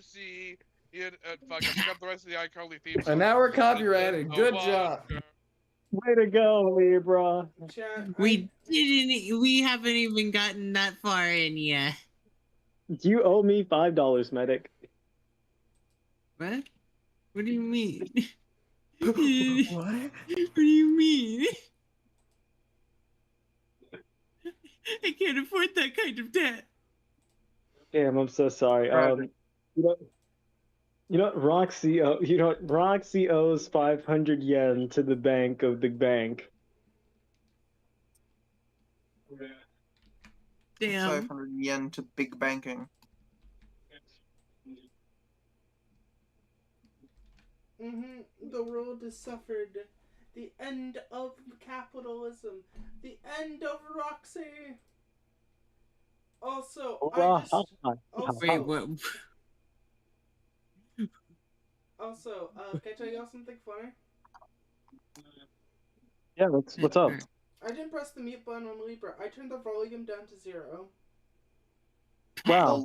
see it. Fuck, I forgot the rest of the iCarly theme song. And now we're copyrighted. Good job. Way to go, Libra. We didn't. We haven't even gotten that far in yet. You owe me $5, medic. What? What do you mean? What? What do you mean? I can't afford that kind of debt. Damn, I'm so sorry. Roxy owes 500 yen to the bank of the bank. Damn. 500 yen to big banking. The world has suffered. The end of capitalism. The end of Roxy. Also, Wait, what? Also, can I tell y'all something funny? Yeah, what's up? I didn't press the mute button on Libra. I turned the volume down to 0. Wow.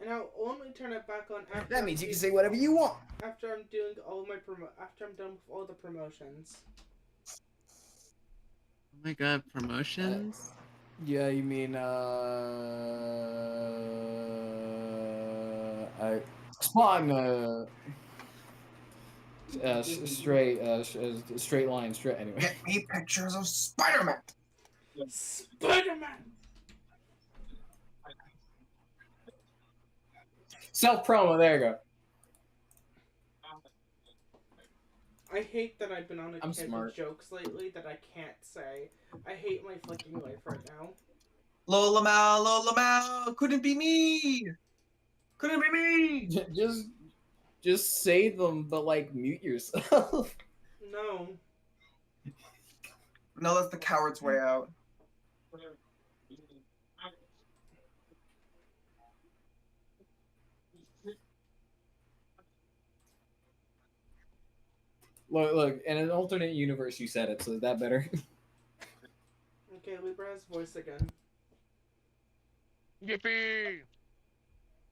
And I'll only turn it back on after. That means you can say whatever you want. After I'm doing all my after I'm done with all the promotions. Oh my god, promotions? Yeah, you mean I spawn straight line anyway. Get me pictures of Spider-Man. Spider-Man. Self promo. There you go. I hate that I've been on a kick smart. of jokes lately that I can't say. I hate my fucking life right now. Lola Mal, couldn't be me. Couldn't be me. Just say them, but like mute yourself. No. No, that's the coward's way out. Look, in an alternate universe you said it, so is that better? Okay, Libra's voice again. Yippee!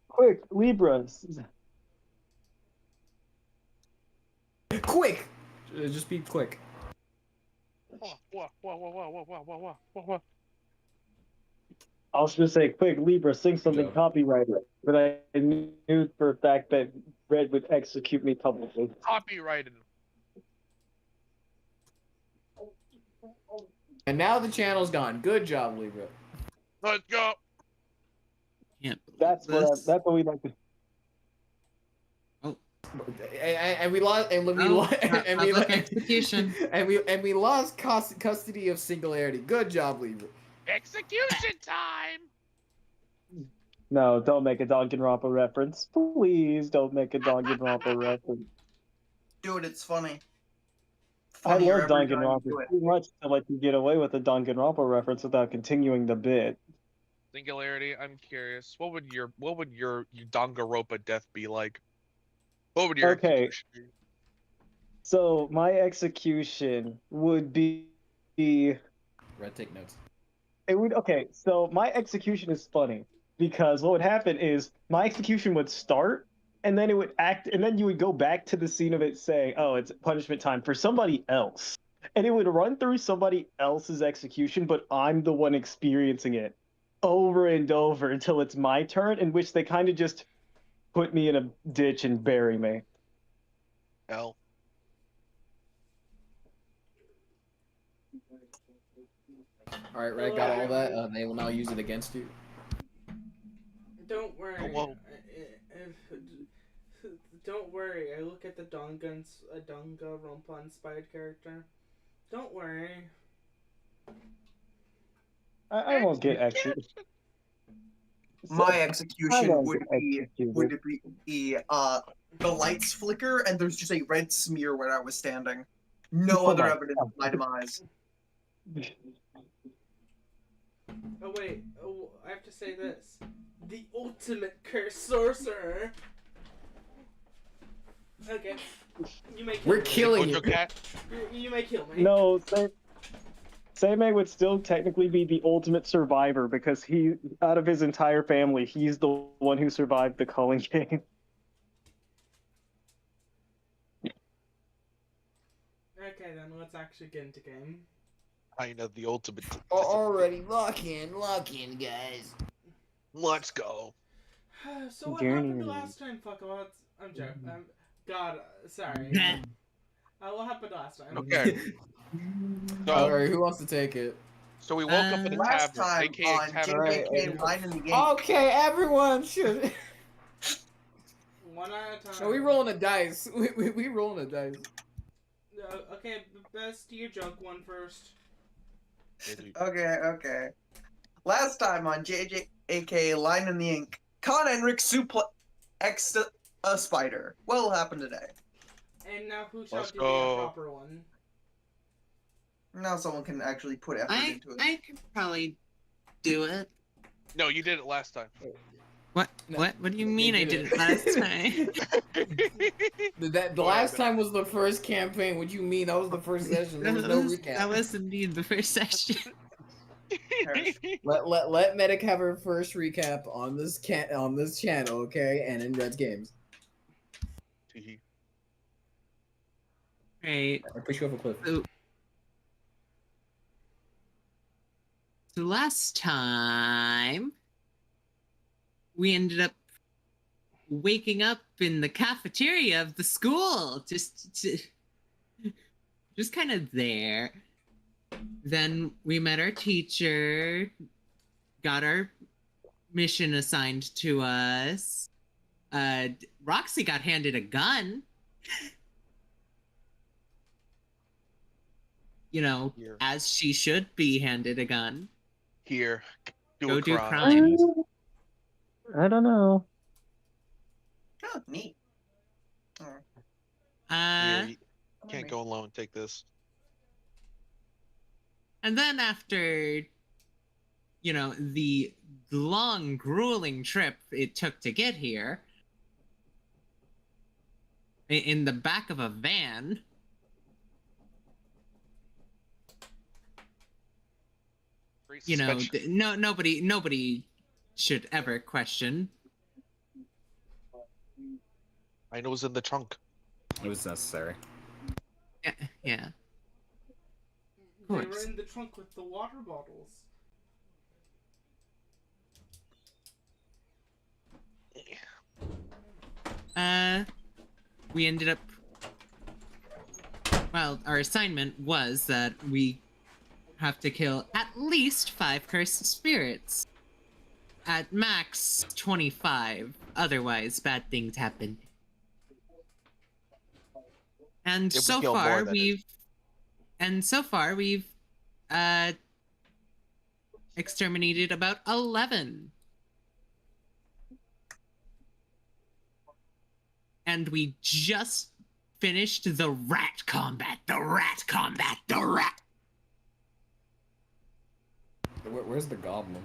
Quick, Libra. Quick! Just be quick. What? I was gonna say, quick, Libra, sing something copyrighted, but I knew for a fact that Red would execute me publicly. Copyrighted. And now the channel's gone. Good job, Libra. Let's go. That's what we like to. And we lost, and we lost, and we execution, and we lost custody of Singularity. Good job, Libra. Execution time. No, don't make a Danganronpa reference. Please don't make a Danganronpa reference. Dude, it's funny. I Funnier love every time you Danganronpa do it. too much to let you get away with a Danganronpa reference without continuing the bit. Singularity. I'm curious. What would your Danganronpa death be like? What would your execution be? So my execution would be. Red, take notes. It would so my execution is funny because what would happen is my execution would start and then it would act and then you would go back to the scene of it saying, oh, it's punishment time for somebody else. And it would run through somebody else's execution, but I'm the one experiencing it over and over until it's my turn, in which they kind of just put me in a ditch and bury me. Hell. Alright, Red, got all that. They will now use it against you. Don't worry. Whoa. Don't worry. I look at the Danganronpa inspired character. Don't worry. I won't get executed. My execution would be the lights flicker and there's just a red smear where I was standing. No other evidence of my demise. Oh wait, I have to say this. The ultimate curse sorcerer. Okay. You may kill We're me. killing you. You may kill me. No, Seimei would still technically be the ultimate survivor because he, out of his entire family, he's the one who survived the culling game. Okay, then let's actually get into game. Kind of the ultimate. Already, lock in, guys. Let's go. So what happened last time, fuckalots? I'm joking. God, sorry. What happened last time? Okay. So, Alright, who wants to take it? so we woke up in a Last tavern, time aka on tavern. JJK Line in the game. Okay, everyone should. One at a time. No, we rolling a dice. We rolling a dice. Okay, best do your joke one first. Okay. Last time on JJK Line in the Ink, Con Enric suplex a spider. What will happen today? And now who shall Let's do go. the proper one? Now someone can actually put effort into it. I could probably do it. No, you did it last time. What? No, What do you they mean I did did it last time? The last time was the first campaign. What do you mean? That was the first session. There was no recap. That was indeed the first session. Let Medic have her first recap on this channel, okay? And in Red's games. Right. I push you off a cliff. So last time, we ended up waking up in the cafeteria of the school, just kind of there. Then we met our teacher, got our mission assigned to us. Roxy got handed a gun. You know, Here. as she should be handed a gun. Here. Go do crime. crimes. I don't know. Oh, neat. Here, you can't go alone. Take this. And then after, you know, the long, grueling trip it took to get here, in the back of a van, you know, nobody should ever question. I know it was in the trunk. It was necessary. Yeah. They course. were in the trunk with the water bottles. We ended up. Well, our assignment was that we have to kill at least 5 cursed spirits. At max 25. Otherwise, bad things happen. And If we so kill more, far that we've exterminated about 11. And we just finished the rat combat. Where's the goblin?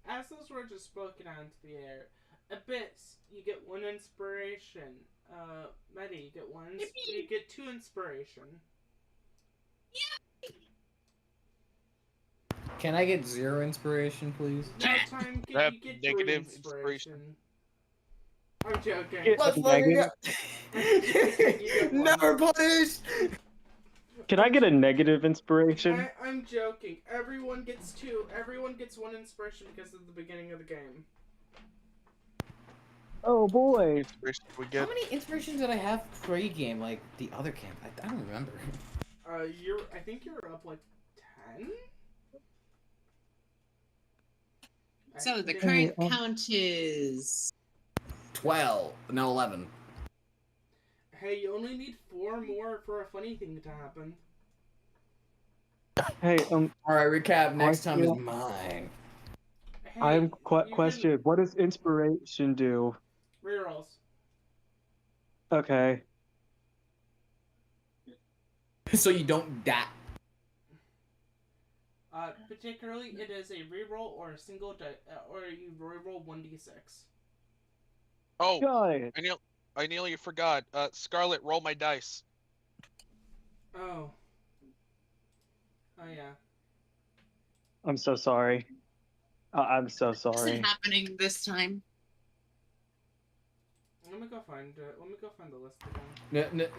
As those words are spoken out into the air, Abyss, you get 1 inspiration. Medi, you get 1. You get 2 inspiration. Can I get 0 inspiration, please? No time, you get 3 negative inspiration. I'm joking. Get Let's a fucking negative. go. Never punished. Can I get a negative inspiration? I'm joking. Everyone gets 2. Everyone gets 1 inspiration because of the beginning of the game. Oh boy. We get. How many inspirations did I have pre-game, like the other camp? I don't remember. I think you're up like 10. So the current count is 12. No, 11. Hey, you only need 4 more for a funny thing to happen. Hey, Alright, recap. Next time is question. mine. Hey, I'm you question. What does inspiration do? Rerolls. Okay. So you don't die. Particularly, it is a reroll or a single or you reroll 1d6. Oh, Got it. I nearly forgot. Scarlet, roll my dice. Oh. Oh yeah. I'm so sorry. I'm so This sorry. isn't happening this time. Let me go find the list again.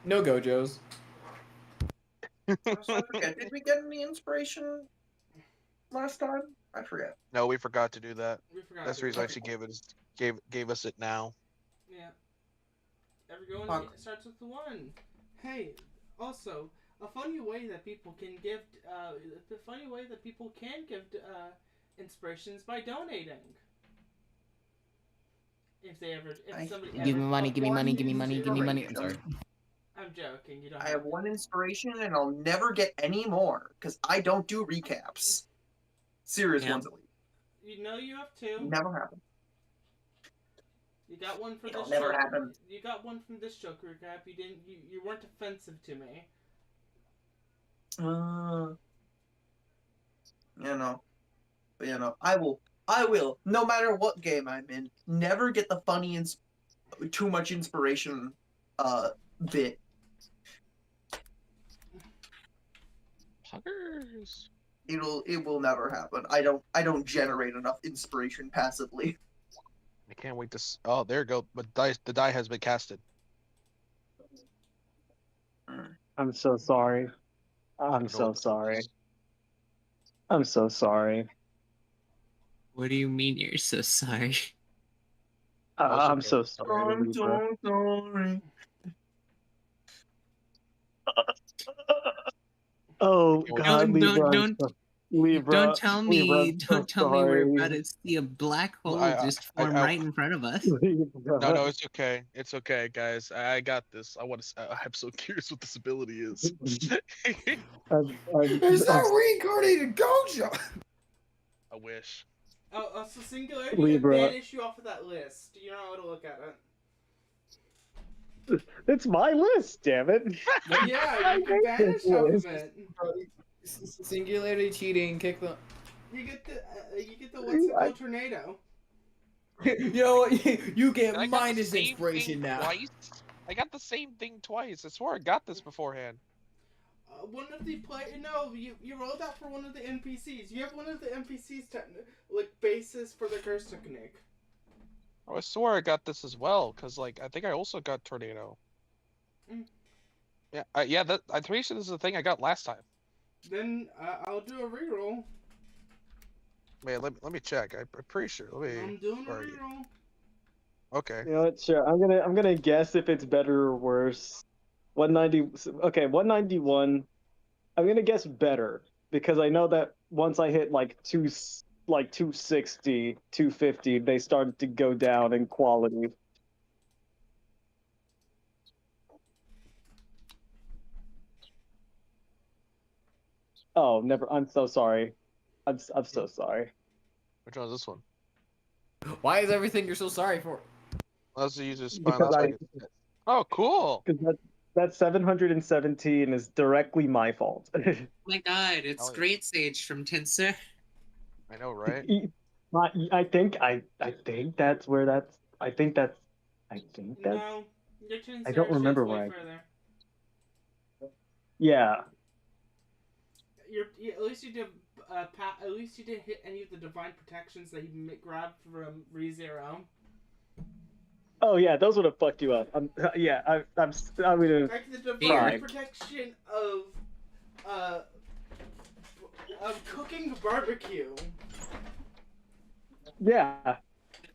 No Gojos. So I forget. Did we get any inspiration last time? I forget. No, we forgot to do that. We forgot. That's the reason why she gave us it now. Yeah. Everyone starts with the 1. Hey, also, a funny way that people can give inspirations by donating. If somebody Give me money, give me money, give me one money, give me money. I'm sorry. I'm joking. You don't. I have 1 inspiration, and I'll never get any more because I don't do recaps. Serious ones at least. You know you have 2. Never happened. You got 1 for It'll this. never Joker. happen. You got 1 from this Joker recap. You didn't. You weren't offensive to me. I will, no matter what game I'm in, never get the funny too much inspiration bit. Puggers. It will never happen. I don't generate enough inspiration passively. I can't wait to. Oh, there you go. But the die has been casted. I'm so sorry. I'm so sorry. I'm so sorry. What do you mean you're so sorry? I'm so sorry. I'm so sorry. Oh God, Libra. Libra. Don't tell me we're about to see a black hole just form right in front of us. No, it's okay. It's okay, guys. I got this. I'm so curious what this ability is. Is that reincarnated Gojo? I wish. Oh, so Singularity Libra. banish you off of that list. You know how to look at it. It's my list, damn it. Yeah, you can banish off of it. Singularity cheating, kick the. You get the what's it called tornado. You know what? You get And I got the minus same inspiration thing now. Twice. I got the same thing twice. I swear I got this beforehand. One of the you rolled out for one of the NPCs. You have one of the NPCs basis for the curse technique. Oh, I swear I got this as well, cause I think I also got tornado. Mm. Yeah, I'm pretty sure this is the thing I got last time. Then I'll do a reroll. Wait, let me check. I'm pretty sure. I'm doing a reroll. Okay. You know what? Sure. I'm gonna guess if it's better or worse. 190. Okay, 191. I'm gonna guess better because I know that once I hit 260, 250, they started to go down in quality. Oh, never. I'm so sorry. I'm so sorry. Which one is this one? Why is everything you're so sorry for? Let's use this Because spine. Oh, cool. Because that 717 is directly my fault. Oh my god, it's Great Sage from Tinsir. I know, right? I think that's where that's. I think that's. No, your Tinsir I don't remember way where. Further. Yeah. At least you did. At least you didn't hit any of the divine protections that you grabbed from ReZero. Oh yeah, those would have fucked you up. I'm gonna. Like the divine protection of cooking barbecue. Yeah.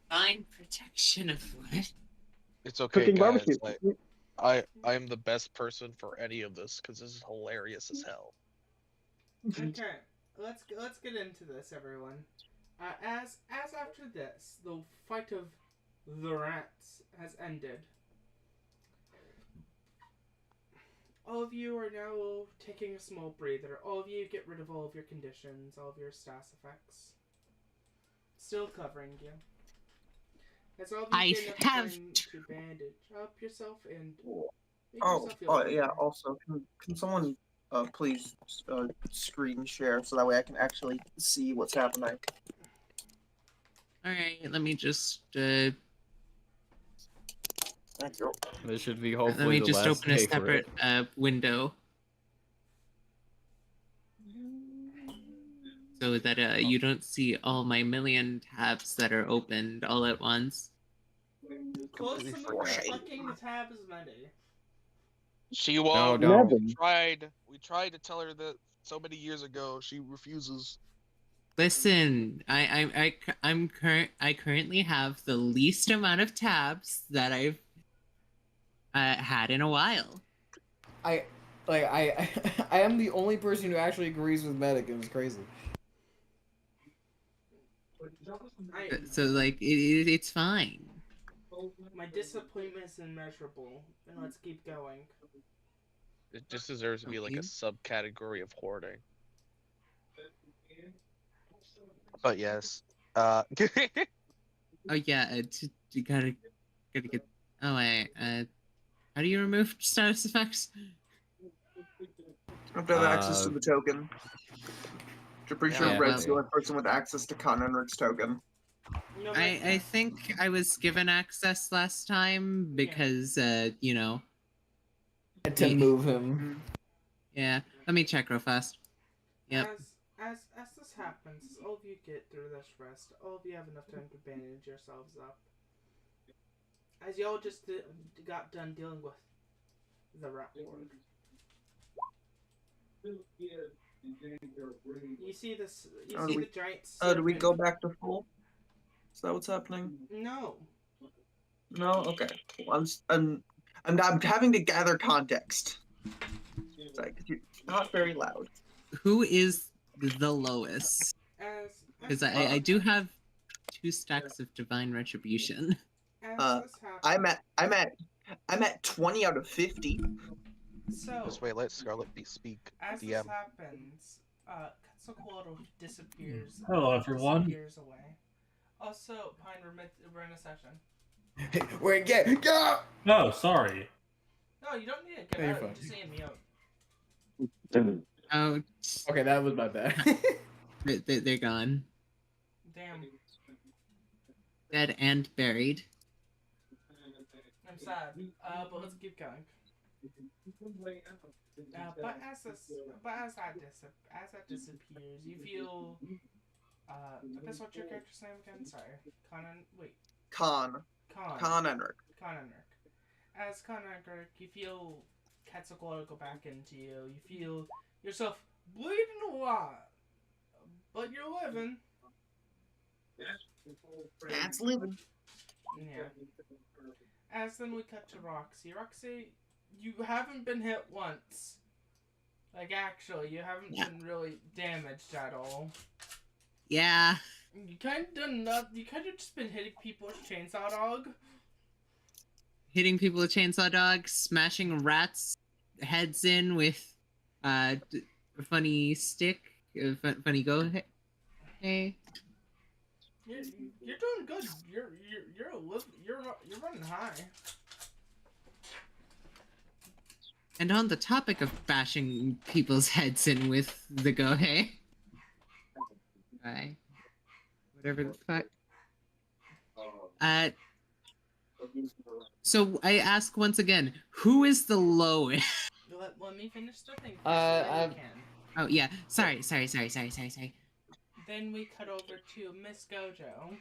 Divine protection of what? It's okay, Cooking guys. barbecue. I am the best person for any of this because this is hilarious as hell. Okay, let's get into this, everyone. As after this, the fight of the rats has ended. All of you are now taking a small breather. All of you get rid of all of your conditions, all of your status effects. Still covering you. As all of you get enough time to bandage up yourself and make yourself feel better. Yeah. Also, can someone please screen share so that way I can actually see what's happening? All right, let me just. Thank you. This should be Let hopefully me the just last open a day for separate it. window. So that you don't see all my million tabs that are opened all at once. Close Completely some forgot. fucking tabs, Mandy. She No, won't. don't. We tried to tell her that so many years ago. She refuses. Listen, I currently have the least amount of tabs that I've had in a while. I am the only person who actually agrees with Medic, and it's crazy. So like it's fine. My disappointment is immeasurable, and let's keep going. It just deserves to be like a subcategory of hoarding. But yes. Oh yeah, you gotta get. Oh wait, how do you remove status effects? I have to have access to the token. I'm pretty sure Yeah, Red's the well- only person with access to Con Enric's token. No, I think I was given access last time because you know. To move him. Yeah, let me check real fast. Yep. As this happens, as all of you get through this rest, all of you have enough time to bandage yourselves up. As y'all just got done dealing with the rat horde. You see this? You see the giant. Oh, do we go back to full? Is that what's happening? No. No. Okay. Well, I'm having to gather context. It's like you're not very loud. Who is the lowest? Because I do have 2 stacks of divine retribution. I'm at 20 out of 50. So This way, let Scarlet speak. as DM. this happens, Quetzalcoatl disappears. Hello, everyone. Disappears away. Also, Pine, we're in a session. Wait, go! No, sorry. No, you don't need to get No, you're out. fine. You just need to mute. Oh, Okay, that was my bad. they're gone. Damn. Dead and buried. I'm sad. But let's keep going. But as that disappears, you feel. That's what your character's name again? Sorry, Con Enric. As Con Enric, you feel Quetzalcoatl go back into you. You feel yourself bleeding a lot, but you're living. That's living. Yeah. As then we cut to Roxy. Roxy, you haven't been hit once. Like, actually, you haven't been really damaged at all. Yeah. You kind of just been hitting people with chainsaw dog. Hitting people with chainsaw dogs, smashing rats' heads in with a funny stick, funny go. Hey. You're doing good. You're running high. And on the topic of bashing people's heads in with the go, hey. Bye. Whatever the fuck. So I ask once again, who is the lowest? Let me finish the thing. Oh yeah, sorry. Then we cut over to Miss Gojo.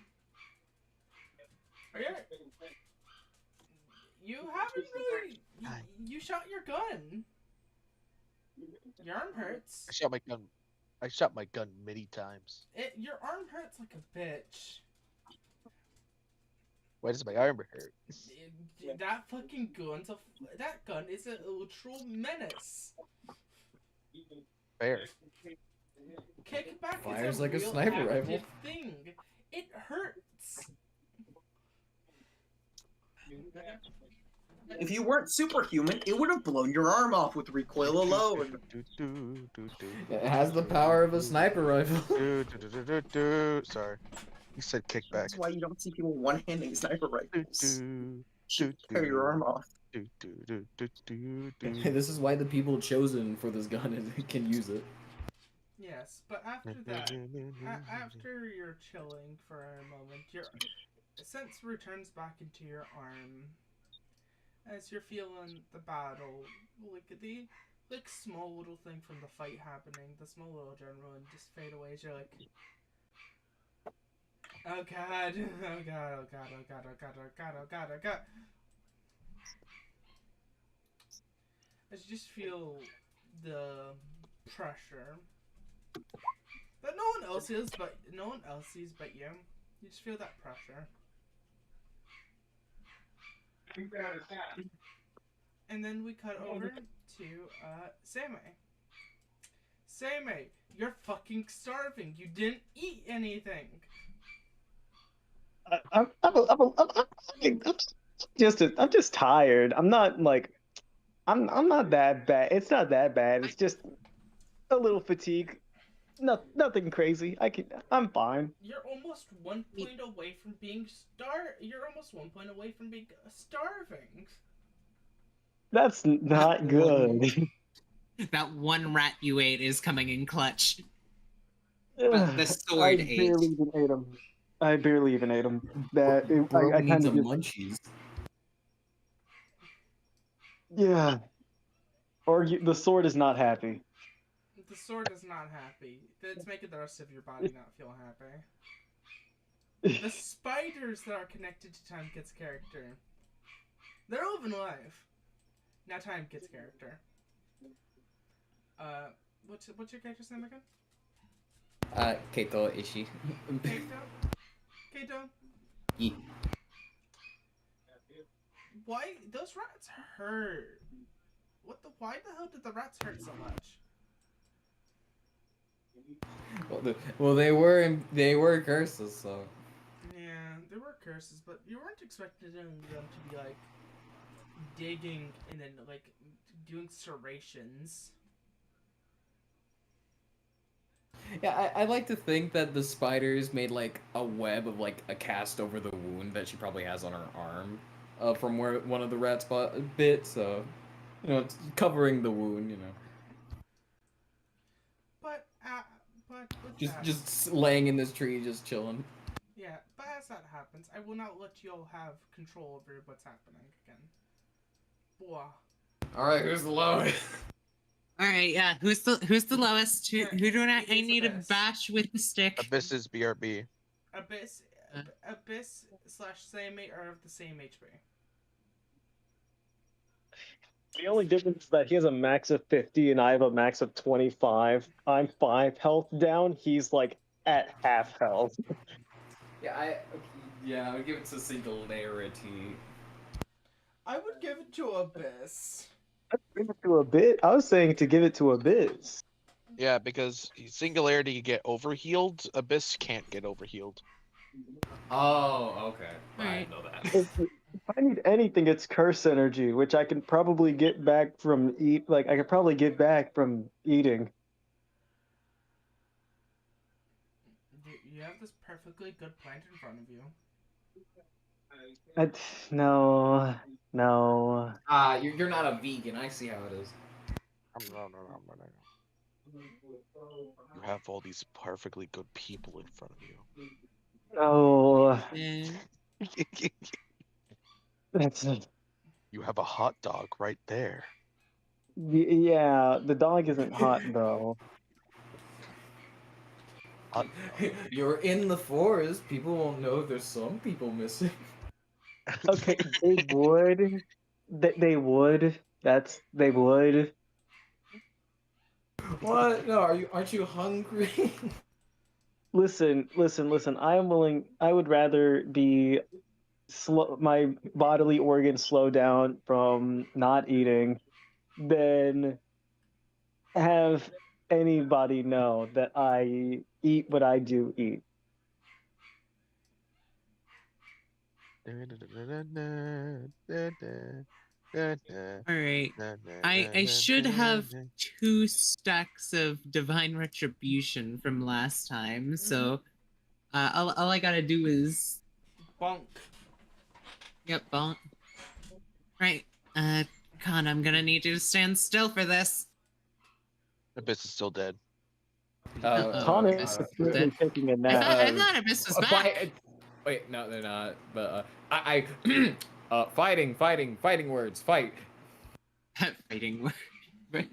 You haven't really. You shot your gun. Your arm hurts. I shot my gun many times. Your arm hurts like a bitch. Why does my arm hurt? That fucking that gun is a literal menace. Fair. Kickback Fires is like a real sniper active rifle. thing. It hurts. If you weren't superhuman, it would have blown your arm off with recoil alone. It has the power of a sniper rifle. Sorry. You said kickback. That's why you don't see people one-handing sniper rifles. Tear your arm off. This is why the people chosen for this gun can use it. Yes, but after that, after you're chilling for a moment, your sense returns back into your arm. as you're feeling the battle, the small little thing from the fight happening, the small little adrenaline just fade away as you're like, oh god, oh god, oh god, oh god, oh god, oh god, oh god, oh god. As you just feel the pressure that no one else sees but you. You just feel that pressure. And then we cut over to Samei. Samei, you're fucking starving. You didn't eat anything. I'm just tired. I'm not like I'm not that bad. It's not that bad. It's just a little fatigue. Nothing crazy. I'm fine. You're almost 1 point away from being You're almost 1 point away from being starving. That's not good. That one rat you ate is coming in clutch. The sword I ate. barely even ate him. I barely even ate him. Bro I needs kind a of just, munchies. yeah. Or the sword is not happy. The sword is not happy. It's making the rest of your body not feel happy. The spiders that are connected to Time Kit's character, they're all even alive. Now Time Kit's character. What's your character's name again? Keito Ishi. Kato? E. Why those rats hurt? Why the hell did the rats hurt so much? Well, they were curses, so. Yeah, there were curses, but you weren't expecting them to be like digging and then like doing serrations. Yeah, I like to think that the spiders made like a web of like a cast over the wound that she probably has on her arm, from where one of the rats bit. So, it's covering the wound. But Just laying in this tree, just chilling. yeah, but as that happens, I will not let you all have control over what's happening again. Blah. All right, who's the lowest? All right, yeah. Who's the lowest? Who do I need to bash with the stick? Abyss is BRB. Abyss / Samei are of the same HP. The only difference is that he has a max of 50 and I have a max of 25. I'm 5 health down. He's like at half health. I would give it to Singularity. I would give it to Abyss. Give it to Abyss. I was saying to give it to Abyss. Yeah, because Singularity you get overhealed, Abyss can't get overhealed. Oh, okay. I Right. didn't know that. If I need anything, it's curse energy, which I can probably get back from I could probably get back from eating. You have this perfectly good plant in front of you. No. You're not a vegan. I see how it is. No. You have all these perfectly good people in front of you. No. Eh. That's You have a hot dog right there. yeah. The dog isn't hot though. You're in the forest. People won't know there's some people missing. Okay, they would. They would. They would. What? No, aren't you hungry? Listen. I am willing. I would rather be slow. My bodily organs slow down from not eating than have anybody know that I eat what I do eat. All right. I should have 2 stacks of divine retribution from last time, so all I gotta do is Bonk. Yep, bonk. Right. Con, I'm gonna need you to stand still for this. Abyss is still dead. Thomas is currently taking a nap. I thought Abyss was back. Wait, no, they're not. But Fighting words, fight. Fighting word.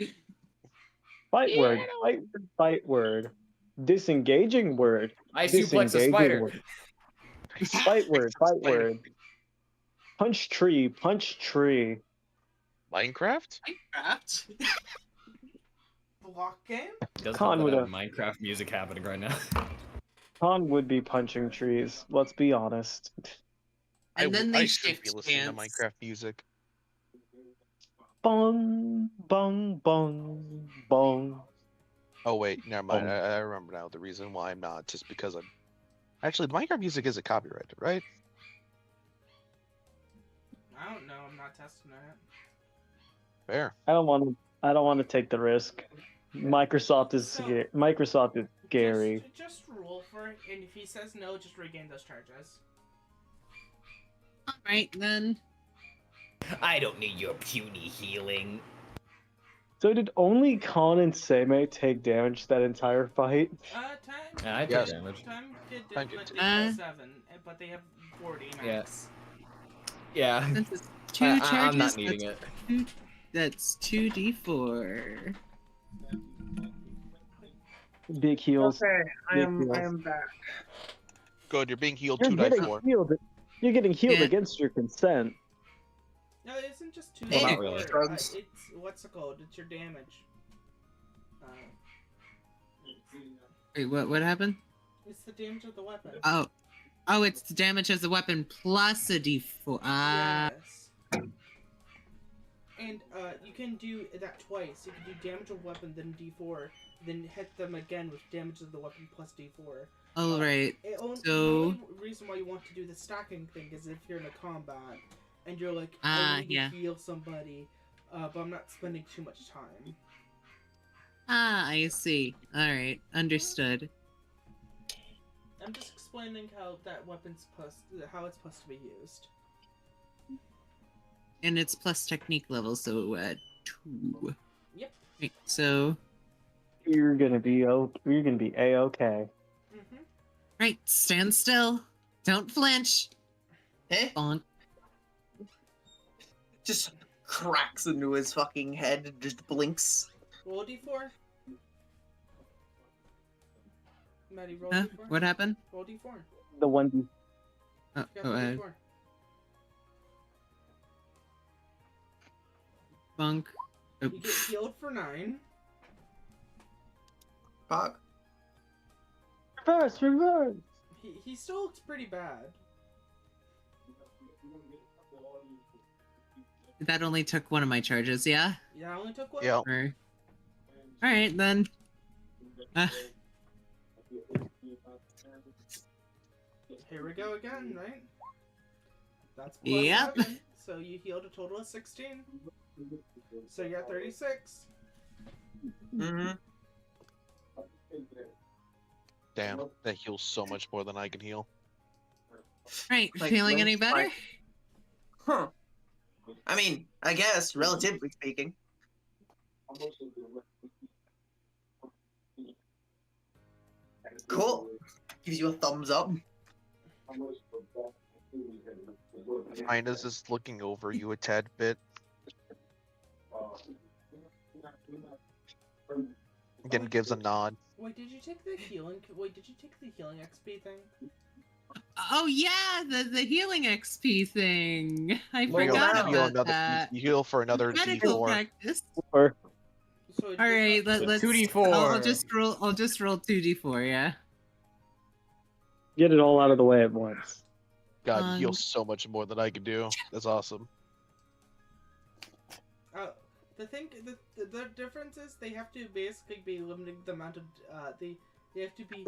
Fight word. Fight word. Disengaging word. I suplex a Disengaging spider. word. Fight word. Fight word. Punch tree. Punch tree. Minecraft? Minecraft. Block game? Does Con have would that have. Minecraft music happening right now. Khan would be punching trees. Let's be honest. And then they I should be shift listening to dance. Minecraft music. Bong, bong, bong, bong. Oh wait, never mind. Oh. I remember now the reason why I'm not. Just because I'm actually the Minecraft music isn't copyrighted, right? I don't know. I'm not testing it. Fair. I don't want to take the risk. Microsoft is scary. Just roll for it, and if he says no, just regain those charges. All right then. I don't need your puny healing. So did only Khan and Seimei take damage that entire fight? Time. Yeah, I took Yes. damage. Time did Time like did. 7, but they have 40 max. Yeah. Since it's two I'm charges, not needing it. that's 2d4. Big heals. Okay, I Big am heals. back. Good, you're being healed You're 2 getting dice more. healed. You're getting healed Yeah. against your consent. No, it isn't just 2 Well, not d4, really. Drugs. it's what's it called? It's your damage. Wait, what happened? It's the damage of the weapon. Oh, it's the damage as a weapon plus a d4. Yes. And you can do that twice. You can do damage of weapon, then D4, then hit them again with damage of the weapon plus D4. All right. The So- only reason why you want to do the stacking thing is if you're in a combat and you're like, I need yeah. to heal somebody, but I'm not spending too much time. I see. All right, understood. I'm just explaining how that weapon's how it's supposed to be used. And it's plus technique level, so 2. Yep. Right, so You're gonna be a-okay. Mm-hmm. right, stand still. Don't flinch. Eh? Bonk. Just cracks into his fucking head and just blinks. Roll a D4. Maddie, roll Huh? D4. What happened? Roll D4. The one. Oh, You got the D4. bonk. Oh, You get healed for 9. Fuck. Reverse. He still looks pretty bad. that only took one of my charges, yeah? Yeah, I only took one. Yeah. Or... All right then. Here we go again, right? That's plus Yep. 7, so you healed a total of 16. So you're at 36. Mm-hmm. Damn, that heals so much more than I can heal. Right, Like, feeling any Link's better? like- Huh. I mean, I guess, relatively speaking. Cool. Gives you a thumbs up. Mina's just looking over you a tad bit. Again, gives a nod. Wait, did you take the healing? Wait, did you take the healing XP thing? Oh yeah, the healing XP thing. I Well, forgot now- heal about that. You heal for another Medical D4. practice. Or So All right, let's 2d4. I'll just roll 2d4. Yeah. get it all out of the way at once. God, you heal so much more than I can do. That's awesome. The thing, the difference is they have to basically be limiting the amount of they have to be,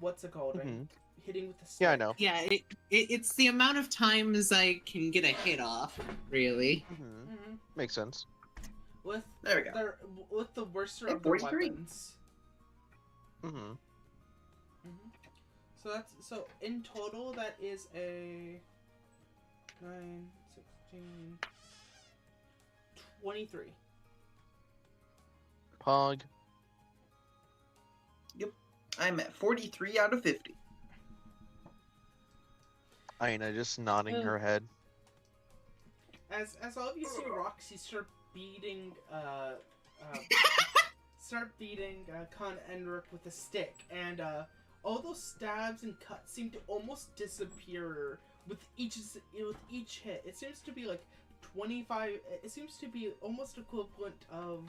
what's it called? Mhm. Hitting with the stick. Yeah, I know. Yeah, it's the amount of times I can get a hit off, really. Mm-hmm. Makes sense. With There we go. with the worser Hey, of the 43. weapons. Mm-hmm. So in total that is a 9, 16, 23. Pog. I'm at 43 out of 50. Aina just nodding her head. As all of you see Roxy start beating Con Enric with a stick, and all those stabs and cuts seem to almost disappear with each hit. It seems to be like 25. It seems to be almost equivalent of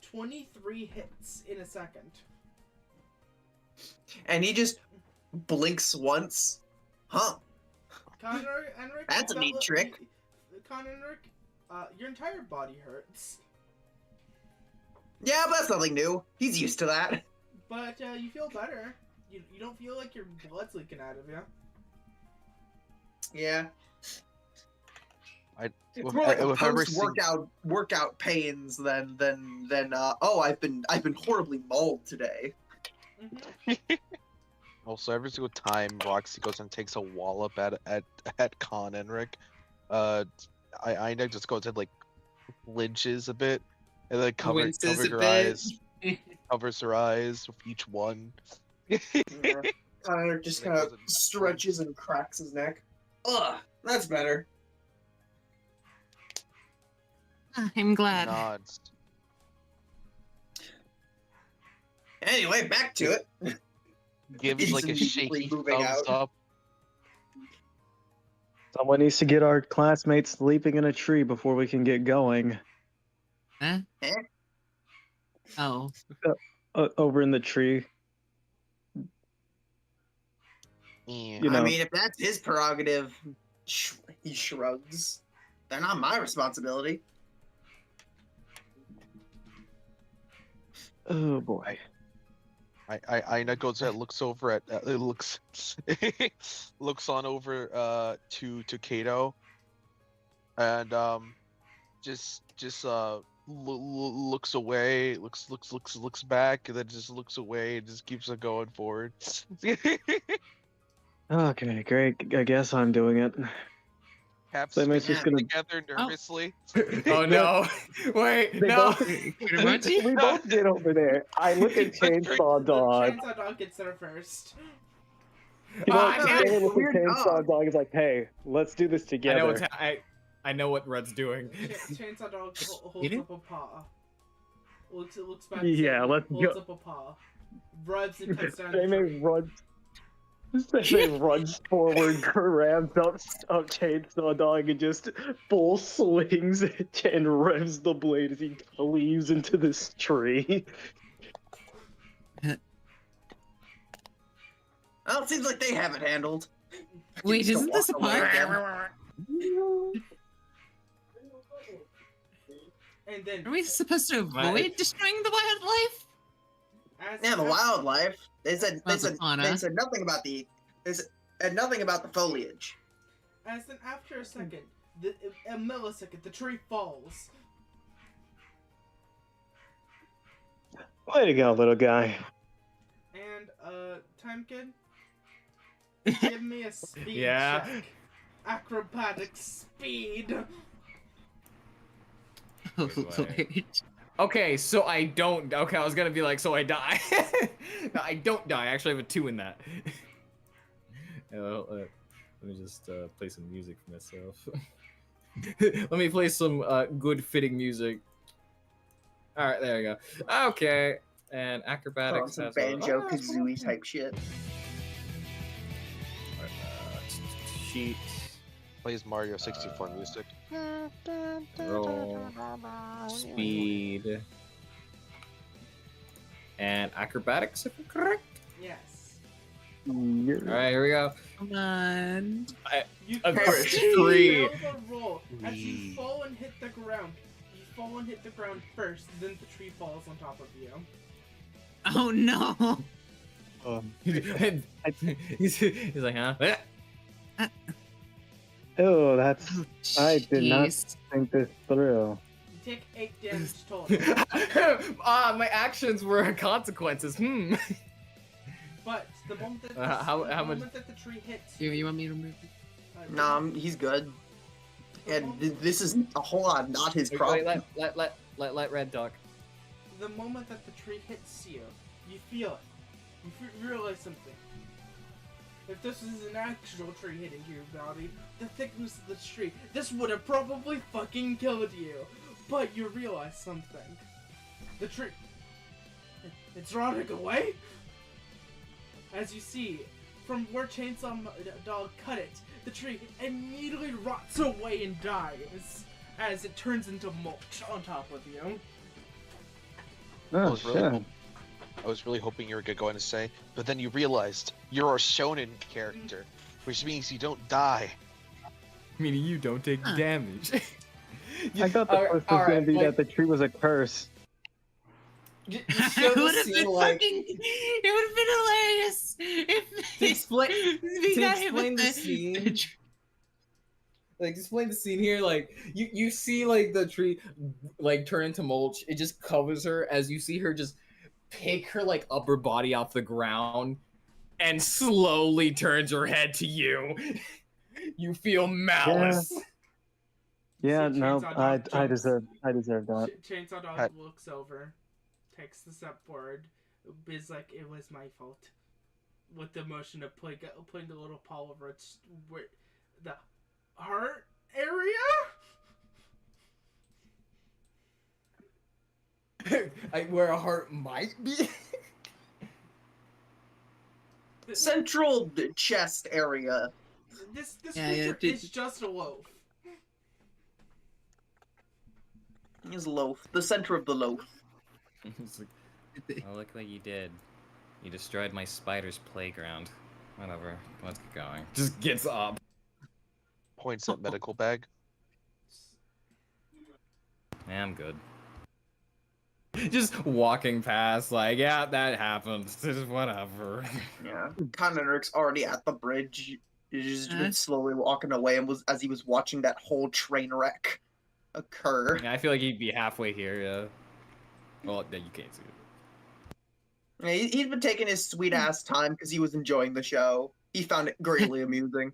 23 hits in a second. And he just blinks once. Huh. Con Enric, That's a neat trick. Con Enric, your entire body hurts. Yeah, but that's nothing new. He's used to that. But you feel better. You don't feel like your blood's leaking out of you. Yeah. It's With- more like a with every post-workout pains than oh, I've been horribly mauled today. Mm-hmm. Also, every single time Roxy goes and takes a wallop at Con Enric, Ina just goes and like flinches a bit, and then covers her eyes, covers her eyes with each one. Yeah. Connor just kind of stretches and cracks his neck. Ugh, that's better. I'm glad. Nods. Anyway, back to it. Gives like a Immediately shaky moving thumbs out. up. Someone needs to get our classmates sleeping in a tree before we can get going. Huh? Eh? Oh. Over in the tree. Yeah. You know. I mean, if that's his prerogative, he shrugs. They're not my responsibility. Oh boy. Ina goes and looks over at looks looks on over to Kato, and just looks away, looks back, and then just looks away and just keeps on going forward. Okay, great. I guess I'm doing it. Caps So it's just gonna. together nervously. Oh no! Wait, They no! We both get over there. I look at Chainsaw Dog. Chainsaw Dog gets there first. You know, Ah, I damn, look at weird Chainsaw dog. Dog is like, hey, let's do this I together. know I know what Red's doing. Chainsaw Dog Eat holds it? up a paw. Looks back. Yeah, let's holds go. up a paw. Rubs and cuts down They the may tree. run. They runs forward, grabs up Chainsaw Dog, and just full swings and revs the blade as he cleaves into this tree. Well, it seems like they have it handled. Wait, Just isn't this a walk away park? again. And then Are we supposed to avoid destroying the wildlife? Yeah, the wildlife. They said Well, the fauna. they said nothing about the nothing about the foliage. As then after a second, a millisecond, the tree falls. Way to go, little guy. And Time Kid, give me a speed Yeah. check. Acrobatic speed. Oh, Wait. Lord. Okay, so I don't. Okay, I was gonna be like, so I die. No, I don't die. I actually have a 2 in that. Let me just play some music for myself. Let me play some good fitting music. All right, there we go. Okay, and acrobatics Some has banjo that's kazooie cool. type shit. Sheet. Plays Mario 64 music. Roll. Speed. And acrobatics, if I'm correct. Yes. All right, here we go. Come on. You A perish. tree. fail the roll. As you Wee. fall and hit the ground. You fall and hit the ground first, then the tree falls on top of you. Oh no. He's like, huh? Oh, that's. Oh, I did not- jeez. Think this through. You take 8 damage total. My actions were consequences. But the moment that How the much- moment that the tree hits You want me to move? Nah, he's good. And this is a whole lot not his Wait, problem. let Red talk. The moment that the tree hits you, you feel it. You realize something. if this was an actual tree hitting your body, the thickness of the tree, this would have probably fucking killed you. But you realize something. The tree... It's rotting away? As you see, from where Chainsaw Dog cut it, the tree immediately rots away and dies as it turns into mulch on top of you. Oh, I was really hoping you were going to say, but then you realized you're a shonen character, which means you don't die. Meaning you don't take damage. I thought the twist was going to be that the tree was a curse. You It show the would have scene been like fucking. It would have been hilarious if to explain we to got hit explain with the scene. Like explain the scene here. Like you see like the tree like turn into mulch. It just covers her as you see her just pick her like upper body off the ground and slowly turns her head to you. You feel malice. Yeah, See no, Chainsaw I Dog deserve that. Chainsaw Dog looks over, takes the step forward, is like, it was my fault. With the motion of putting a little paw over its the heart area. Where a heart might be. Central chest area. This Yeah, creature is just a loaf. Is loaf. The center of the loaf. It's like, oh, look what you did. You destroyed my spider's playground. Whatever. Let's get going. Just gets up. Points at medical bag. Yeah, I'm good. Just walking past, like, yeah, that happened. Just whatever. Yeah. Connor's already at the bridge. He's just been slowly walking away and as he was watching that whole train wreck occur. Yeah, I feel like he'd be halfway here, yeah. Well, you can't see it. Yeah, he's been taking his sweet ass time because he was enjoying the show. He found it greatly amusing.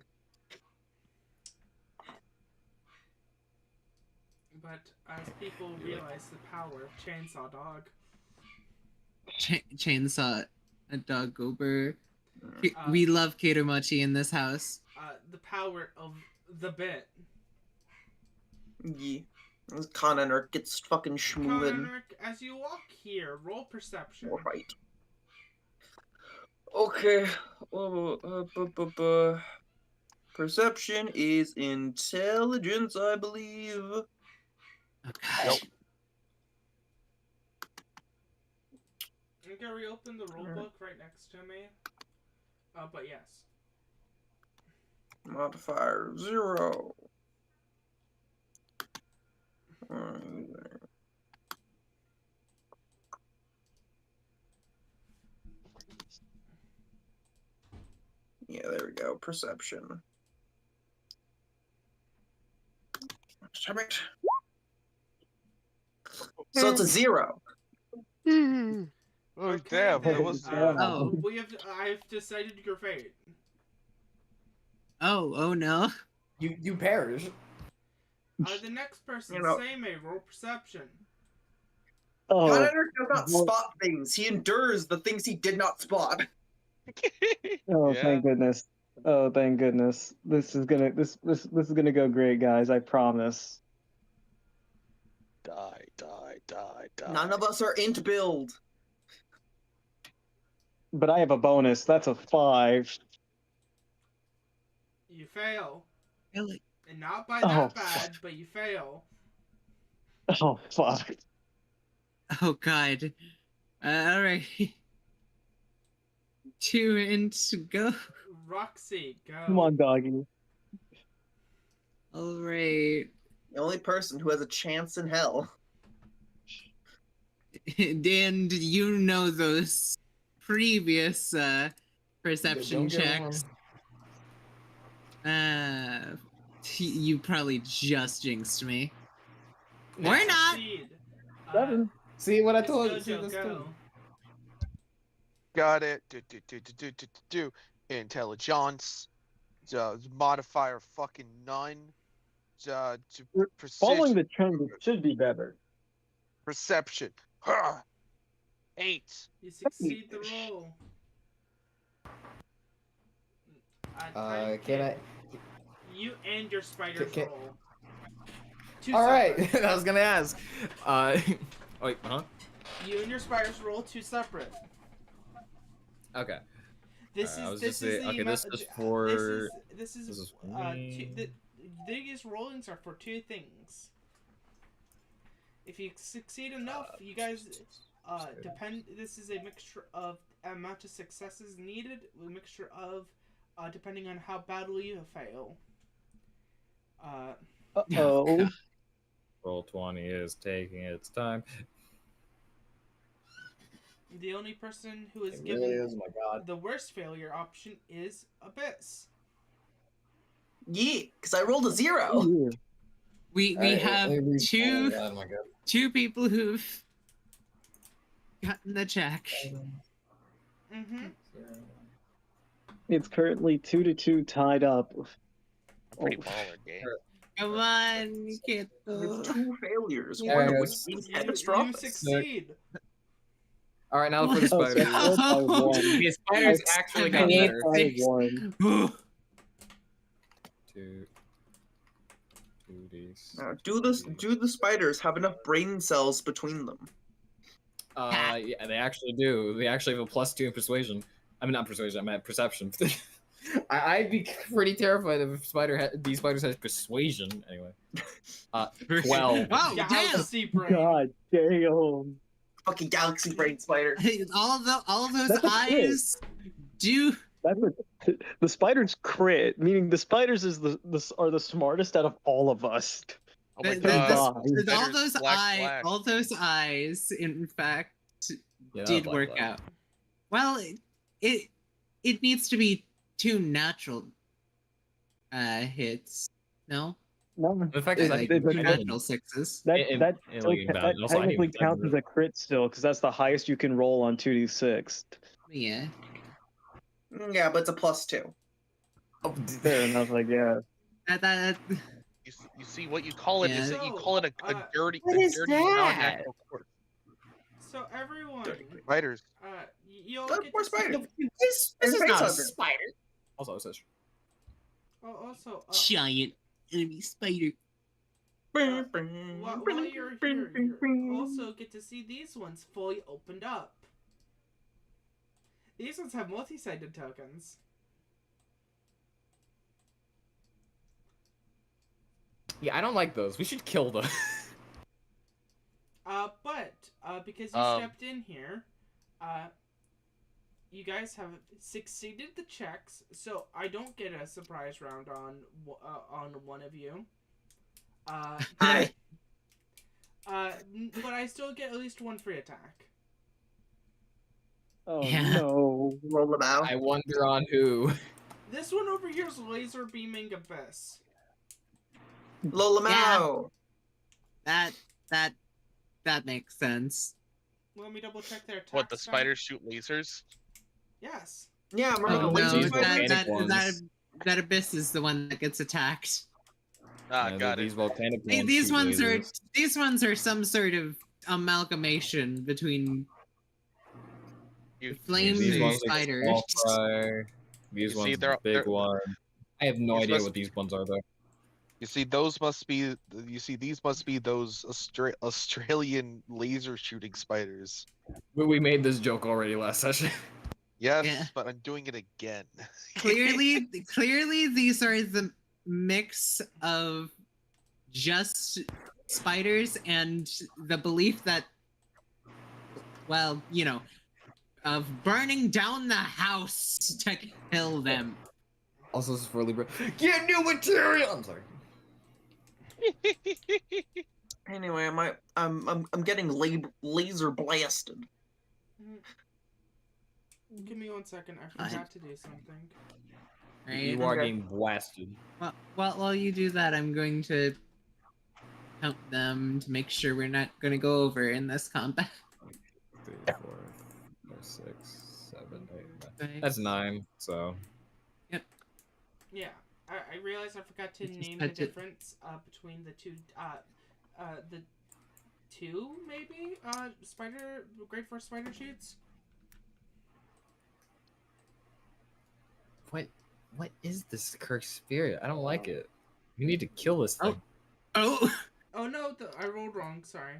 But as people realize the power of Chainsaw Dog, Chainsaw Dog Gober. We love Katermachi in this house. the power of the bit. Yeah. Connor gets fucking schmoovin'. Connor, as you walk here, roll perception. All right. Okay. Perception is intelligence, I believe. Okay. Nope. I'm gonna reopen the rule book right next to me. But yes. Modifier 0. Yeah, there we go. Perception. Damn it. So it's a 0. Oh Okay, damn! then, That was. Oh. I've decided your fate. Oh no. You perish. The next person, You know- Seimei, roll perception. Oh, Connor does not spot things. He endures the things he did not spot. oh, Yeah. thank goodness. Oh, thank goodness. This is gonna go great, guys. I promise. Die, die, die, die. None of us are int build. But I have a bonus. That's a 5. You fail. Really? And not by Oh, that bad, but you fail. Oh, fuck. Oh god. All right. 2 and go. Roxy, go. Come on, doggy. All right. The only person who has a chance in hell. Dan, you know those previous perception Don't get checks. You probably just jinxed me. Or not. Succeed. 7. See what I It's told you? Gojo, See this go. too. Got it. Do. Intelligence. Modifier fucking none. Following Precision. the trend, it should be better. Perception. 8. You succeed the roll. Can I? You and your spiders Can- roll. Two All right, separate. I was gonna ask. Wait, huh? You and your spiders roll 2 separate. Okay. This I is was this just is saying. the Okay, amount. this is for. This is This is for the biggest rollings are for 2 things. If you succeed enough, you guys depend. This is a mixture of amount of successes needed, a mixture of depending on how badly you fail. Uh-oh. Roll 20 is taking its time. The only person who is It given really is. Oh my god. the worst failure option is Abyss. Yeah, because I rolled a 0. We have two Oh my god. two people who've gotten the check. Mm-hmm. It's currently 2-2 tied up. Pretty Oh. baller game. Come on, get With the 2 failures, Yeah, one of yeah, which it's- is You catastrophic. succeed. All right, now for the Oh, so spiders. I failed by one. The spiders I actually failed got better. by one. 2 2d6. Now, do the spiders have enough brain cells between them? Yeah, they actually do. They actually have a +2 in persuasion. I mean, not persuasion. I meant perception. I'd be pretty terrified if these spiders had persuasion. Anyway, 12. Oh, damn! Galaxy brain. God damn. Fucking galaxy brain spider. All of those That's a crit. eyes do. The spiders crit, meaning the spiders are the smartest out of all of us. Oh my the- god. the- all Spiders, those black. all those eyes, in fact, Yeah, did black, work black. out. Well, it needs to be 2 natural hits. No, No, The fact is, It- I it- think it- two that- natural 6s. that in- that, in, still like, ca- bad. that Also, I didn't technically even counts as remember. a crit still, because that's the highest you can roll on 2d6. Yeah. Yeah, but it's a +2. Oh, Fair enough, I guess. That You see, what you call it is Yeah. that you call it a dirty, What a is dirty that? non-natural quirk. So everyone, Spiders. you'll Look, get more to see- spiders. This There's is face not a hunter. spider. Also, it says. Oh, also, giant enemy spider. while you're here, you also get to see these ones fully opened up. These ones have multi-sided tokens. Yeah, I don't like those. We should kill them. But because you stepped in here, you guys have succeeded the checks, so I don't get a surprise round on one of you. Hi. But I still get at least 1 free attack. Oh Yeah. no. Roll them out. I wonder on who. This one over here is laser beaming Abyss. Lolamao. That makes sense. Let me double check their attack. What, the stat. spiders shoot lasers? Yes. Yeah, remember Oh the no, laser these spider? volcanic that abyss is the one that gets attacked. Got These it. volcanic Hey, ones these shoot ones lasers. are some sort of amalgamation between flames These and ones are spiders. small fry. These You see, ones they're- are big they're- one. I have no These idea must- what these ones are though. You see, these must be those Australian laser shooting spiders. We made this joke already last session. Yes, Yeah. but I'm doing it again. clearly these are the mix of just spiders and the belief that, well, you know, of burning down the house to kill them. Also, this is for Libra. Get new material. I'm sorry. Anyway, I'm getting laser blasted. Give me 1 second. I forgot to do something. Right? You are Okay. getting blasted. Well, while you do that, I'm going to count them to make sure we're not going to go over in this combat. 3, 4, 5, 6, 7, 8, 9. That's 9. So Yeah, I realized I forgot to Just name the touch it. difference between the two maybe Great Force spider shoots. what? What is this cursed spirit? I don't like it. We need to kill this thing. Oh, Oh no, I rolled wrong. Sorry.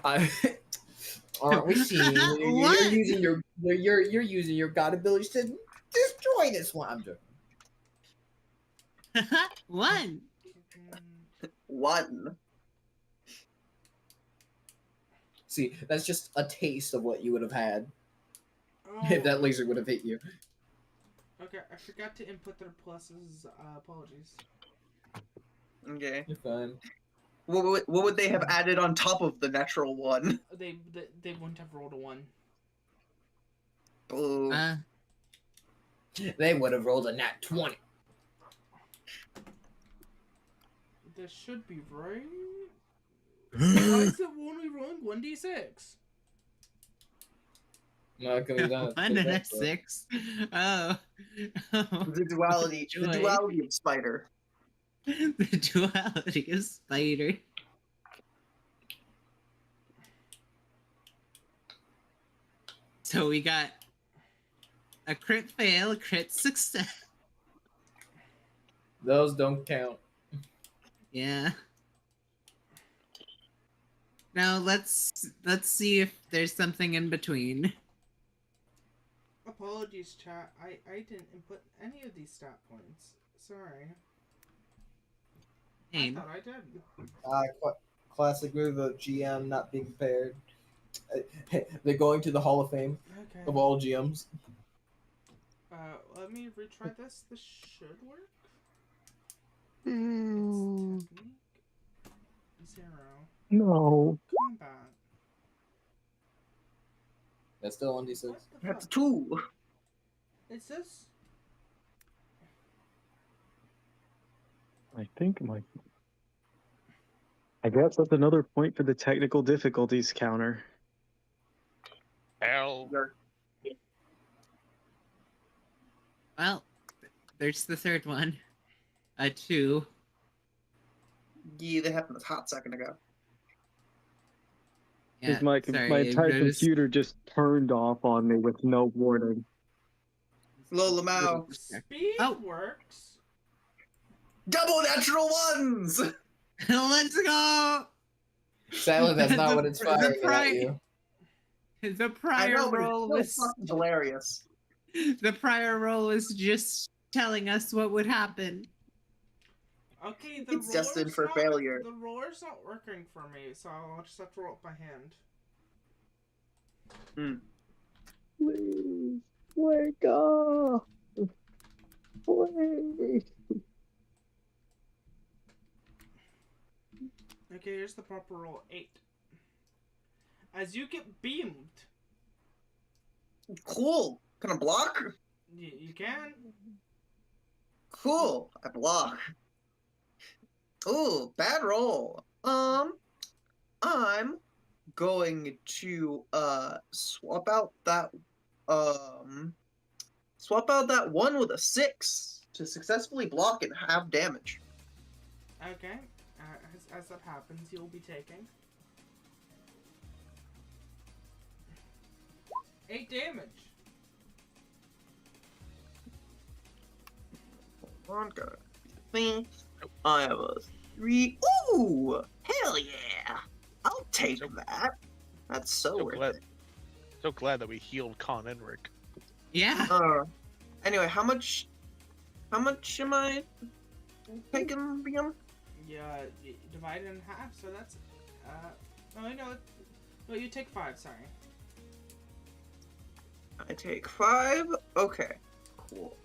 Aren't we seeing? You're What? using you're using your god abilities to destroy this one. I'm joking. 1. One. See, that's just a taste of what you would have had Oh, if that laser would have hit you. okay. I forgot to input their pluses. Apologies. Okay. You're fine. What would they have added on top of the natural one? They wouldn't have rolled a 1. Boo. They would have rolled a nat 20. This should be right. Why is it only rolling 1d6? Not gonna be done. 1 and a 6. Oh. The duality of spider. The duality of spider. So we got a crit fail, a crit success. Those don't count. Yeah. Now let's see if there's something in between. Apologies, chat. I didn't input any of these stat points. Sorry. I Pain. thought I did. Classic move of GM not being prepared. They're going to the Hall of Fame Okay. of all GMs. Let me retry this. This should work. Mm, It's technique. 0. no. Combat. That's still on D6. What the That's fuck? 2. Is this? I think I guess that's another point for the technical difficulties counter. Hell. Well, there's the third one. A 2. Yeah, that happened a hot second ago. Yeah, My sorry, my I entire noticed- computer just turned off on me with no warning. Lola Mao. Speed Oh. works. Double natural ones! Let's go! Sadly, that's not what it's The firing pri- at you. The I prior know, but roll it's still was fucking hilarious. the prior roll was just telling us what would happen. Okay, the It's destined roller's for not, failure. The roller's not working for me, so I'll just have to roll it by hand. Please wake up. Please. Okay, here's the proper roll. 8. As you get beamed, Cool. Can I block? you can. Cool. I block. Ooh, bad roll. I'm going to swap out that one with a 6 to successfully block and have damage. Okay, as that happens, you'll be taking 8 damage. On go. Thing. I have a 3. Ooh, hell yeah! I'll take that. That's so worth it. So glad that we healed Con and Rick. Yeah. Anyway, how much am I taking, BM? Yeah, you divide it in half, so that's oh no, you take 5. Sorry. I take 5. Okay, cool.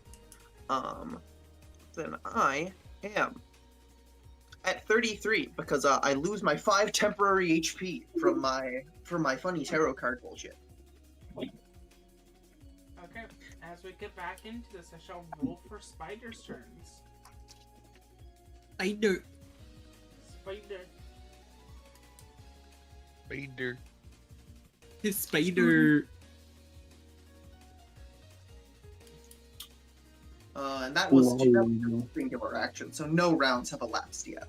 Then I am at 33 because I lose my 5 temporary HP from my funny tarot card bullshit. Okay, as we get back into this, I shall roll for Spider's turns. Spider. Spider. Spider. Spider. And that was a singular action, so no rounds have elapsed yet.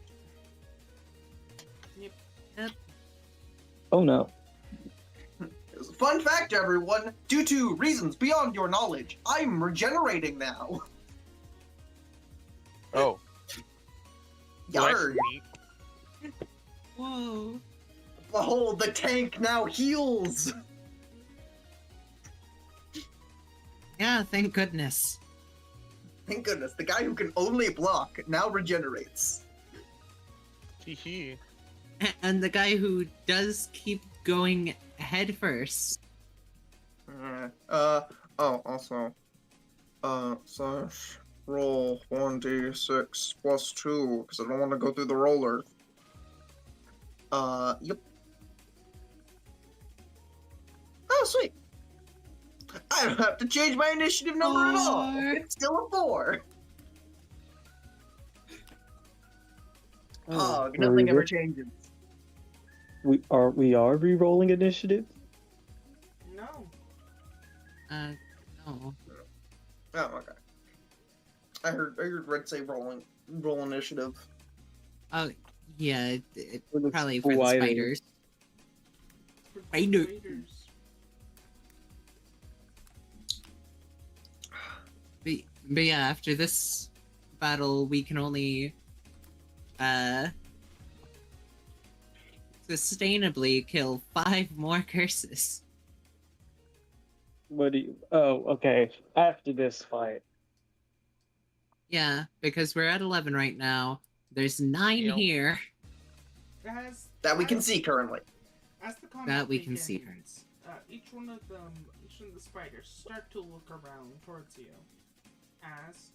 Oh no. It was a fun fact, everyone, due to reasons beyond your knowledge, I'm regenerating now. Oh. Well, that's Yarr. neat. Whoa. Behold, the tank now heals! Yeah, thank goodness. Thank goodness, the guy who can only block now regenerates. Hee hee. And the guy who does keep going head first. Also, slash roll 1d6 plus 2, because I don't want to go through the roller. Yep. Oh, sweet. I don't have to change my initiative number at all. 4. It's still a 4. Oh, nothing ever changes. We are re-rolling initiative. No. No. Oh, okay. I heard Red say roll initiative. Oh, yeah, For the probably for the spiders. spiders. Spider. Spiders. But yeah, after this battle, we can only sustainably kill 5 more curses. What do you? Oh, okay. After this fight. Yeah, because we're at 11 right now. There's 9 Yep. here. That we can see currently. As the combat That we can begins, see. each one of the spiders start to look around towards you. As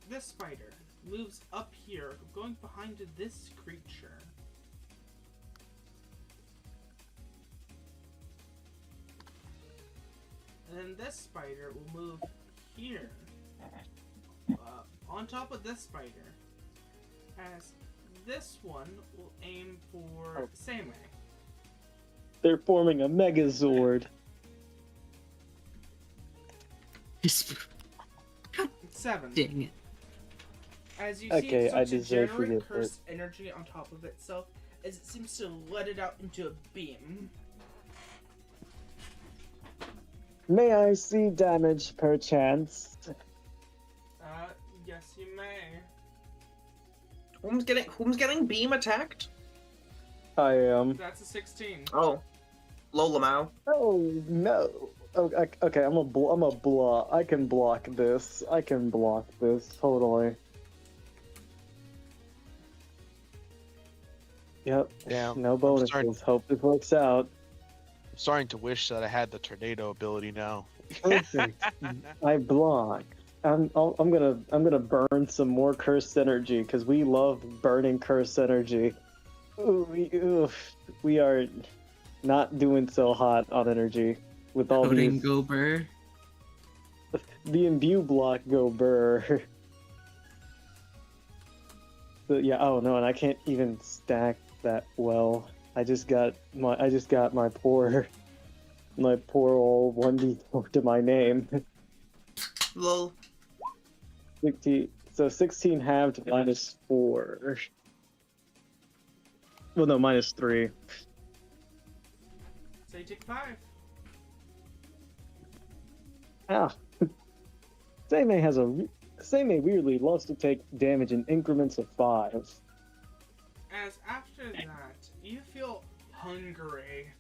this spider moves up here, going behind this creature. And then this spider will move here, on top of this spider, as this one will aim for Seimei. They're forming a Megazord. 7. Dang it. As you Okay, see I it start to deserve to generate get cursed energy on top of itself, as it seems to let it out into a beam. May I see damage perchance? Yes, you may. Whom's getting beam attacked? I am. That's a 16. Oh. Lola Mao. Oh no. Okay, I'm a block. I can block this. Totally. Yep. Damn. No bonuses. Hope this works out. I'm starting to wish that I had the tornado ability now. Perfect. I block. I'm gonna burn some more cursed energy because we love burning cursed energy. We are not doing so hot on energy with all Coding these. go burr. The imbue block go burr. But yeah, oh no, and I can't even stack that well. I just got my poor old 1d4 to my name. Lol. 16, so 16 halved minus 4. Well, no, minus 3. So you take 5. Ah. Seimei weirdly loves to take damage in increments of 5. As after that, you feel hungry.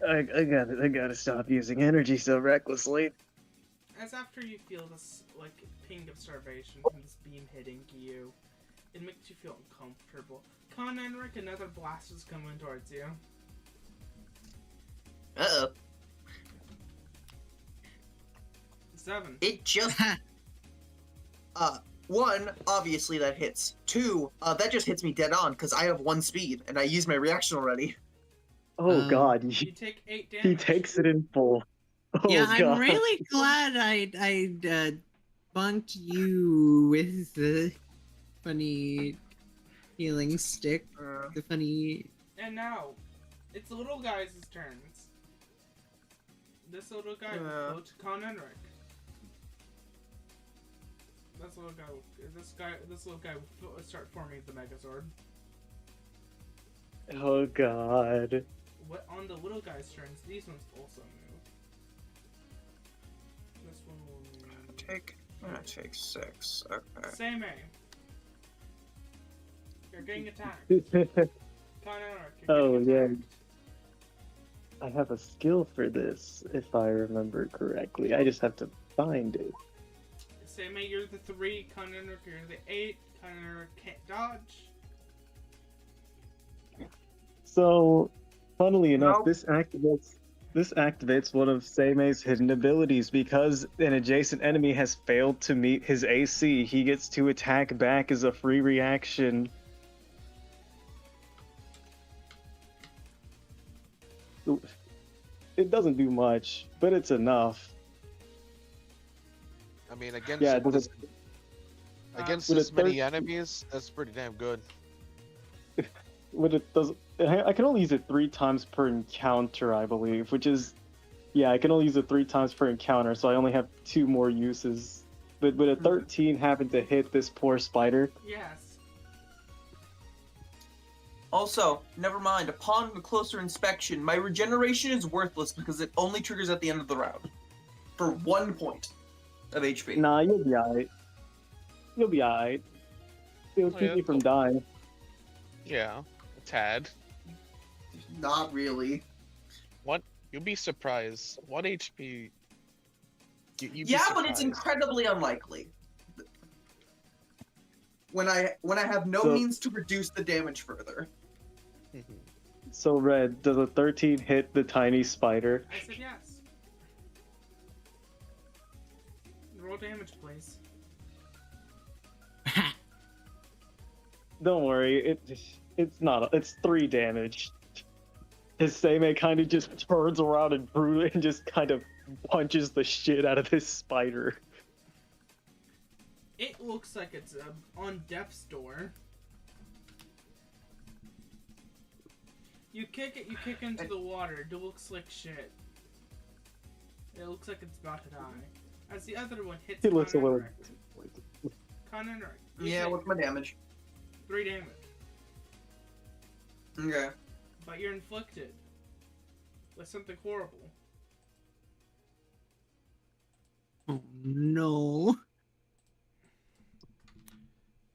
I gotta stop using energy so recklessly. As after you feel this, like, ping of starvation from this beam hitting you, it makes you feel uncomfortable. Con Enric, another blast is coming towards you. Uh-oh. 7. It just... 1, obviously that hits. 2, that just hits me dead on, because I have 1 speed, and I used my reaction already. Oh god, You take 8 damage. he takes it in full. Oh Yeah, god. I'm really glad I bunked you with the funny healing stick. The funny. And now, it's the little guys' turns. This little guy will go to Con Enric. This little guy will start forming the Megazord. Oh god. What on the little guy's turns? These ones also move. This one will move. I'm gonna take 6. Okay. Same A. You're getting attacked. You're Oh, getting yeah. attacked. I have a skill for this, if I remember correctly. I just have to find it. Same A, you're the 3, Conan, you're the 8, Conan can't dodge. So, funnily enough, Nope. this activates one of Seimei's hidden abilities. Because an adjacent enemy has failed to meet his AC, he gets to attack back as a free reaction. It doesn't do much, but it's enough. I mean, against Yeah, this, against With a this many 13 enemies, that's pretty damn good. What it does, I can only use it 3 times per encounter, I believe, which is, yeah, I can only use it 3 times per encounter, so I only have 2 more uses. But would a 13 happen to hit this poor spider? Yes. Also, never mind, upon a closer inspection, my regeneration is worthless because it only triggers at the end of the round. For 1 point of HP. Nah, you'll be alright. You'll be alright. It'll keep yeah, you from dying. Yeah, a tad. Not really. You'll be surprised. 1 HP. You'd be Yeah, but it's surprised. incredibly unlikely. When I have no So- means to reduce the damage further. So, Red, does a 13 hit the tiny spider? I said yes. Roll damage, please. Don't worry, it's not. It's 3 damage. His Seimei kind of just turns around and just kind of punches the shit out of this spider. It looks like it's on death's door. You kick it, you kick into the water. It looks like shit. It looks like it's about to die. As the other one hits It looks a little. Conan, Yeah, what's my damage? 3 damage. Okay. But you're inflicted with something horrible. Oh no.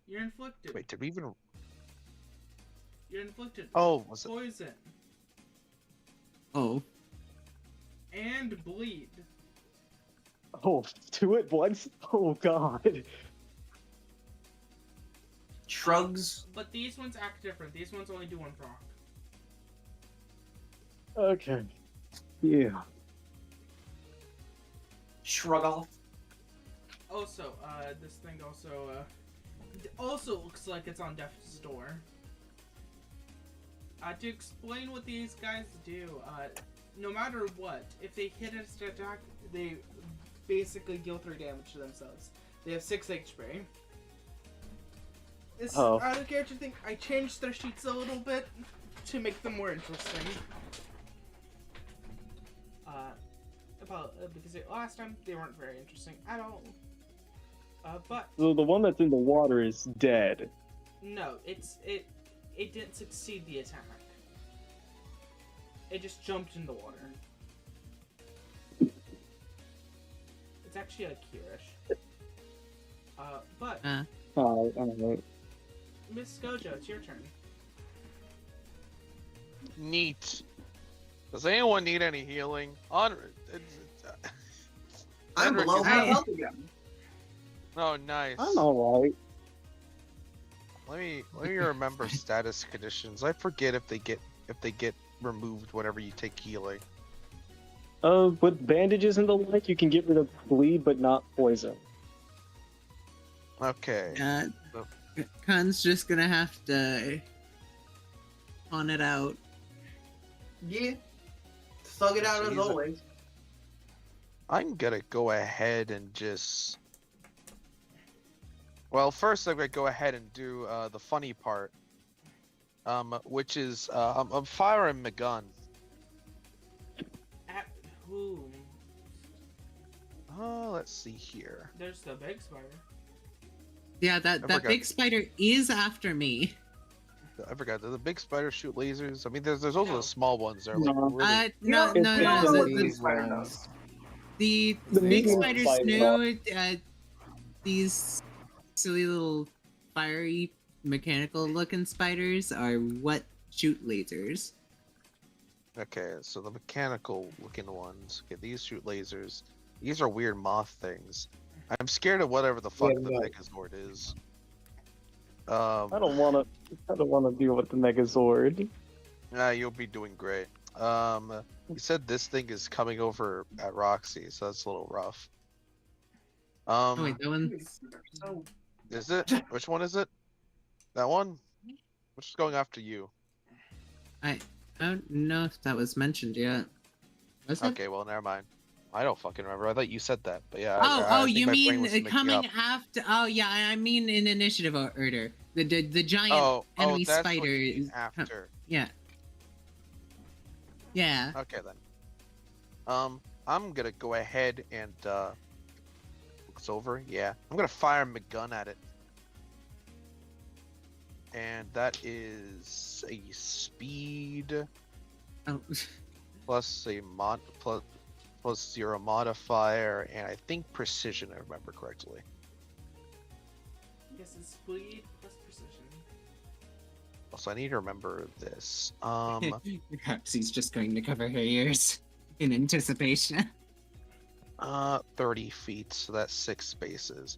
You're inflicted. Wait, did we even? You're inflicted. Oh, was it? Poison Oh. and bleed. Oh, 2 at once? Oh god. Shrugs. But these ones act different. These ones only do 1 proc. Okay. Yeah. Shrug off. Also, this thing also looks like it's on death's door. To explain what these guys do, no matter what, if they hit an attack, they basically deal 3 damage to themselves. They have 6 HP. This out of character thing, I changed their sheets a little bit to make them more interesting. Because last time they weren't very interesting at all. But So the one that's in the water is dead. no, it didn't succeed the attack. It just jumped in the water. It's actually like Kirish. But Alright. Miss Gojo, it's your turn. Neat. Does anyone need any healing? I'm Henrik below is half not- health again. Oh, nice. I'm alright. Let me remember status conditions. I forget if they get removed whenever you take healing. With bandages and the like, you can get rid of bleed, but not poison. Okay. Khan's just gonna have to pawn it out. Yeah. Thug it out as Jeez. always. I'm gonna go ahead and just. Well, first I'm gonna go ahead and do the funny part, which is I'm firing my gun. At whom? Let's see here. There's the big spider. Yeah, that forgot. big spider is after me. I forgot. Do the big spiders shoot lasers? I mean, there's also No. the small ones. They're like No. really. No, It's no, You don't no. know what The, the spider does. the The big medium spiders spiders know these silly little fiery mechanical looking spiders are what shoot lasers. Okay, so the mechanical looking ones. Okay, these shoot lasers. These are weird moth things. I'm scared of whatever the fuck Yeah, the no. Megazord is. I don't wanna deal with the Megazord. You'll be doing great. You said this thing is coming over at Roxy, so that's a little rough. Oh wait, that one. So Is it? Which one is it? That one? Which is going after you? I don't know if that was mentioned yet. Was it? Okay, well, never mind. I don't fucking remember. I thought you said that, but yeah. Oh, I oh, think you my brain mean was mixing coming up. after? Oh, yeah, I mean in initiative order. The giant Oh, enemy that's spider what you mean is after. yeah. Yeah. Okay then. I'm gonna go ahead and looks over. Yeah, I'm gonna fire my gun at it, and that is a speed Oh, plus a plus 0 modifier, and I think precision. I remember correctly. Yes, it's speed plus precision. Also, I need to remember this. perhaps he's just going to cover her ears in anticipation. 30 feet, so that's 6 spaces.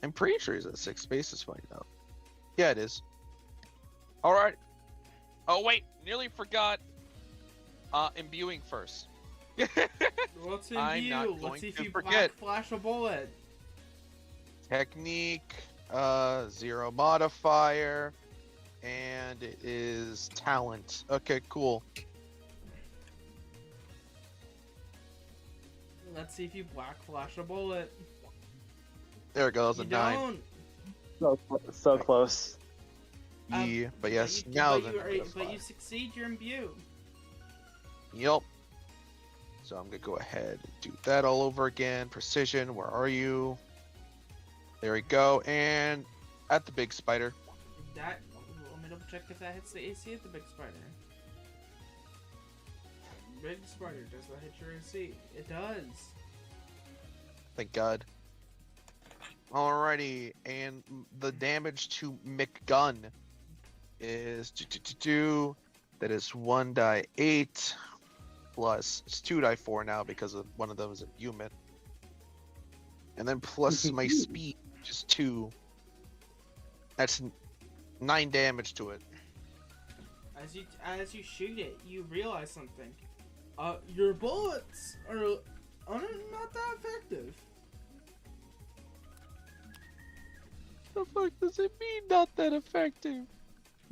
I'm pretty sure he's at 6 spaces right now. Yeah, it is. All right. Oh wait, nearly forgot. Imbuing first. What's in I'm you? not Let's going see if to you forget. flash a bullet. Technique, 0 modifier, and it is talent. Okay, cool. Let's see if you black flash a bullet. There it goes, You a 9. don't. So close. Yeah, but yes, you, now but then. you, it goes but 5. you succeed your imbue. Yep. So I'm gonna go ahead and do that all over again. Precision, where are you? There we go, and at the big spider. That. Let me double check if that hits the AC at the big spider. Big spider, does that hit your AC? It does. Thank God. Alrighty, and the damage to McGun is that is 1 die 8 plus it's 2 die 4 now because of one of them is imbuement, and then plus my speed, which is 2. That's 9 damage to it. As you shoot it, you realize something. Your bullets are not that effective. The fuck does it mean not that effective?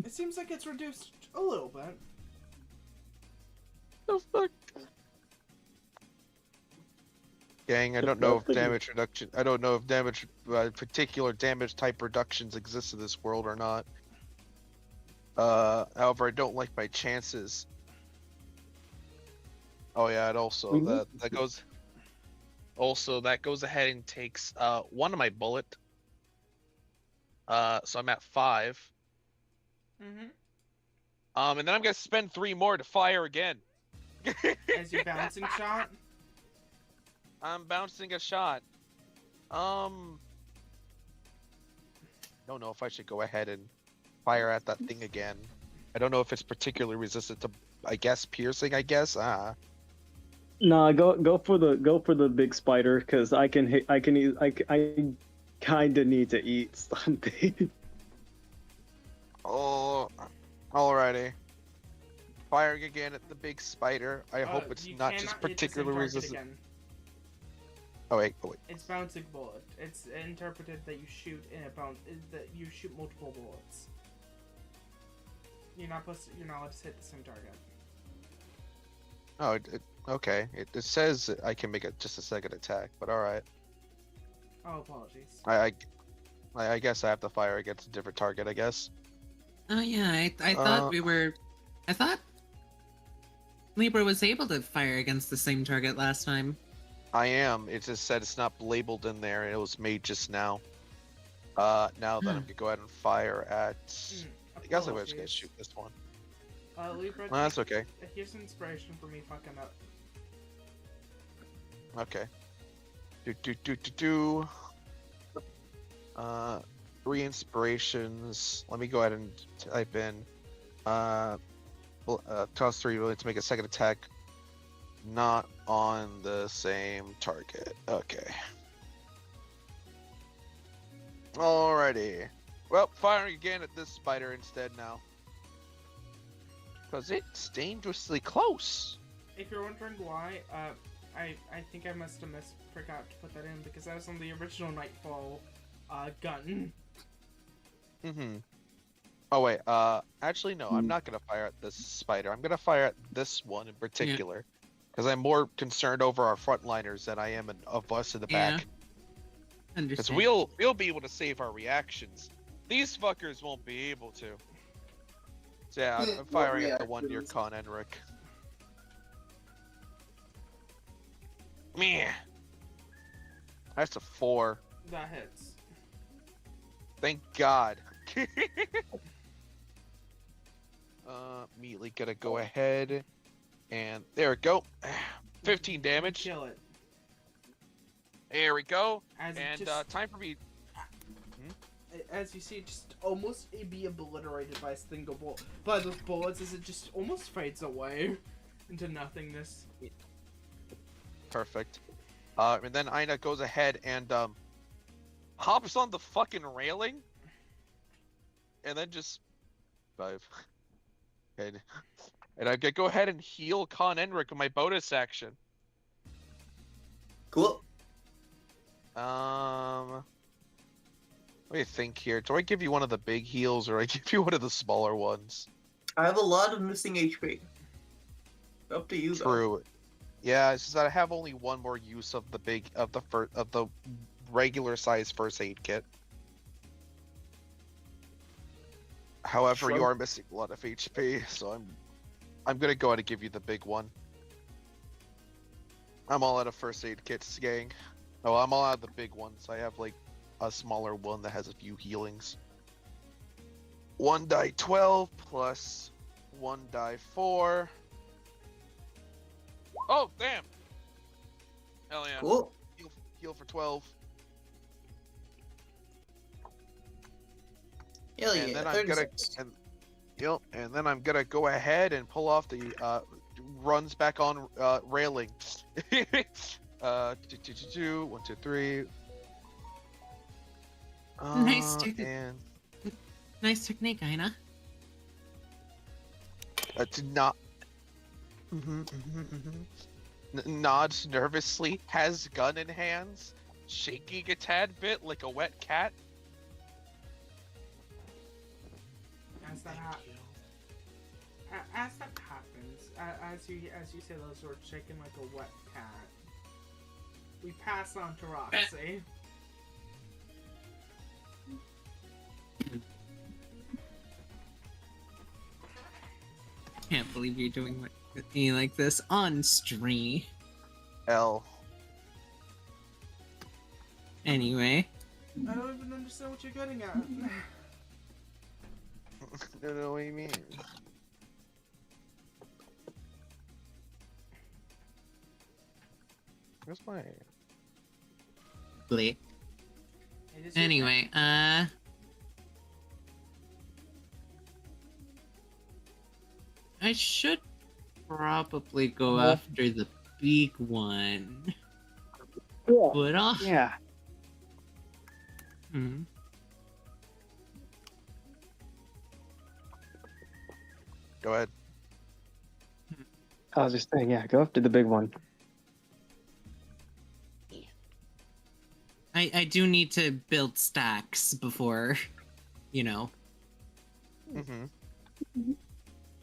It seems like it's reduced a little bit. The fuck? Gang, I don't know if damage reduction. I don't know if damage, particular damage type reductions exist in this world or not. However, I don't like my chances. Oh yeah, it also that goes. Also, that goes ahead and takes one of my bullet. So I'm at 5. Mm-hmm. And then I'm gonna spend 3 more to fire again. As your bouncing shot. I'm bouncing a shot. Don't know if I should go ahead and fire at that thing again. I don't know if it's particularly resistant to, I guess, piercing. I guess. Nah, go for the big spider because I kind of need to eat something. Oh, alrighty. Firing again at the big spider. I hope it's You not cannot just hit the same particularly target resistant. again. Oh wait. It's bouncing bullet. It's interpreted that you shoot that you shoot multiple bullets. You're not allowed to hit the same target. Oh, okay. It says I can make just a second attack, but all right. Oh, apologies. I guess I have to fire against a different target. I guess. Oh yeah, I thought I thought Libra was able to fire against the same target last time. I am. It just said it's not labeled in there, and it was made just now. Now then, I'm gonna go ahead and fire at. I guess I was gonna Apologies. shoot this one. Libra, No, that's okay. here's inspiration for me fucking up. Okay. Do. 3 inspirations. Let me go ahead and type in. Cost 3 really to make a second attack. Not on the same target. Okay. Alrighty. Well, firing again at this spider instead now. Because it's dangerously close. If you're wondering why, I think I must have forgot to put that in because that was on the original Nightfall gun. Oh wait, actually no, I'm not gonna fire at this spider. I'm gonna fire at this one in particular. Because I'm more concerned over our frontliners than I am of us in the back. Because we'll be able to save our reactions. These fuckers won't be able to. So yeah, I'm firing at the one near Con Enric. Meh. That's a 4. That hits. Thank God. Immediately gonna go ahead and there we go. 15 damage. Kill it. There we go. As And time for me. As you see, it just almost be obliterated by a single bullet. By those bullets, as it just almost fades away into nothingness. Perfect. And then Aina goes ahead and hops on the fucking railing, and then just dive. And I could go ahead and heal Con Enric with my bonus action. Cool. What do you think here? Do I give you one of the big heals, or I give you one of the smaller ones? I have a lot of missing HP. Up to you, though. True. Yeah, it's just that I have only one more use of the regular size first aid kit. However, you are missing a lot of HP, so I'm gonna go ahead and give you the big one. I'm all out of first aid kits, gang. Oh, I'm all out of the big ones. I have like a smaller one that has a few healings. 1 die 12 plus 1 die 4. Oh, damn! Hell yeah. Cool. Heal for 12. Hell yeah, And then 36. and then I'm gonna go ahead and pull off the runs back on railing. 1, 2, 3. Nice technique. And Nice technique, Aina. to not. Nods nervously, has gun in hands, shaking a tad bit like a wet cat. As that happens, as you say those words, shaking like a wet cat, we pass on to Roxy. Can't believe you're doing me like this on stream. L. Anyway. I don't even understand what you're getting at. Don't know what you mean. Where's my... Blake. It is your Anyway, I should probably go after the big one. Yeah. But Yeah. Hmm. Go ahead. I was just saying, yeah, go after the big one. I do need to build stacks before, you know,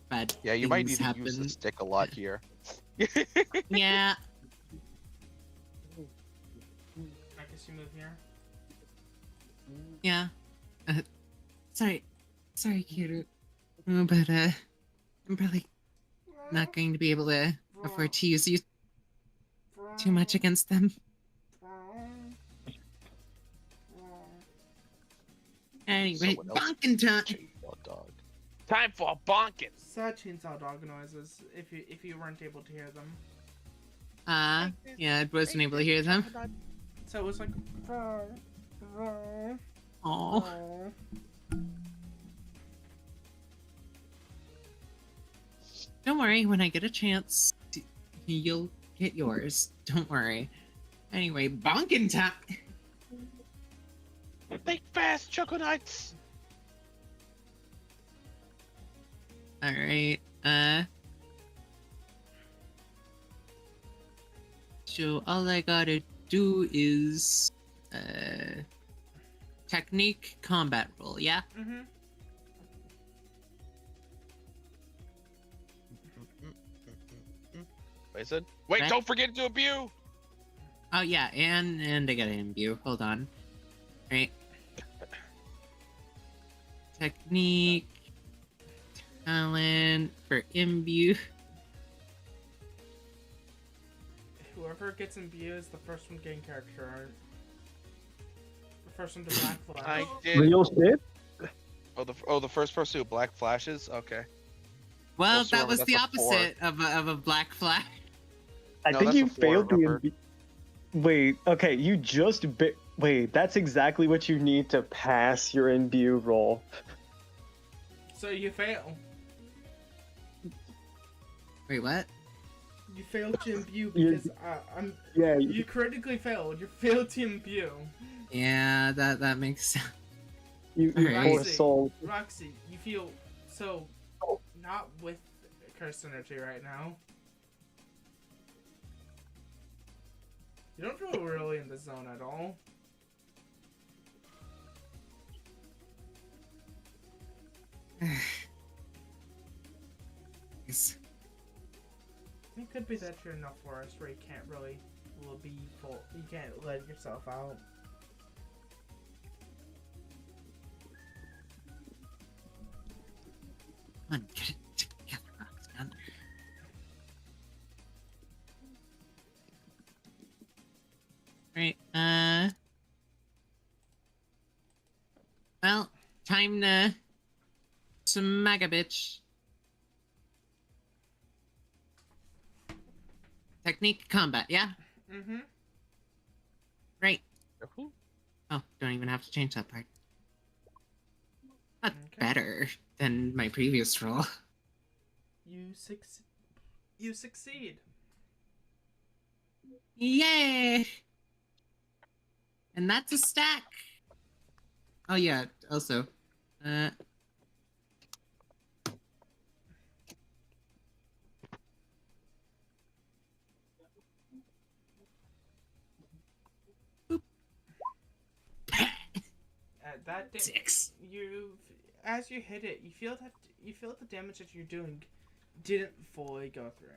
bad Yeah, you might need things to use the happen. stick a lot here. Yeah. I guess you move here. Yeah. Sorry, Kiru. But I'm probably not going to be able to afford to use you too much against them. Anyway, Someone else bonking time. Chainsaw dog. Time for bonking. Sad chainsaw dog noises. If you weren't able to hear them. Yeah, I wasn't able to hear them. So it was like. Oh. Don't worry, when I get a chance, you'll get yours. Don't worry. Anyway, bonking time. Think fast, Choco Nuts. Alright, so all I gotta do is, technique combat roll, yeah? Mm-hmm. Wait, Okay. don't forget to imbue. Oh yeah, and I gotta imbue, hold on. Right. Technique, talent for imbue. Whoever gets imbued is the first one getting character art. The first one to black flash. I did. Real shit? The first person who black flashes. Okay. Well, Also that remember, was that's the a four. opposite of a black flag. I No, think that's you a four, failed to remember? Wait, okay, you just wait, that's exactly what you need to pass your imbue roll. So you fail. Wait, what? You failed to imbue You- because Yeah, you critically failed. You failed to imbue. Yeah, that makes sense. you Alright. poor soul. Roxy, you feel so not with curse energy right now. You don't feel really in the zone at all. Yes. It could be that you're in a forest where you can't really be full. You can't let yourself out. Come on, get it together, Roxanne. Right, well, time to smack a bitch. Technique combat, yeah? Mm-hmm. Right. Oh, don't even have to change that part. Not Okay. better than my previous roll. You succeed. Yay! And that's a stack. Oh yeah, also, At that 6. as you hit it, you feel the damage that you're doing didn't fully go through.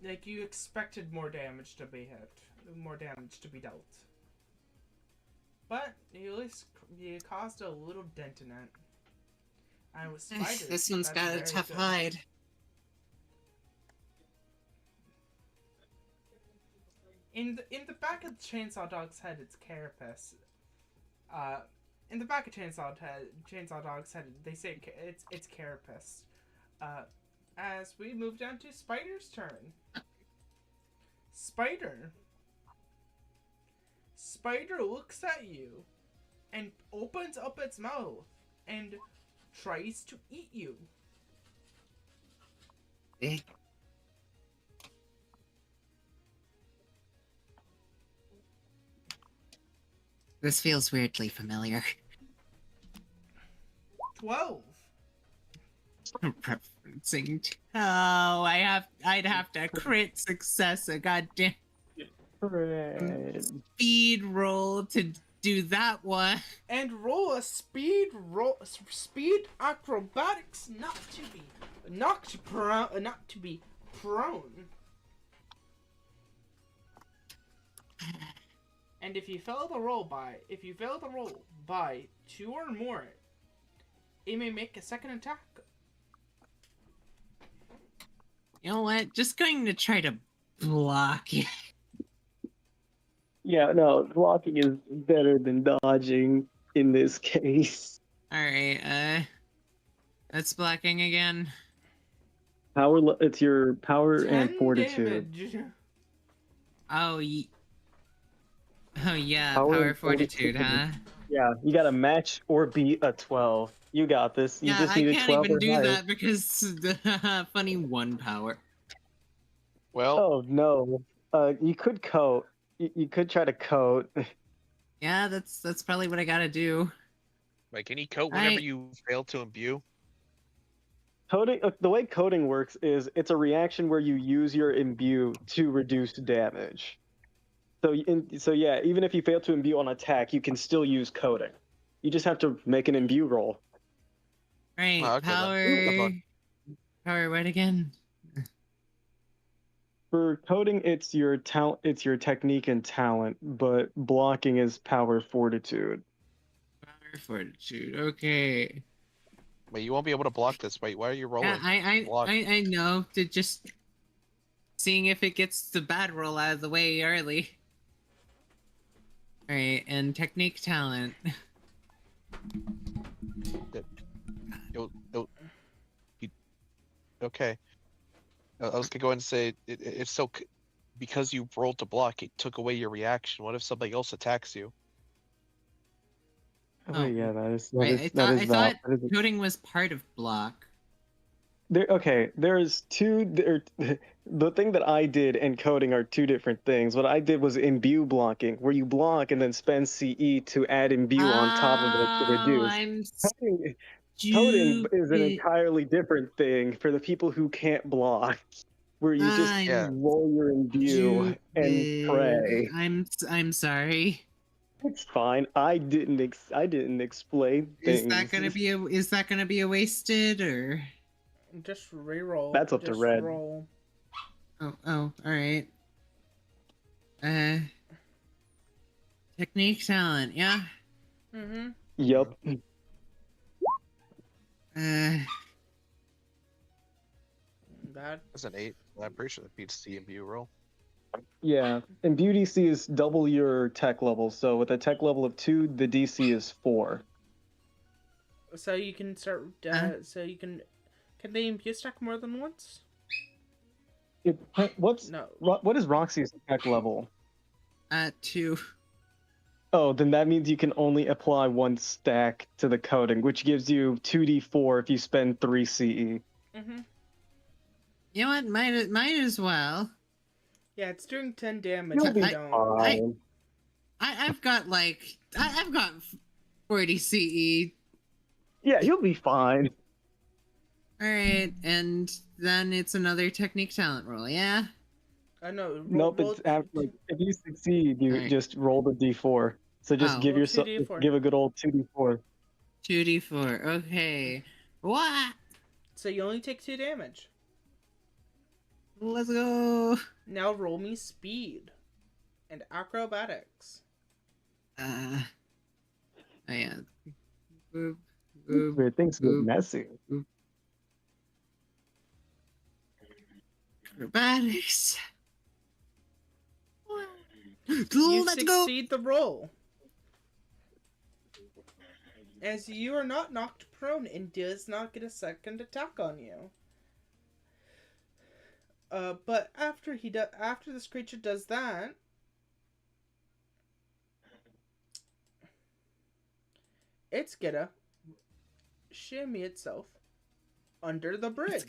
Like you expected more damage to be hit, more damage to be dealt. But you at least you caused a little dent in it. And with spiders, This one's that's got a very tough good. hide. In the back of the chainsaw dog's head, it's carapace. In the back of chainsaw dog's head, they say it's carapace. As we move down to Spider's turn. Spider looks at you and opens up its mouth and tries to eat you. Eh. This feels weirdly familiar. 12. Referencing. Oh, I'd have to crit success a goddamn speed roll to do that one. And roll a speed acrobatics not to be prone. And if you fail the roll by 2 or more, it may make a second attack. You know what? Just going to try to block it. Yeah, no, blocking is better than dodging in this case. All right. That's blocking again. It's your power and 10 fortitude. damage. Oh, oh yeah, Power power and fortitude, fortitude. huh? Yeah, you gotta match or beat a 12. You got this. You Yeah, just I need a can't 12 even or do higher. that because the funny 1 power. Well, Oh no. You could coat. You could try to coat. Yeah, that's probably what I gotta do. like any coat whenever I you fail to imbue. Coding, the way coding works is it's a reaction where you use your imbue to reduce damage. So yeah, even if you fail to imbue on attack, you can still use coding. You just have to make an imbue roll. right, Oh, okay, then. power what again? For coding, it's your talent, it's your technique and talent, but blocking is power fortitude. Power fortitude. Okay. Wait, you won't be able to block this. Wait, why are you rolling? Yeah, Block. I know. To just seeing if it gets the bad roll out of the way early. All right, and technique talent. Okay. I was gonna go ahead and say it's so because you rolled to block, it took away your reaction. What if something else attacks you? Oh yeah, that is I thought coding was part of block. There's two. The thing that I did and coding are two different things. What I did was imbue blocking, where you block and then spend CE to add imbue on top of it to reduce. I'm Coding is an stupid. entirely different thing for the people who can't block, where you just Yeah. roll your imbue and pray. I'm sorry. It's fine. I didn't explain things. Is that gonna be a wasted or? Just reroll. That's up to Red. Roll. Oh, all right. Technique talent, yeah. Mm-hmm. Yup. That's an 8. I'm pretty sure that beats the imbue roll. Yeah, and Beauty DC is double your tech level. So with a tech level of 2, the DC is 4. So you can start. So you can. Can they imbue stack more than once? What is Roxy's tech level? 2. Oh, then that means you can only apply 1 stack to the coding, which gives you 2d4 if you spend 3 CE. Mm-hmm. You know what? Might as well. Yeah, it's doing 10 damage. You'll If be you don't. fine. I've got I've got 40 CE. Yeah, you'll be fine. All right, and then it's another technique talent roll. Yeah. No. Nope. It's after, if you succeed, you just roll the d4. So just give yourself give a good old 2d4. 2d4. Okay. What? So you only take 2 damage. Let's go. Now roll me speed and acrobatics. Oh yeah. Boop, Weird things get messy. Acrobatics. You Let's succeed the roll. As you are not knocked prone and does not get a second attack on you. But after this creature does that, it's gonna shimmy itself under the bridge.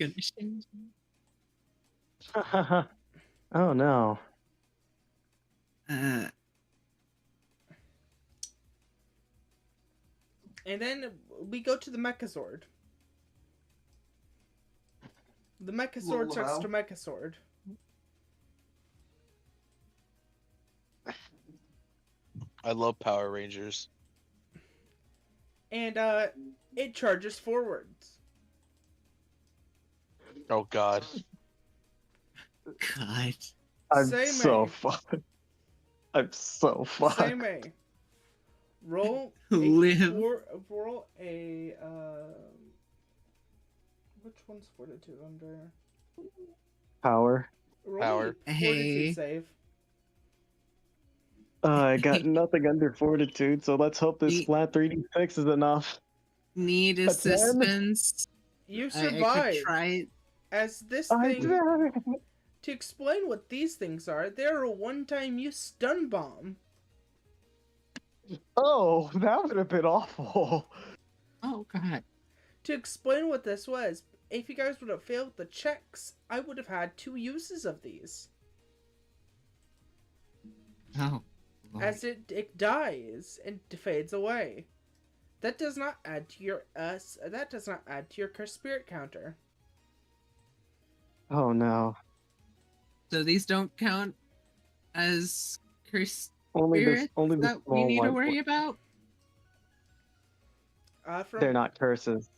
Oh no. And then we go to the Mechazord. The Mechazord starts to Mechazord. I love Power Rangers. And it charges forwards. Oh god. God. I'm so fucked. I'm so fucked. Same A. Roll a which one's fortitude under? Power. Roll a fortitude save. I got nothing under fortitude, so let's hope this Need- flat 3d6 is enough. Need A 10? assistance? You I could survive. try. As this I thing, to explain what these things are, they're a one-time use stun bomb. Oh, that would have been awful. Oh god. To explain what this was, if you guys would have failed the checks, I would have had 2 uses of these. Oh. Lord. As it dies and fades away. That does not add to your curse spirit counter. Oh no. So these don't count as cursed Only spirits the that we small need to ones. worry about? They're not curses.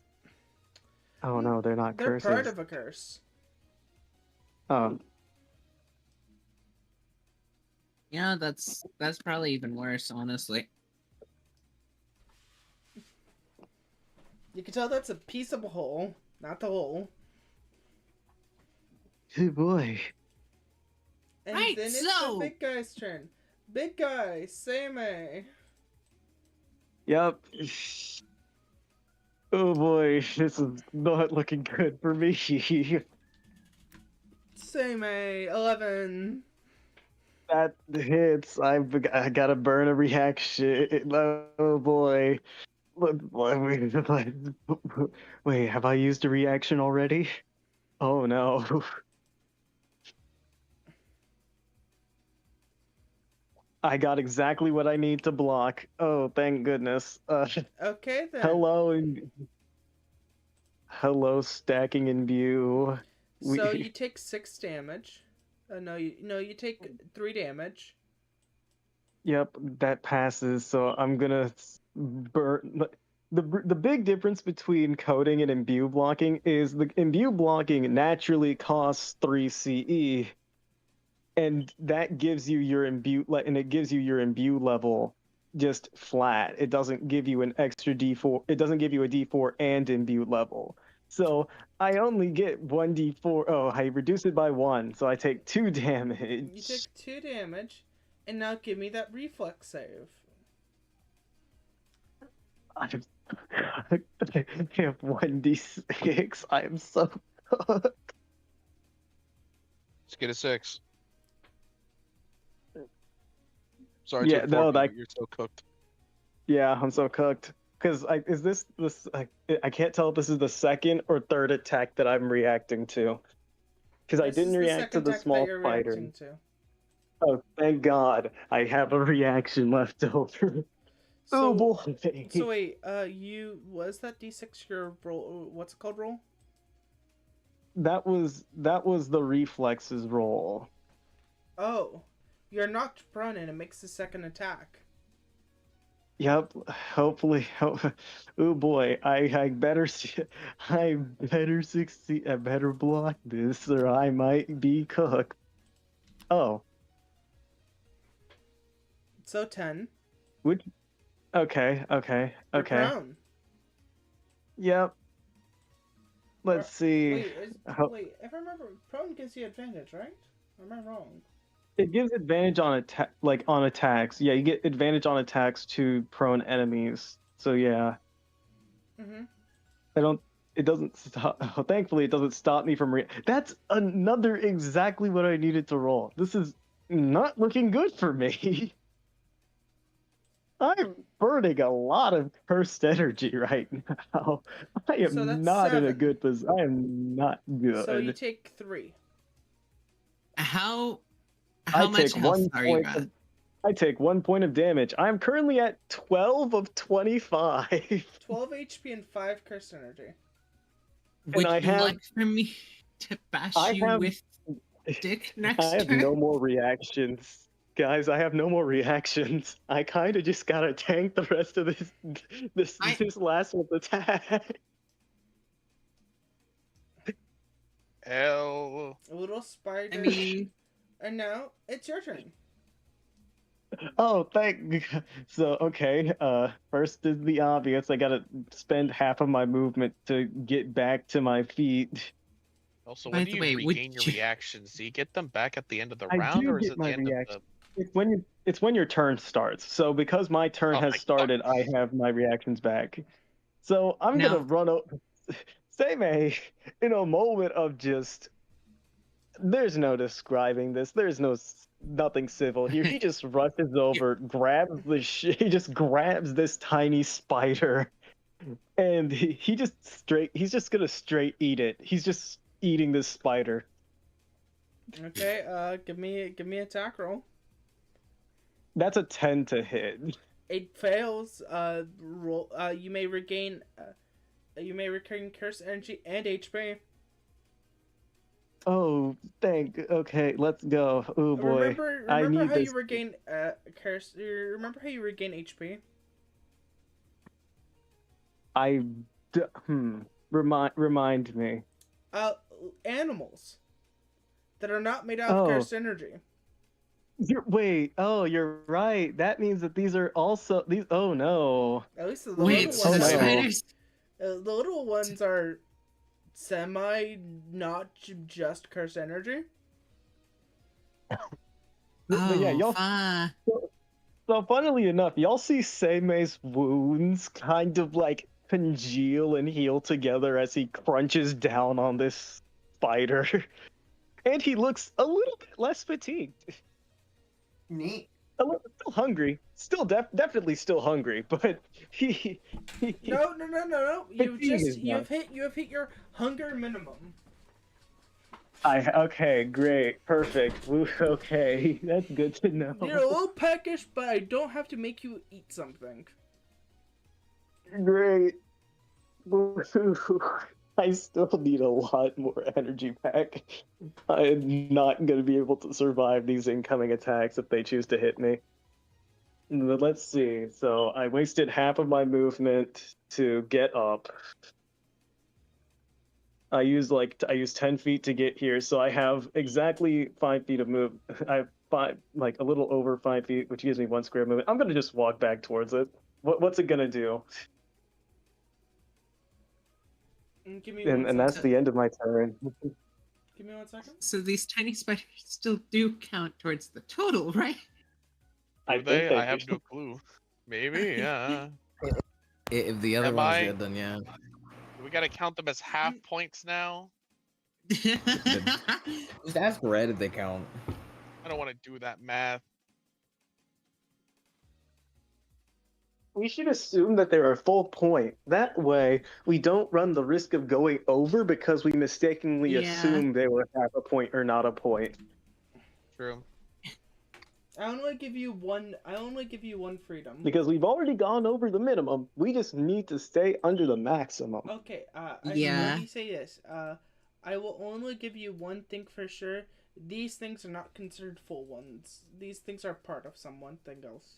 Oh no, they're not They're curses. part of a curse. Oh. Yeah, that's probably even worse, honestly. You can tell that's a piece of a hole, not the hole. Hey boy. And Right, then it's so- the big guy's turn. Big guy, same A. Yep. Oh boy, this is not looking good for me. Same A, 11. That hits. I gotta burn a reaction. Oh boy. Wait, have I used a reaction already? Oh no. I got exactly what I need to block. Oh, thank goodness. Okay then. Hello, stacking in view. So you take 6 damage. You take 3 damage. Yep, that passes. So I'm gonna burn. The big difference between coding and imbue blocking is the imbue blocking naturally costs 3 CE, and that gives you your imbue, and it gives you your imbue level just flat. It doesn't give you an extra D4. It doesn't give you a D4 and imbue level. So I only get 1d4. Oh, I reduce it by 1, so I take 2 damage. You take 2 damage, and now give me that reflex save. I have 1d6. I am so cooked. Just get a 6. Sorry Yeah, to no, inform you, that- but you're so cooked. Yeah, I'm so cooked. Because is this I can't tell if this is the second or third attack that I'm reacting to. Because I This didn't is react to second the attack that small you're fighter. reacting to. Oh, thank God. I have a reaction left over. Oh boy. So wait, was that D6 your roll? What's it called, roll? That was the reflexes roll. Oh, you're knocked prone and it makes the second attack. Yep. Hopefully. Oh boy. I better succeed. I better block this, or I might be cooked. Oh. So 10. Which? Okay. You're prone. Yep. Let's see. Wait, if I remember, prone gives you advantage, right? Or am I wrong? It gives advantage on on attacks. Yeah, you get advantage on attacks to prone enemies. So yeah. Mm-hmm. It doesn't stop. Oh, thankfully, it doesn't stop me from That's another exactly what I needed to roll. This is not looking good for me. I'm burning a lot of cursed energy right now. I am So that's not in a 7. good position. I am not good. So you take 3. How I much take health 1 are you point at? I take 1 point of damage. I'm currently at 12 of 25. 12 HP and 5 curse energy. Would I you have- like for me to bash I you have- with dick next I have turn? no more reactions. Guys, I have no more reactions. I kind of just gotta tank the rest of this last one's attack. Hell. A little spider. I mean, And now it's your turn. Oh, So, okay. First is the obvious. I gotta spend half of my movement to get back to my feet. Also, By when the do you way, would regain your you- reactions? Do you get them back at the end of the I round, do or is get it my the end reaction. of it's when your turn starts. So because my turn Oh has my started, I have my reactions back. So I'm Now- gonna run up. Seimei, in a moment of just, there's no describing this. There's nothing civil here. He just rushes over, grabs he just grabs this tiny spider, and he's just gonna straight eat it. He's just eating this spider. Okay, give me attack roll. That's a 10 to hit. It fails. Roll. You may regain curse energy and HP. Oh, okay, let's go. Oh boy. I Remember need how this. you regain curse. Remember how you regain HP? I remind me. Animals that are not made out of Oh, cursed energy. you're right. That means that these are also these. Oh no. At least the Wait, little so ones the no. are. spiders. The little ones are semi not just cursed energy. But yeah, Oh, y'all. fuck. So funnily enough, y'all see Seimei's wounds kind of like congeal and heal together as he crunches down on this spider, and he looks a little bit less fatigued. Neat. Still hungry, still definitely still hungry, but he No. Fatigue is You not- have hit your hunger minimum. okay, great, perfect. Okay, that's good to know. You're a little peckish, but I don't have to make you eat something. Great. I still need a lot more energy back. I am not going to be able to survive these incoming attacks if they choose to hit me. But let's see. So I wasted half of my movement to get up. I used 10 feet to get here, so I have exactly 5 feet of move. I have a little over 5 feet, which gives me 1 square movement. I'm gonna just walk back towards it. What's it gonna do? Give me And that's the end of my turn. Give me 1 second. So these tiny spiders still do count towards the total, right? Do think they? they I have do. no clue. Maybe, yeah. If the other Am ones I? did, then yeah. We gotta count them as half points now. Just ask Red if they count. I don't want to do that math. We should assume that they're a full point. That way, we don't run the risk of going over because we mistakenly Yeah. assume they were half a point or not a point. True. I only give you one freedom. Because we've already gone over the minimum. We just need to stay under the maximum. Okay, Yeah. let me say this. I will only give you one thing for sure. These things are not considered full ones. These things are part of something else.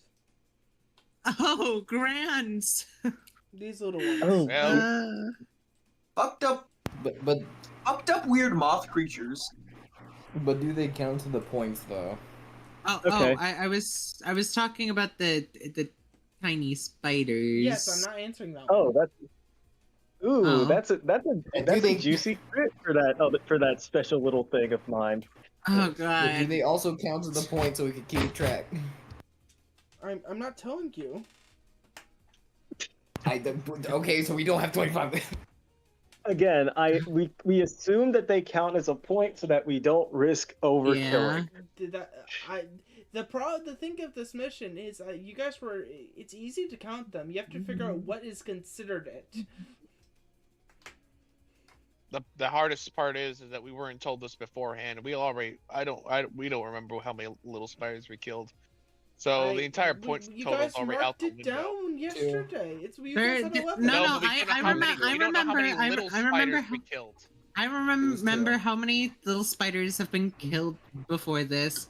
Oh, grand. These little ones. Oh, Well, Fucked up, But weird moth creatures. do they count to the points though? Okay. I was talking about the tiny spiders. Yes, I'm not answering that oh, one. that's Oh. that's they- a juicy crit for that special little thing of mine. Oh But do god. they also count to the point so we can keep track? I'm not telling you. Okay, so we don't have 25. Again, we assume that they count as a point so that we don't risk overkilling. Did that the thing of this mission is you guys were it's easy to count them. You have to figure out what is considered it. the hardest part is that we weren't told this beforehand. We we don't remember how many little spiders we killed. So the entire point You total guys is already out marked the it window. down yesterday. It's you There- guys had th- 11. no, but we I- don't know I how many- remember- we don't know how many I little remember spiders we how- killed. I was remember two. how many little spiders have been killed before this.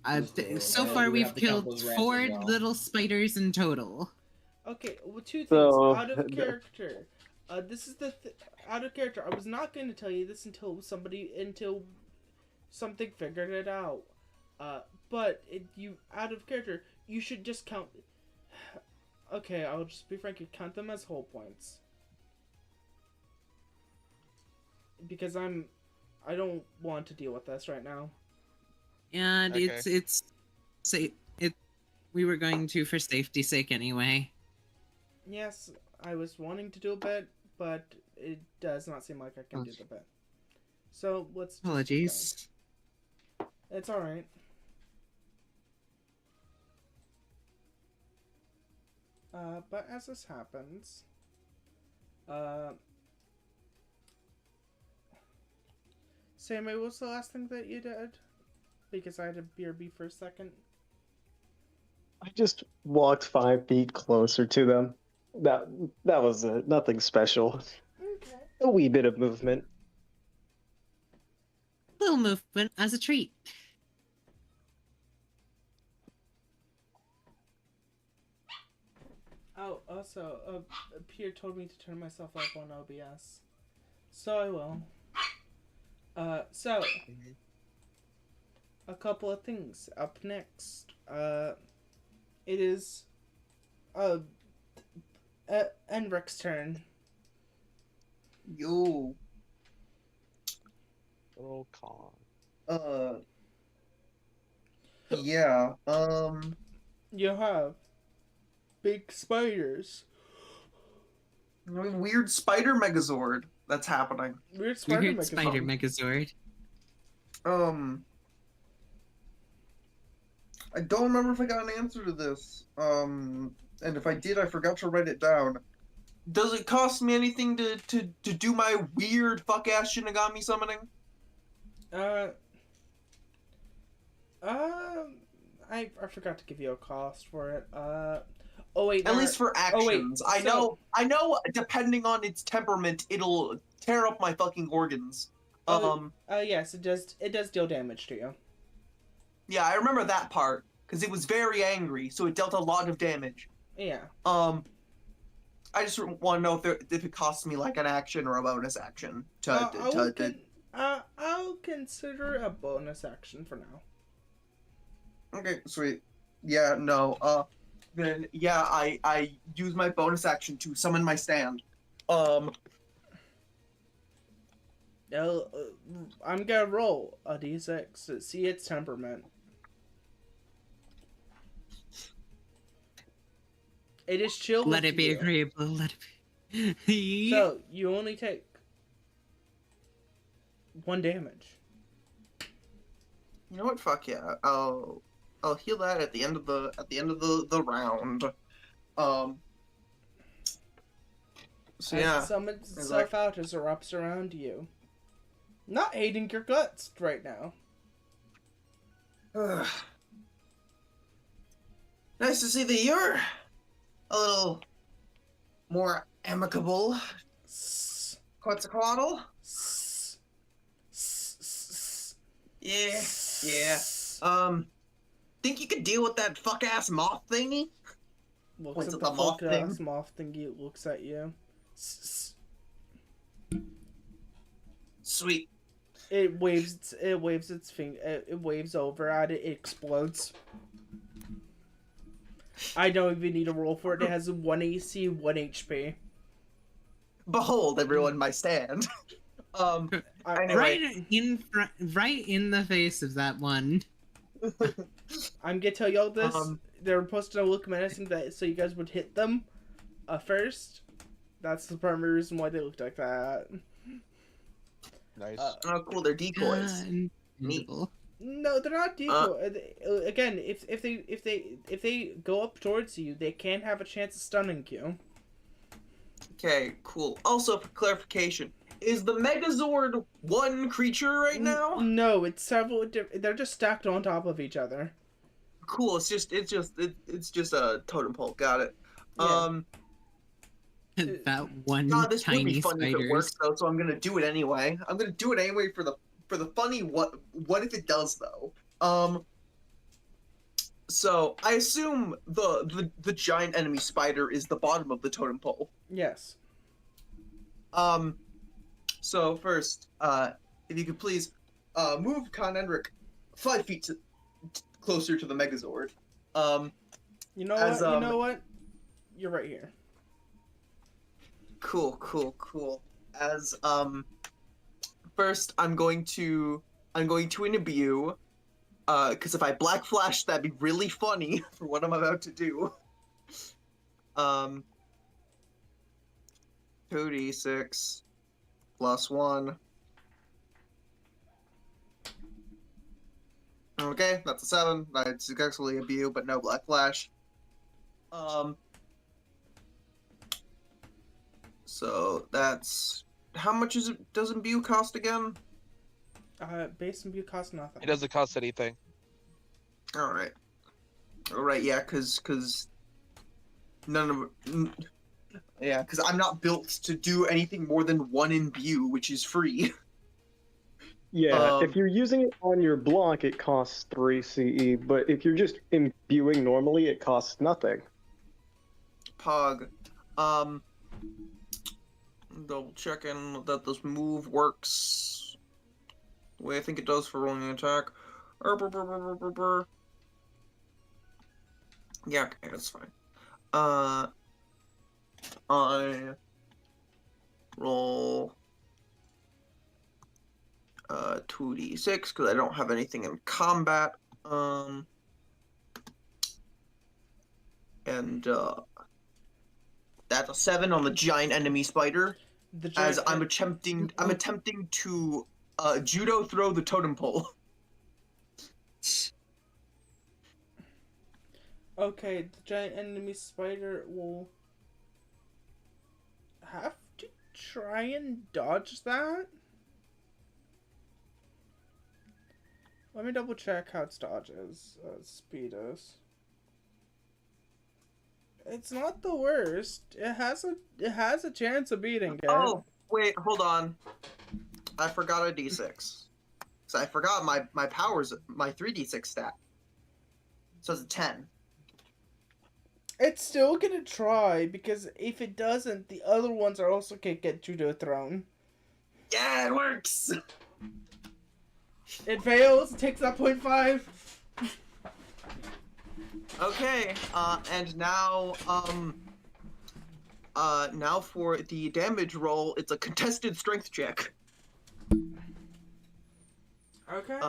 was two. So And far, we we've have to count killed those rats 4 as well. little spiders in total. Okay, well, 2 things. So, Out of character. This is out of character. I was not going to tell you this until something figured it out. But you out of character, you should just count. Okay, I'll just be frank. You count them as whole points. Because I don't want to deal with this right now. And Okay. it's say it. We were going to for safety's sake anyway. Yes, I was wanting to do a bit, but it does not seem like I can do the bit. So let's just keep Apologies. going. It's alright. But as this happens, Sammy, what was the last thing that you did? Because I had to BRB for a second. I just walked 5 feet closer to them. That was it. Nothing special. Okay. A wee bit of movement. Little movement as a treat. Oh, also, Pierre told me to turn myself up on OBS. So I will. So, a couple of things. Up next, it is, Enric's turn. Yo. Oh, con. Yeah, You have big spiders. weird spider megazord that's happening. Weird spider Weird megazord. spider megazord. I don't remember if I got an answer to this. And if I did, I forgot to write it down. Does it cost me anything to do my weird fuck-ass Shinigami summoning? I forgot to give you a cost for it. Oh wait. At least for actions. wait, I know depending on its temperament, it'll tear up my fucking organs. Yes, it does deal damage to you. Yeah, I remember that part, because it was very angry, so it dealt a lot of damage. Yeah. I just want to know if it costs me like an action or a bonus action I'll consider a bonus action for now. Okay, sweet. Yeah, no. Then yeah, I use my bonus action to summon my stand. I'm gonna roll a d6 to see its temperament. It is chill. Let it be agreeable. Let it be. So you only take 1 damage. You know what? Fuck yeah. I'll heal that at the end of the round. So yeah. It summons itself out as it wraps around you. Not hating your guts right now. Nice to see that you're a little more amicable, Quetzalcoatl. Yeah. Think you could deal with that fuck-ass moth thingy? Looks at the fuck-ass moth thingy, it looks at you. Sweet. It waves its finger, it waves over at it, it explodes. I don't even need a roll for it. It has 1 AC, 1 HP. Behold, everyone, my stand. Right in the face of that one. I'm gonna tell y'all this. They're supposed to look menacing, so you guys would hit them first. That's the primary reason why they looked like that. Nice. Oh, cool. They're decoys. Neat. No, they're not decoy. Again, if they go up towards you, they can have a chance of stunning you. Okay, cool. Also, for clarification, is the Megazord one creature right now? No, it's several. They're just stacked on top of each other. Cool. It's just a totem pole. Got it. Yeah. That one God, this would be tiny funny if it works though. So I'm gonna do it anyway. I'm gonna do it anyway for the funny. What if it does though? So I assume the giant enemy spider is the bottom of the totem pole. Yes. So first, if you could please, move Con Enric 5 feet closer to the Megazord. You know what? You're right here. Cool. As first I'm going to imbue Because if I Black Flash, that'd be really funny for what I'm about to do. 2d6 plus 1. Okay, that's a 7. That's successfully imbue, but no Black Flash. So that's how much does imbue cost again? Base imbue costs nothing. It doesn't cost anything. All right, yeah, because because I'm not built to do anything more than 1 imbue, which is free. Yeah, if you're using it on your block, it costs 3 CE, but if you're just imbuing normally, it costs nothing. Pog. Double checking that this move works the way I think it does for rolling an attack. Yeah, okay, that's fine. I roll 2d6 because I don't have anything in combat. And that's a 7 on the giant enemy spider. As I'm attempting to judo throw the totem pole. Okay, the giant enemy spider will have to try and dodge that. Let me double check how its dodge is. Speed is. It's not the worst. It has a chance of beating it. Oh, wait, hold on. I forgot a d6. So I forgot my powers, my 3d6 stat. So it's a 10. It's still gonna try, because if it doesn't, the other ones are also gonna get judo thrown. Yeah, it works! It fails, takes that 0.5. Okay, and now now for the damage roll, it's a contested strength check. Okay.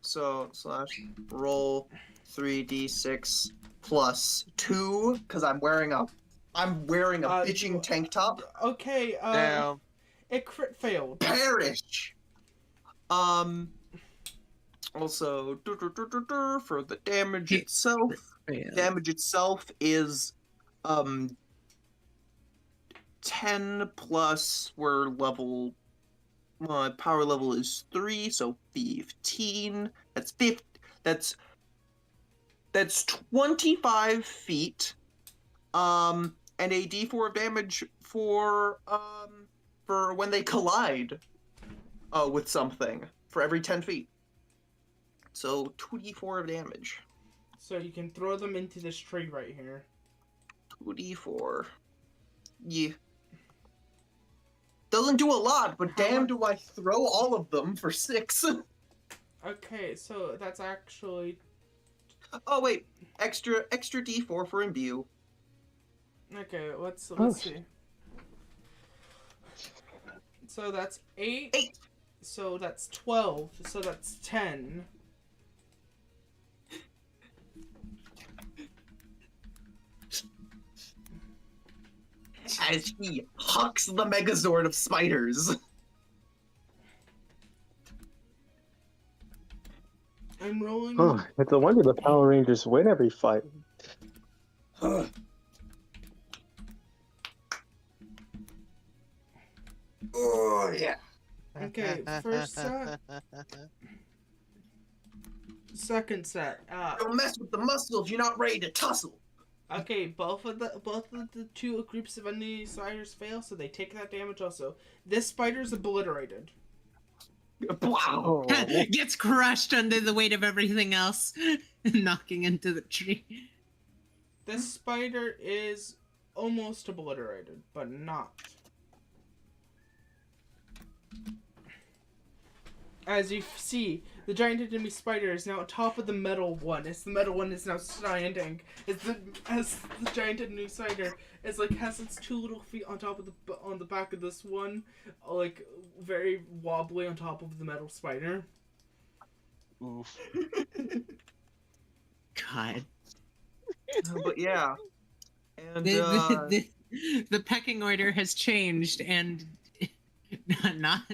So / roll 3d6 plus 2 because I'm wearing a bitching tank top. Okay. Damn. It crit failed. Perish. Also, for the damage itself, damage itself is 10 plus. We're level. My power level is 3, so 15. That's 25 feet. And a d4 of damage for when they collide with something for every 10 feet. So 2d4 of damage. So you can throw them into this tree right here. 2d4. Yeah. Doesn't do a lot, but damn do I throw all of them for 6. Okay, so that's actually... Oh wait, extra d4 for imbue. Okay, let's see. So that's 8. 8. So that's 12. So that's 10. As he hucks the Megazord of spiders. I'm rolling. Oh, it's a wonder the Power Rangers win every fight. Oh yeah. Okay, first set. Second set. Don't mess with the muscle if you're not ready to tussle. Okay, both of the two groups of enemy spiders fail, so they take that damage also. This spider's obliterated. Wow. Gets crushed under the weight of everything else, knocking into the tree. This spider is almost obliterated, but not. As you see, the giant enemy spider is now on top of the metal one. As the metal one is now standing, as the giant enemy spider is has its 2 little feet on top of the back of this one, very wobbly on top of the metal spider. Oof. God. But yeah. And The pecking order has changed, and not and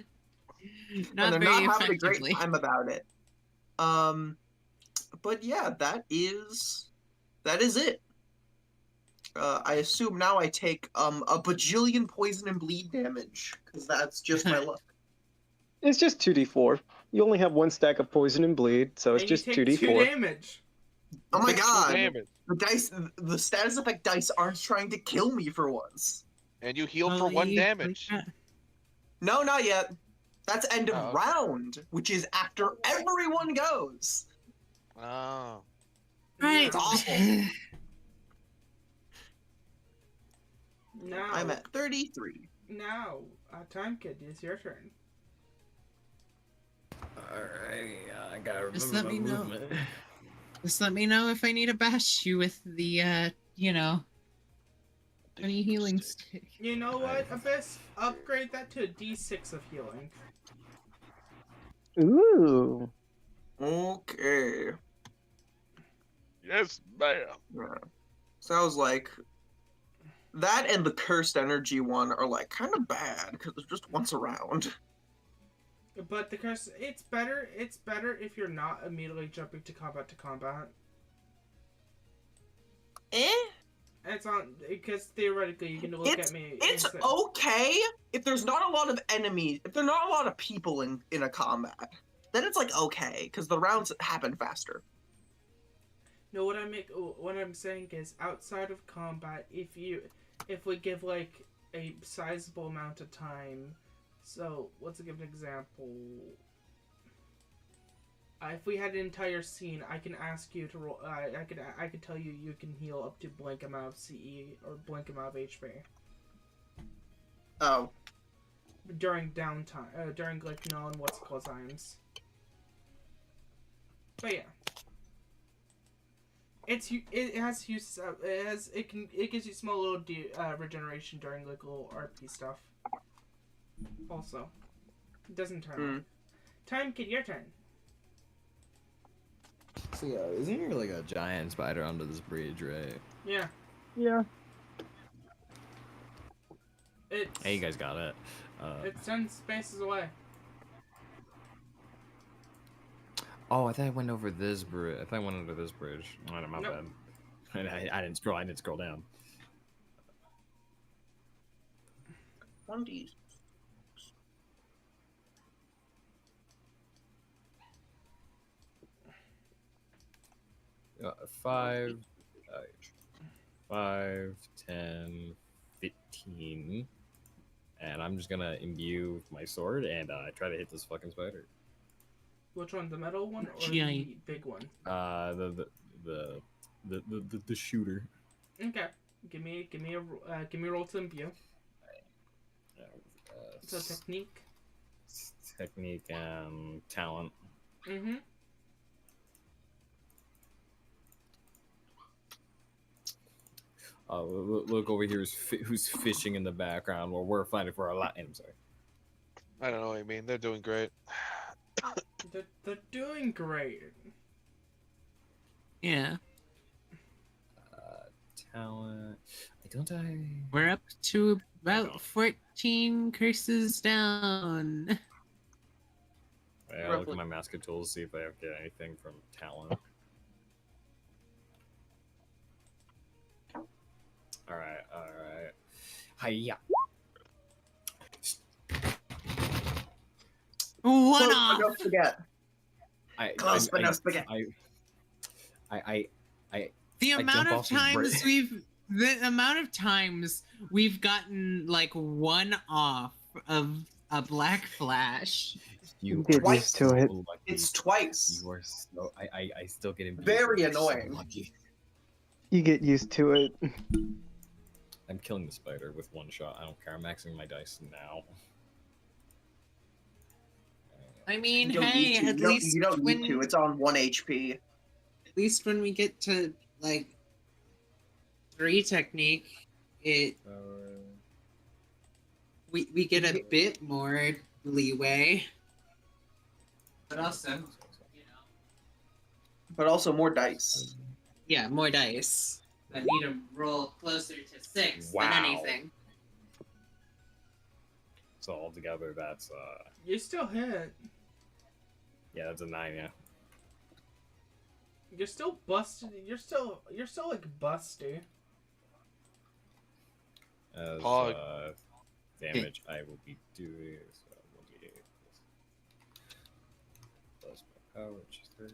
not they're very not having a great effectively. time about it. But yeah, that is it. I assume now I take a bajillion poison and bleed damage because that's just my luck. It's just 2d4. You only have one stack of poison and bleed, so it's And you just take 2d4. 2 damage. Oh my Takes no god! damage. The status effect dice aren't trying to kill me for once. And you heal for 1 damage. No, not yet. That's end of Oh, okay. round, which is after everyone goes. Oh. Right. It's awful. Now, I'm at 33. now, Time Kid, it's your turn. Alright, I gotta remember Just let my me know. movement. Just let me know if I need to bash you with the, any healing stick. You know what, Abyss? Upgrade that to a d6 of healing. Ooh. Okay. Yes, ma'am. Right. Sounds like that and the cursed energy one are like kind of bad because they're just once around. But the curse, it's better if you're not immediately jumping to combat. It's on, because theoretically you can look at me. It's and say, okay if there's not a lot of enemies, if there are not a lot of people in a combat. Then it's like okay, because the rounds happen faster. No, what I'm saying is outside of combat, if we give like a sizable amount of time, so let's give an example. If we had an entire scene, I can ask you to roll. I could tell you can heal up to blank amount of CE or blank amount of HP. Oh. During downtime, during like non-what's it called times. But yeah. It has use it gives you small little regeneration during like little RP stuff. Also, it doesn't turn off. Time Kid, your turn. So yeah, isn't there like a giant spider under this bridge, right? Yeah. Yeah. It's Hey, you guys got it. it's 10 spaces away. Oh, I thought I went over this bridge. I thought I went under this bridge. Oh, my Nope. bad. I didn't scroll. I didn't scroll down. 1d. Five, 10, 15. And I'm just gonna imbue my sword and try to hit this fucking spider. Which one, the metal one or Giant. the big one? The shooter. Okay, give me a roll to imbue. So technique. Technique and talent. Mm-hmm. Look over here who's fishing in the background while we're fighting for our life. I'm sorry. I don't know what you mean. They're doing great. They're doing great. Yeah. Talent. We're up to about 14 curses down. I'll look at my master tools, see if I get anything from talent. Alright. Hiya. One Close, off. but don't forget. Close, but don't forget. The I amount jump of off his times we've gotten like one off of a black flash. You Get Twice. used to it. so lucky. It's twice. You are so. I still get imbued. Very You're so annoying. lucky. You get used to it. I'm killing the spider with one shot. I don't care. I'm maxing my dice now. I mean, You don't hey, need to. at You don't- least you don't when need to. It's on 1 HP. at least when we get to like 3 technique, we get a bit more leeway. But also, But also more dice. Yeah, more dice. I need to roll closer to 6 than Wow. anything. So altogether, that's You still hit. yeah, that's a 9. Yeah. You're still busted. You're still like busty. As Pog. damage, I will be doing 1d8 plus my power, which is 3.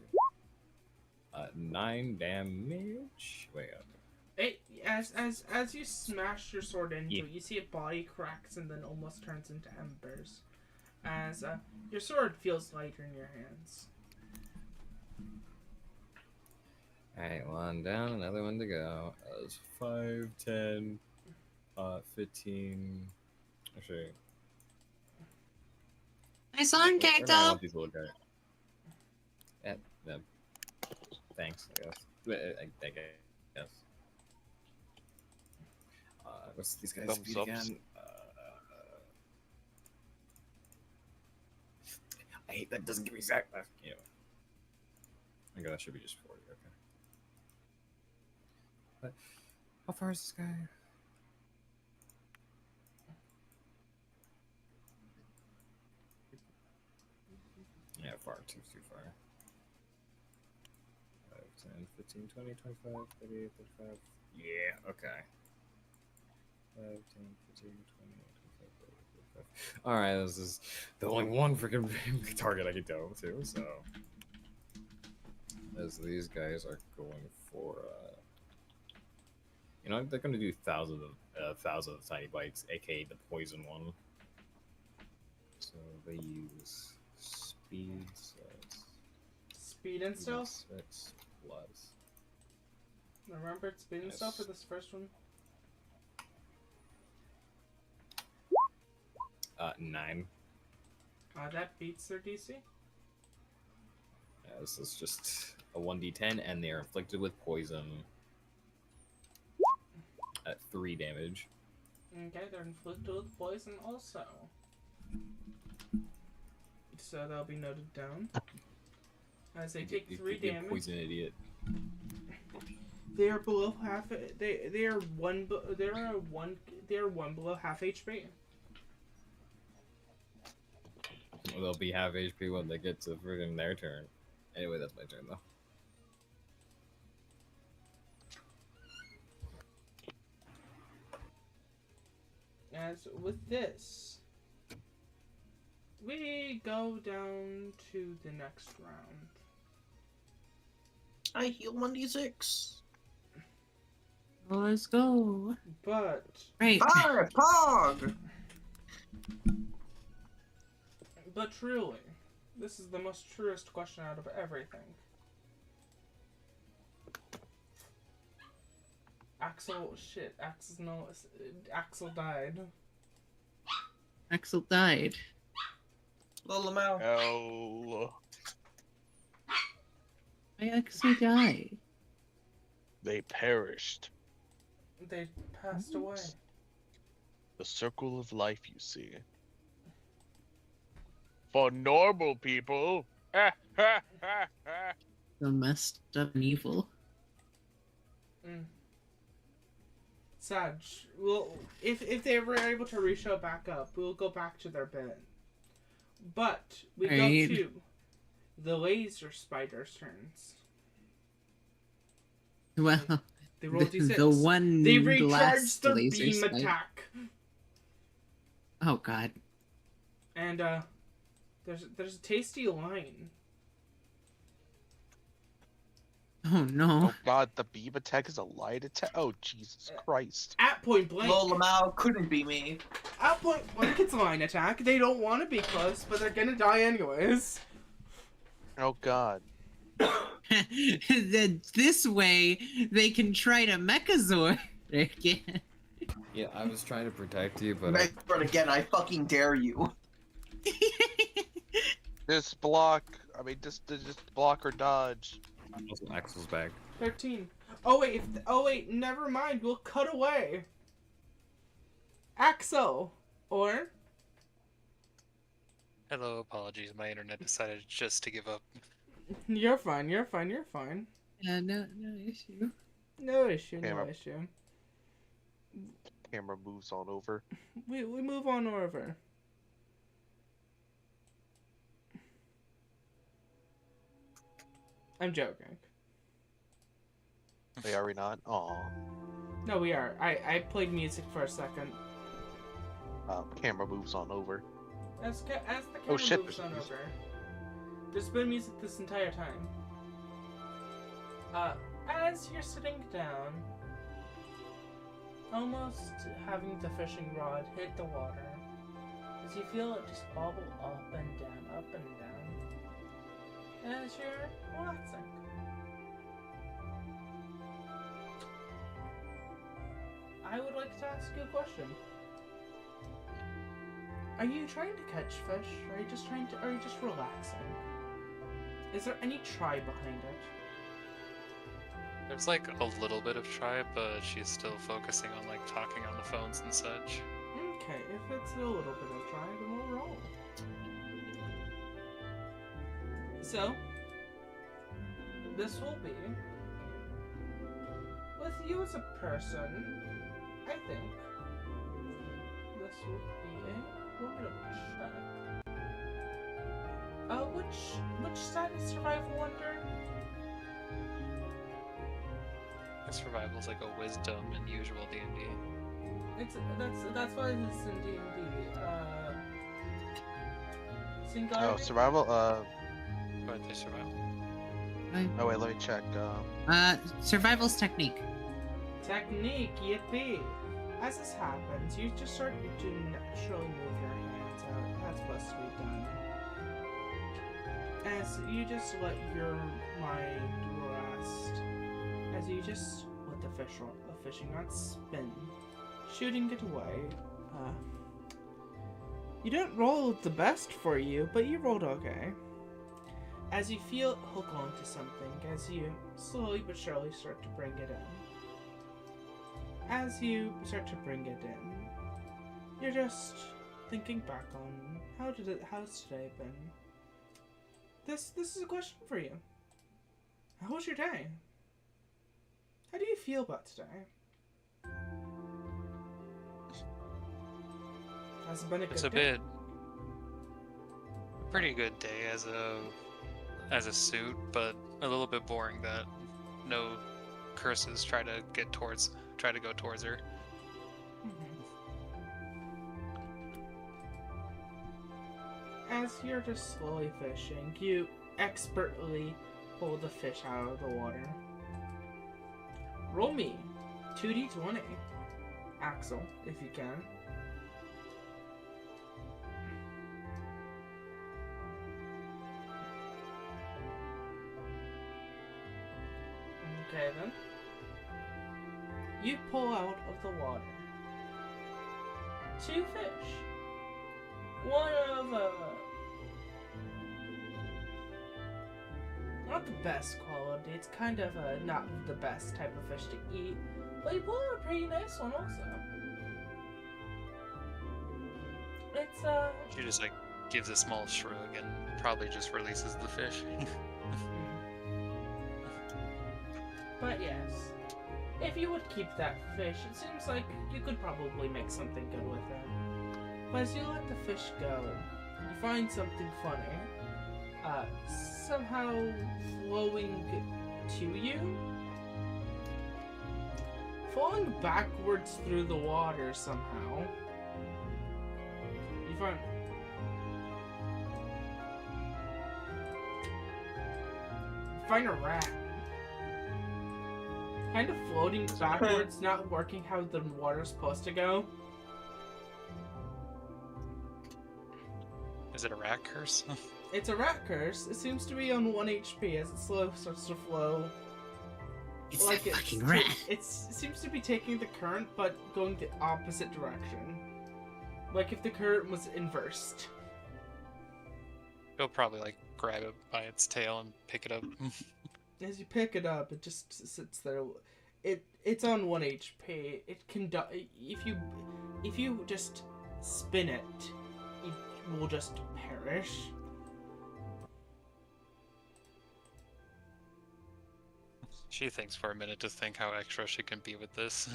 9 damage. Wait, okay. As you smash your sword into Yeah. it, you see a body cracks and then almost turns into embers. As your sword feels lighter in your hands. Alright, one down, another one to go. That's 5, 10, 15. Actually, Nice on, where do I Cacto. want these little guys? Yeah, thanks, I guess. I guess. What's these guys' Thumbs speed ups. again? I hate that doesn't give me exact. You know. I think that should be just 40. Okay. But how far is this guy? Yeah, far. Too far. 5, 10, 15, 20, 25, 38, 35. Yeah, okay. 5, 10, 15, 20, 25, 30, 35. Alright, this is the only one freaking target I can go to, so. As these guys are going for, you know, they're going to do thousands of tiny bites, aka the poison one. So they use speed, so it's Speed and stealth. 6 plus. Remember, it's speed and Yes. stealth for this first one. 9. That beats their DC. Yeah, this is just a 1d10, and they are inflicted with poison at 3 damage. Okay, they're inflicted with poison also. So they'll be noted down. As they take 3 You damage. poison idiot. They are below half. They are one. They are one below half HP. They'll be half HP when they get to friggin' their turn. Anyway, that's my turn though. As with this, we go down to the next round. I heal 1d6. Let's go. But Right. Fire, Pog! truly, this is the most truest question out of everything. Axel died. Axel died. Lolamau. Hell. I actually died. They perished. They passed away. The circle of life, you see. For normal people. So messed up and evil. Sag, well, if they were able to reshow back up, we'll go back to their bed. But we go Right. to the laser spider's turns. Well, They rolled D6. the one They recharged last their laser beam spike. attack. Oh god. And there's a tasty line. Oh no. Oh god, the beam attack is a light attack? Oh, Jesus Christ. At point blank. Lolamau couldn't be me. At point blank, it's a line attack. They don't want to be close, but they're gonna die anyways. Oh god. This way, they can try to Mechazord again. Yeah, I was trying to protect you, but But again, I fucking dare you. Just block. I mean, just block or dodge. also Axel's back. 13. Oh wait, never mind. We'll cut away. Axel, or Hello, apologies. My internet decided just to give up. You're fine. You're fine. You're fine. Yeah, no issue. No issue. No Camera. issue. Camera moves on over. We move on over. I'm joking. Wait, are we not? Aw. No, we are. I played music for a second. Camera moves on over. As the camera Oh, shit, moves there's on music. over, there's been music this entire time. As you're sitting down, almost having the fishing rod hit the water, as you feel it just bobble up and down, as you're relaxing. I would like to ask you a question. Are you trying to catch fish? Or are you just relaxing? Is there any try behind it? There's like a little bit of try, but she's still focusing on like talking on the phones and such. Okay, if it's a little bit of try, then we'll roll. So, this will be with you as a person. I think this will be a little bit of a check. Which side is survival under? Survival's like a wisdom in usual D&D. That's why it's in D&D. Singularity? Oh, survival. But they survival. Oh wait, let me check. Survival's technique. Technique, yippee! As this happens, you just start to naturally move your hands out. That's supposed to be done. As you just let your mind rest. As you just let the fishing rod spin, shooting it away. You didn't roll the best for you, but you rolled okay. As you feel it hook onto something, as you slowly but surely start to bring it in. As you start to bring it in, you're just thinking back on how's today been. This is a question for you. How was your day? How do you feel about today? Has it been a good It's a day? bit a pretty good day as a suit, but a little bit boring that no curses try to go towards her. As you're just slowly fishing, you expertly pull the fish out of the water. Roll me 2d20, Axel, if you can. Okay then. You pull out of the water 2 fish. One of not the best quality. It's kind of not the best type of fish to eat, but you pull out a pretty nice one also. It's She just like gives a small shrug and probably just releases the fish. But yes, if you would keep that fish, it seems like you could probably make something good with it. But as you let the fish go, you find something funny. Somehow flowing to you? Falling backwards through the water somehow. You find a rat. Kind of floating backwards, not working how the water's supposed to go. Is it a rat curse? It's a rat curse. It seems to be on 1 HP as it slowly starts to flow. It's like that fucking rat. It seems to be taking the current, but going the opposite direction. Like if the current was inversed. You'll probably like grab it by its tail and pick it up. As you pick it up, it just sits there. It's on 1 HP. It can die if you just spin it. It will just perish. She thinks for a minute to think how extra she can be with this.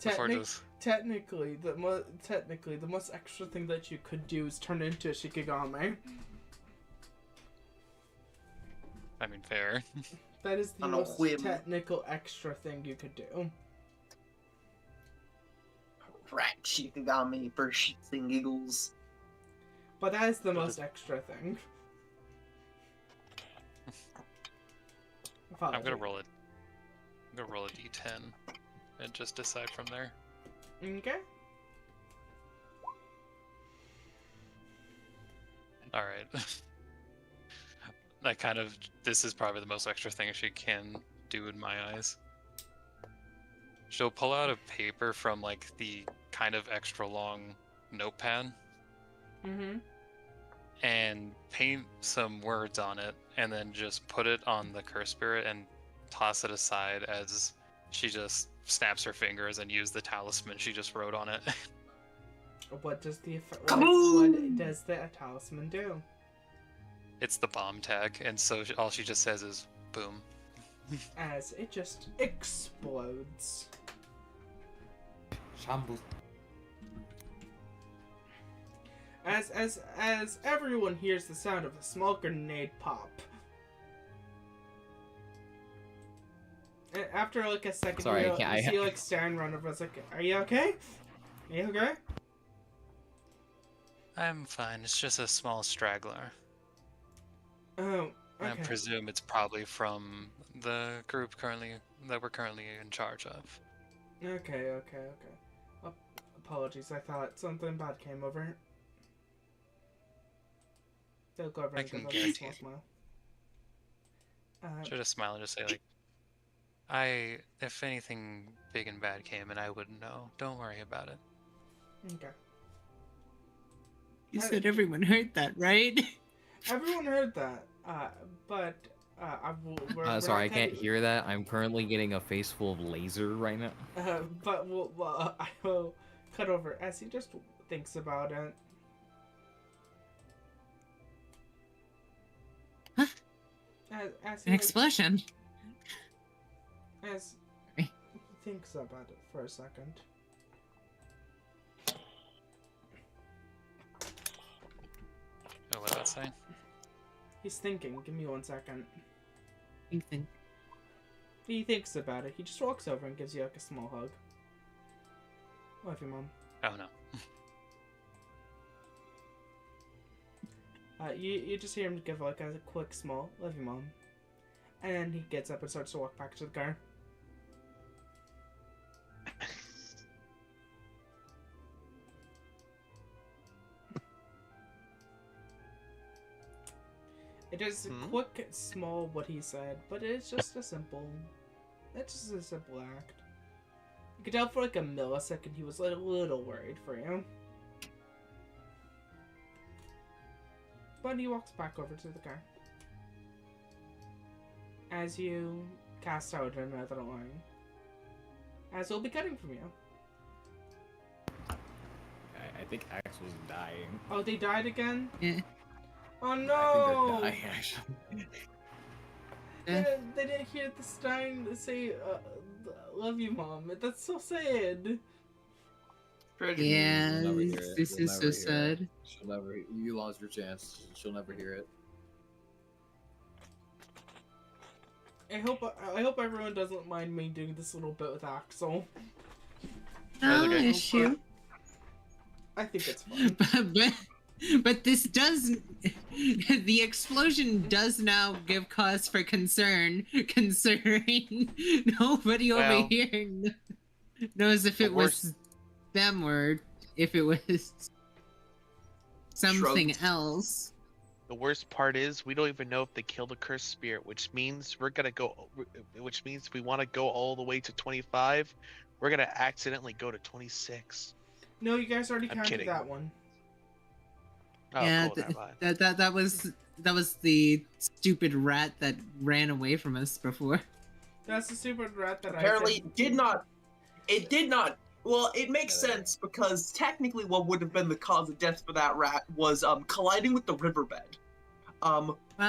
Before just... Technically, the most extra thing that you could do is turn into a Shikigami. I mean, fair. That is the most technical extra thing you could do. Rat Shikigami for shits and giggles. But that is the most extra thing. I'm gonna roll it. I'm gonna roll a d10 and just decide from there. Okay. All right. This is probably the most extra thing she can do in my eyes. She'll pull out a paper from like the kind of extra long notepad. Mm-hmm. And paint some words on it, and then just put it on the curse spirit and toss it aside as she just snaps her fingers and use the talisman she just wrote on it. What does the talisman do? It's the bomb tag, and so all she just says is boom. As it just explodes. Shambles. As everyone hears the sound of a small grenade pop. And after like a second, Sorry, you see like staring around everyone's like, "Are you okay? Are you okay?" I'm fine. It's just a small straggler. Oh, okay. I presume it's probably from the group that we're currently in charge of. Okay. Apologies. I thought something bad came over. They'll go over I and can give us a guarantee small it. smile. Should just smile and just say like, if anything big and bad came and I wouldn't know, don't worry about it. Okay. You said everyone heard that, right? Everyone heard that, but we're sorry, I can't hear that. I'm currently getting a face full of laser right now. But I will cut over as he just thinks about it. Huh? As An explosion. As he thinks about it for a second. Oh, what did that say? He's thinking. Give me 1 second. Think. He thinks about it. He just walks over and gives you like a small hug. Love you, Mom. Oh no. You just hear him give like a quick small "Love you, Mom," and then he gets up and starts to walk back to the car. It is a quick, small what he said, but it's just a simple. It's just a simple act. You could tell for like a millisecond he was like a little worried for you. But he walks back over to the car. As you cast out another line. As we'll be cutting from you. I think Axel's dying. Oh, they died again? Yeah. Oh I no! think they're dying, actually. They didn't hear the Stein say, "Love you, Mom." That's so sad. Yeah, this is so sad. She'll never. You lost your chance. She'll never hear it. I hope everyone doesn't mind me doing this little bit with Axel. No issue. I think it's fun. But this does, the explosion does now give cause for concern, considering nobody over here knows if it was them or if it was something else. The worst part is we don't even know if they killed a cursed spirit, which means we want to go all the way to 25. We're gonna accidentally go to 26. No, you guys already I'm counted kidding. that one. Oh, Yeah, cool, that was the stupid rat that ran away from us before. That's the stupid rat that apparently did not. It did not. Well, it makes sense because technically, what would have been the cause of death for that rat was colliding with the riverbed.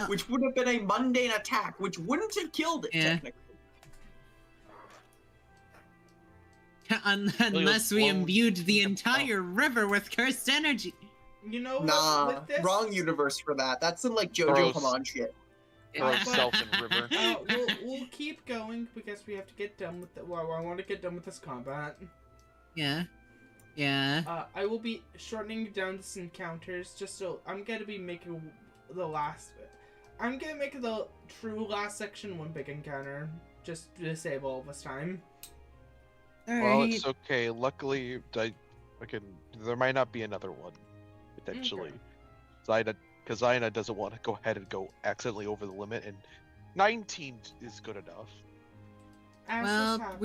which would have been a mundane attack, which wouldn't have killed it technically. Unless we imbued the entire river with cursed energy. You know what? Nah, With this, wrong universe for that. That's some like JoJo Gross. come on shit. Throw himself in river. we'll keep going because we have to get done with the. Well, I want to get done with this combat. Yeah. Yeah. I will be shortening down this encounters just so I'm gonna be making the last. I'm gonna make the true last section one big encounter just to save all of us time. Well, it's okay. Luckily, there might not be another one, potentially. Because Zaina doesn't want to go ahead and go accidentally over the limit, and 19 is good enough. As Well,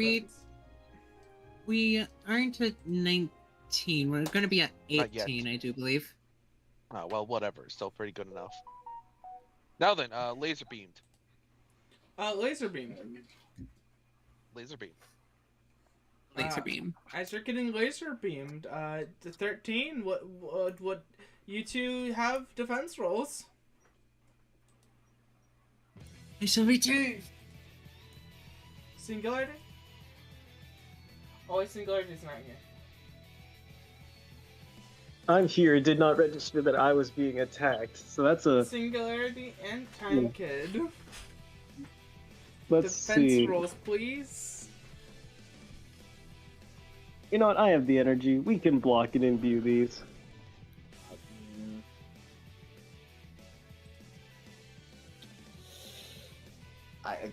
we aren't at 19. We're going to be at 18, I do believe. Oh, well, whatever. Still pretty good enough. Now then, laser beamed. Laser beam. Laser beam. Laser beam. As you're getting laser beamed, the 13. What? You two have defense rolls. I shall return. Singularity. Oh, Singularity's not here. I'm here. It did not register that I was being attacked, so that's a Singularity and Time Kid. Let's Defense see. rolls, please. You know what? I have the energy. We can block and imbue these.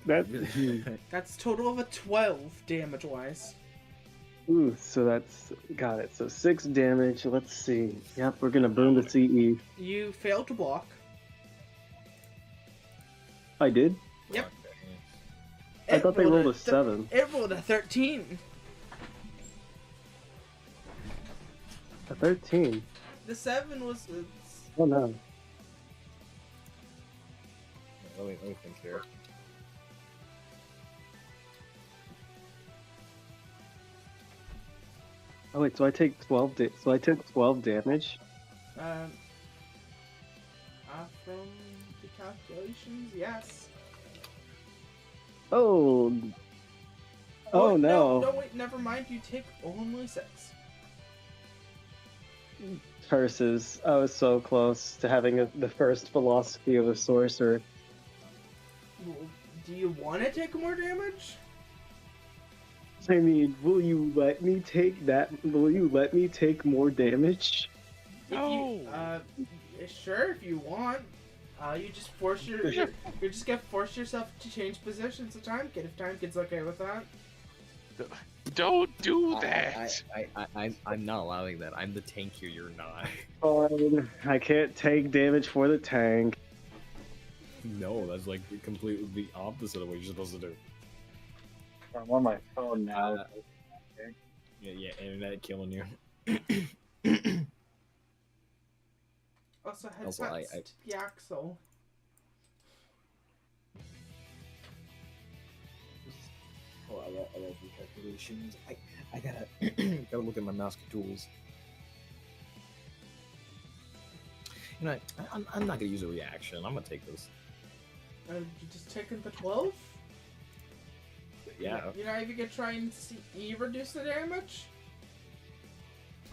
That's total of a 12 damage wise. Ooh, so that's got it. So 6 damage. Let's see. Yep, we're gonna burn the CE. You failed to block. I did. Yep. I thought they rolled a 7. It rolled a 13. A 13. The 7 was. Oh no. Let me think here. Oh wait, so I take 12. So I took 12 damage. From the calculations, yes. Oh. Oh no. No, wait, never mind. You take only 6. Curses. I was so close to having the first philosophy of a sorcerer. Well, do you want to take more damage? I mean, will you let me take that? Will you let me take more damage? No. Sure, if you want. You just force you're just gonna force yourself to change positions to Time Kid if Time Kid's okay with that. Don't do that. I'm not allowing that. I'm the tank here. You're not. Fine. I can't take damage for the tank. No, that's like completely the opposite of what you're supposed to do. I'm on my phone now. Yeah, internet killing you. Also, Also, headsets to the axle. Oh, I love the calculations. I gotta gotta look at my mouse tools. You know, I'm not gonna use a reaction. I'm gonna take this. You just taking the 12? Yeah. You're not even gonna try and reduce the damage?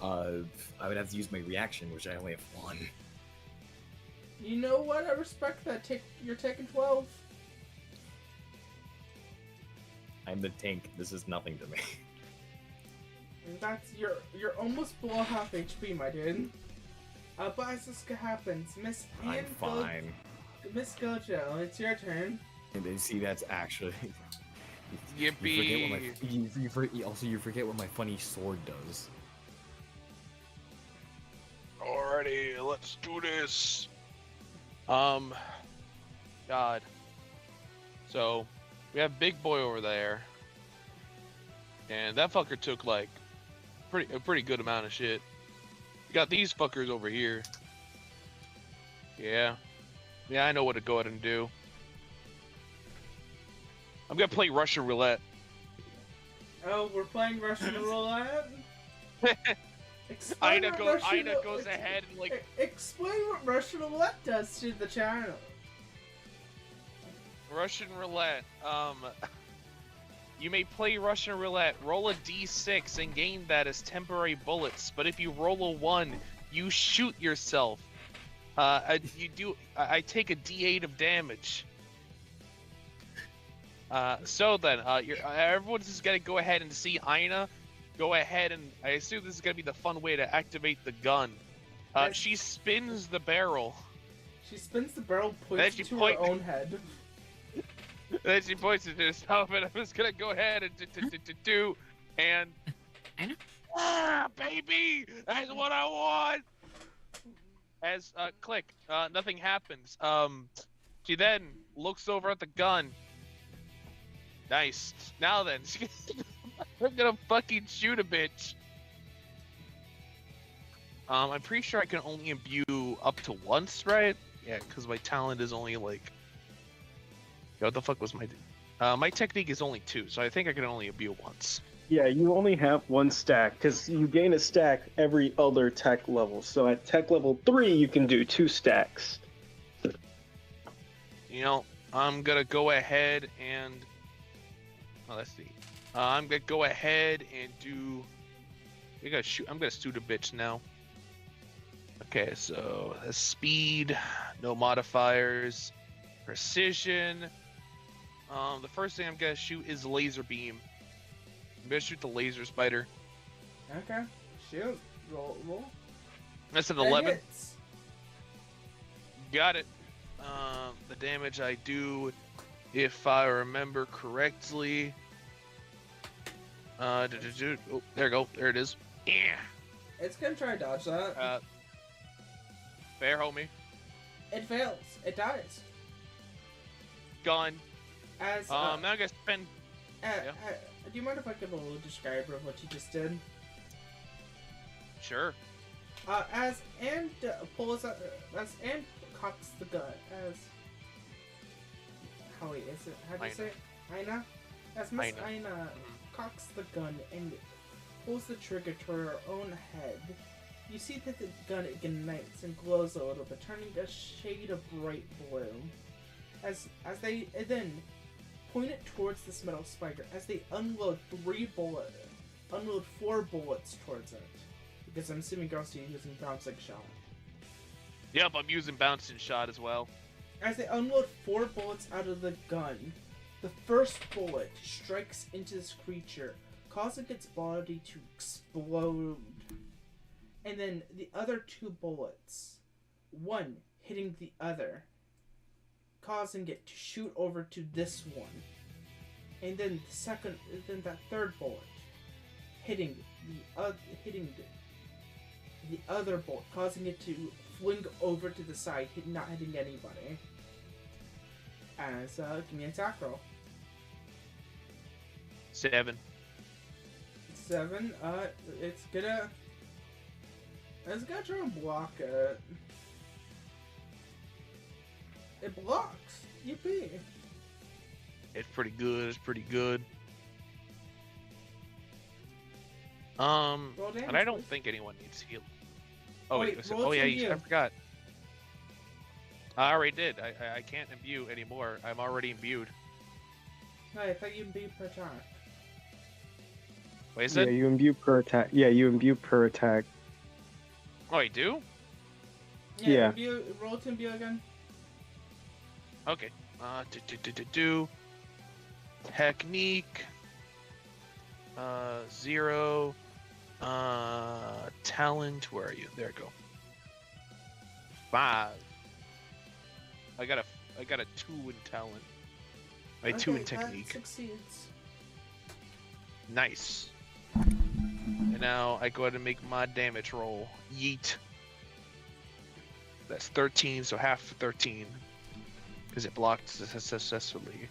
I would have to use my reaction, which I only have 1. You know what? I respect that. You're taking 12. I'm the tank. This is nothing to me. And that's you're almost below half HP, my dude. But as this happens, Miss I'm fine. Miss Gojo, it's your turn. And then see, that's actually. Yippee! You forget what my funny sword does. Alrighty, let's do this. God. So, we have Big Boy over there, and that fucker took like a pretty good amount of shit. You got these fuckers over here. Yeah, I know what to go ahead and do. I'm gonna play Russian roulette. Oh, we're playing Russian roulette? Explain Ina what goes. Russian Ina goes ahead and like. Explain what Russian roulette does to the channel. Russian roulette. You may play Russian roulette. Roll a d6 and gain that as temporary bullets. But if you roll a 1, you shoot yourself. I take a d8 of damage. So then, everyone's just gonna go ahead and see Ina. Go ahead and I assume this is gonna be the fun way to activate the gun. Yes. She spins the barrel. She spins the barrel, points it to her own head. Then she points it to herself, and I'm just gonna go ahead and do, and I know. Baby, that's what I want. As click, nothing happens. She then looks over at the gun. Nice. Now then, I'm gonna fucking shoot a bitch. I'm pretty sure I can only imbue up to once, right? Yeah, because my talent is only like. What the fuck was my technique is only 2, so I think I can only imbue once. Yeah, you only have 1 stack because you gain a stack every other tech level. So at tech level 3, you can do 2 stacks. You know, I'm gonna go ahead and. Oh, let's see. I'm gonna go ahead and do. I'm gonna shoot a bitch now. Okay, so speed, no modifiers, precision. The first thing I'm gonna shoot is laser beam. I'm gonna shoot the laser spider. Okay, shoot. Roll. That's an That 11. hits. Got it. The damage I do, if I remember correctly. Oh, there you go. There it is. Yeah. It's gonna try to dodge that. Fair, homie. It fails. It dies. Gun. As Now I'm gonna spend. do you mind if I give a little describer of what you just did? Sure. As Anne pulls out, as Anne cocks the gun, as how is it? How do you say it? Ina? As Miss Ina cocks the gun and pulls the trigger to her own head, you see that the gun ignites and glows a little bit, turning a shade of bright blue. As they then point it towards this metal spider, as they unload 4 bullets towards it. Because I'm assuming Ghosty is using bouncing shot. Yep, I'm using bouncing shot as well. As they unload 4 bullets out of the gun, the first bullet strikes into this creature, causing its body to explode. And then the other 2 bullets, one hitting the other, causing it to shoot over to this one. And then that third bullet hitting the other bolt, causing it to fling over to the side, not hitting anybody. As give me an attack roll. 7. 7. It's gonna try and block it. It blocks. Yippee. It's pretty good. It's pretty good. And I don't think anyone needs heal. Oh wait, I forgot. I already did. I can't imbue anymore. I'm already imbued. No, I thought you imbue per attack. Wait, is it? Yeah, you imbue per attack. Yeah, you imbue per attack. Oh, I do? Yeah. Roll to imbue again. Okay. Technique. 0. Talent. Where are you? There you go. 5. I got a 2 in talent. My 2 in technique. That succeeds. Nice. And now I go ahead and make my damage roll. Yeet. That's 13, so half 13. Because it blocked successfully.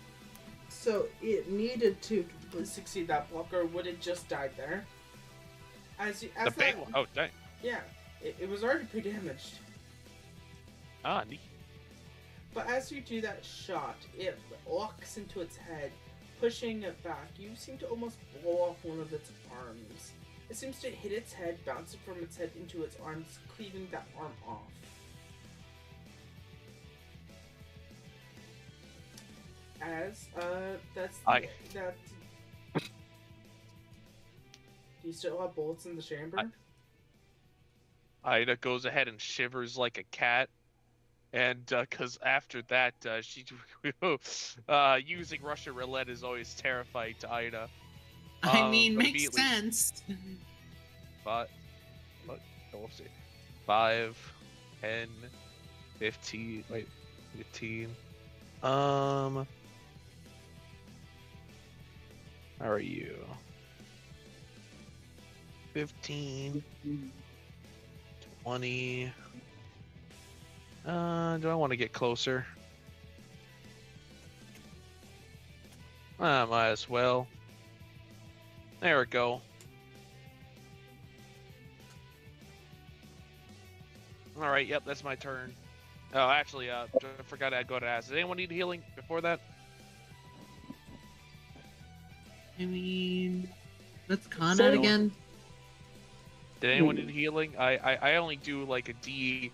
So it needed to succeed that block, or would it just die there? Oh, dang. Yeah, it was already pre-damaged. Neat. But as you do that shot, it locks into its head, pushing it back, you seem to almost blow off one of its arms. It seems to hit its head, bouncing from its head into its arms, cleaving that arm off. As, that's... That... Do you still have bullets in the chamber? Ida goes ahead and shivers like a cat. And because after that, she using Russian roulette is always terrifying to Ida. I mean, but makes sense. But we'll see. 5, 10, 15. Wait, 15. How are you? 15. 20. Do I want to get closer? Might as well. There we go. Alright, yep, that's my turn. Oh, actually, I forgot I'd go to ask. Does anyone need healing before that? I mean, let's con out again. Did anyone need healing? I only do like a D.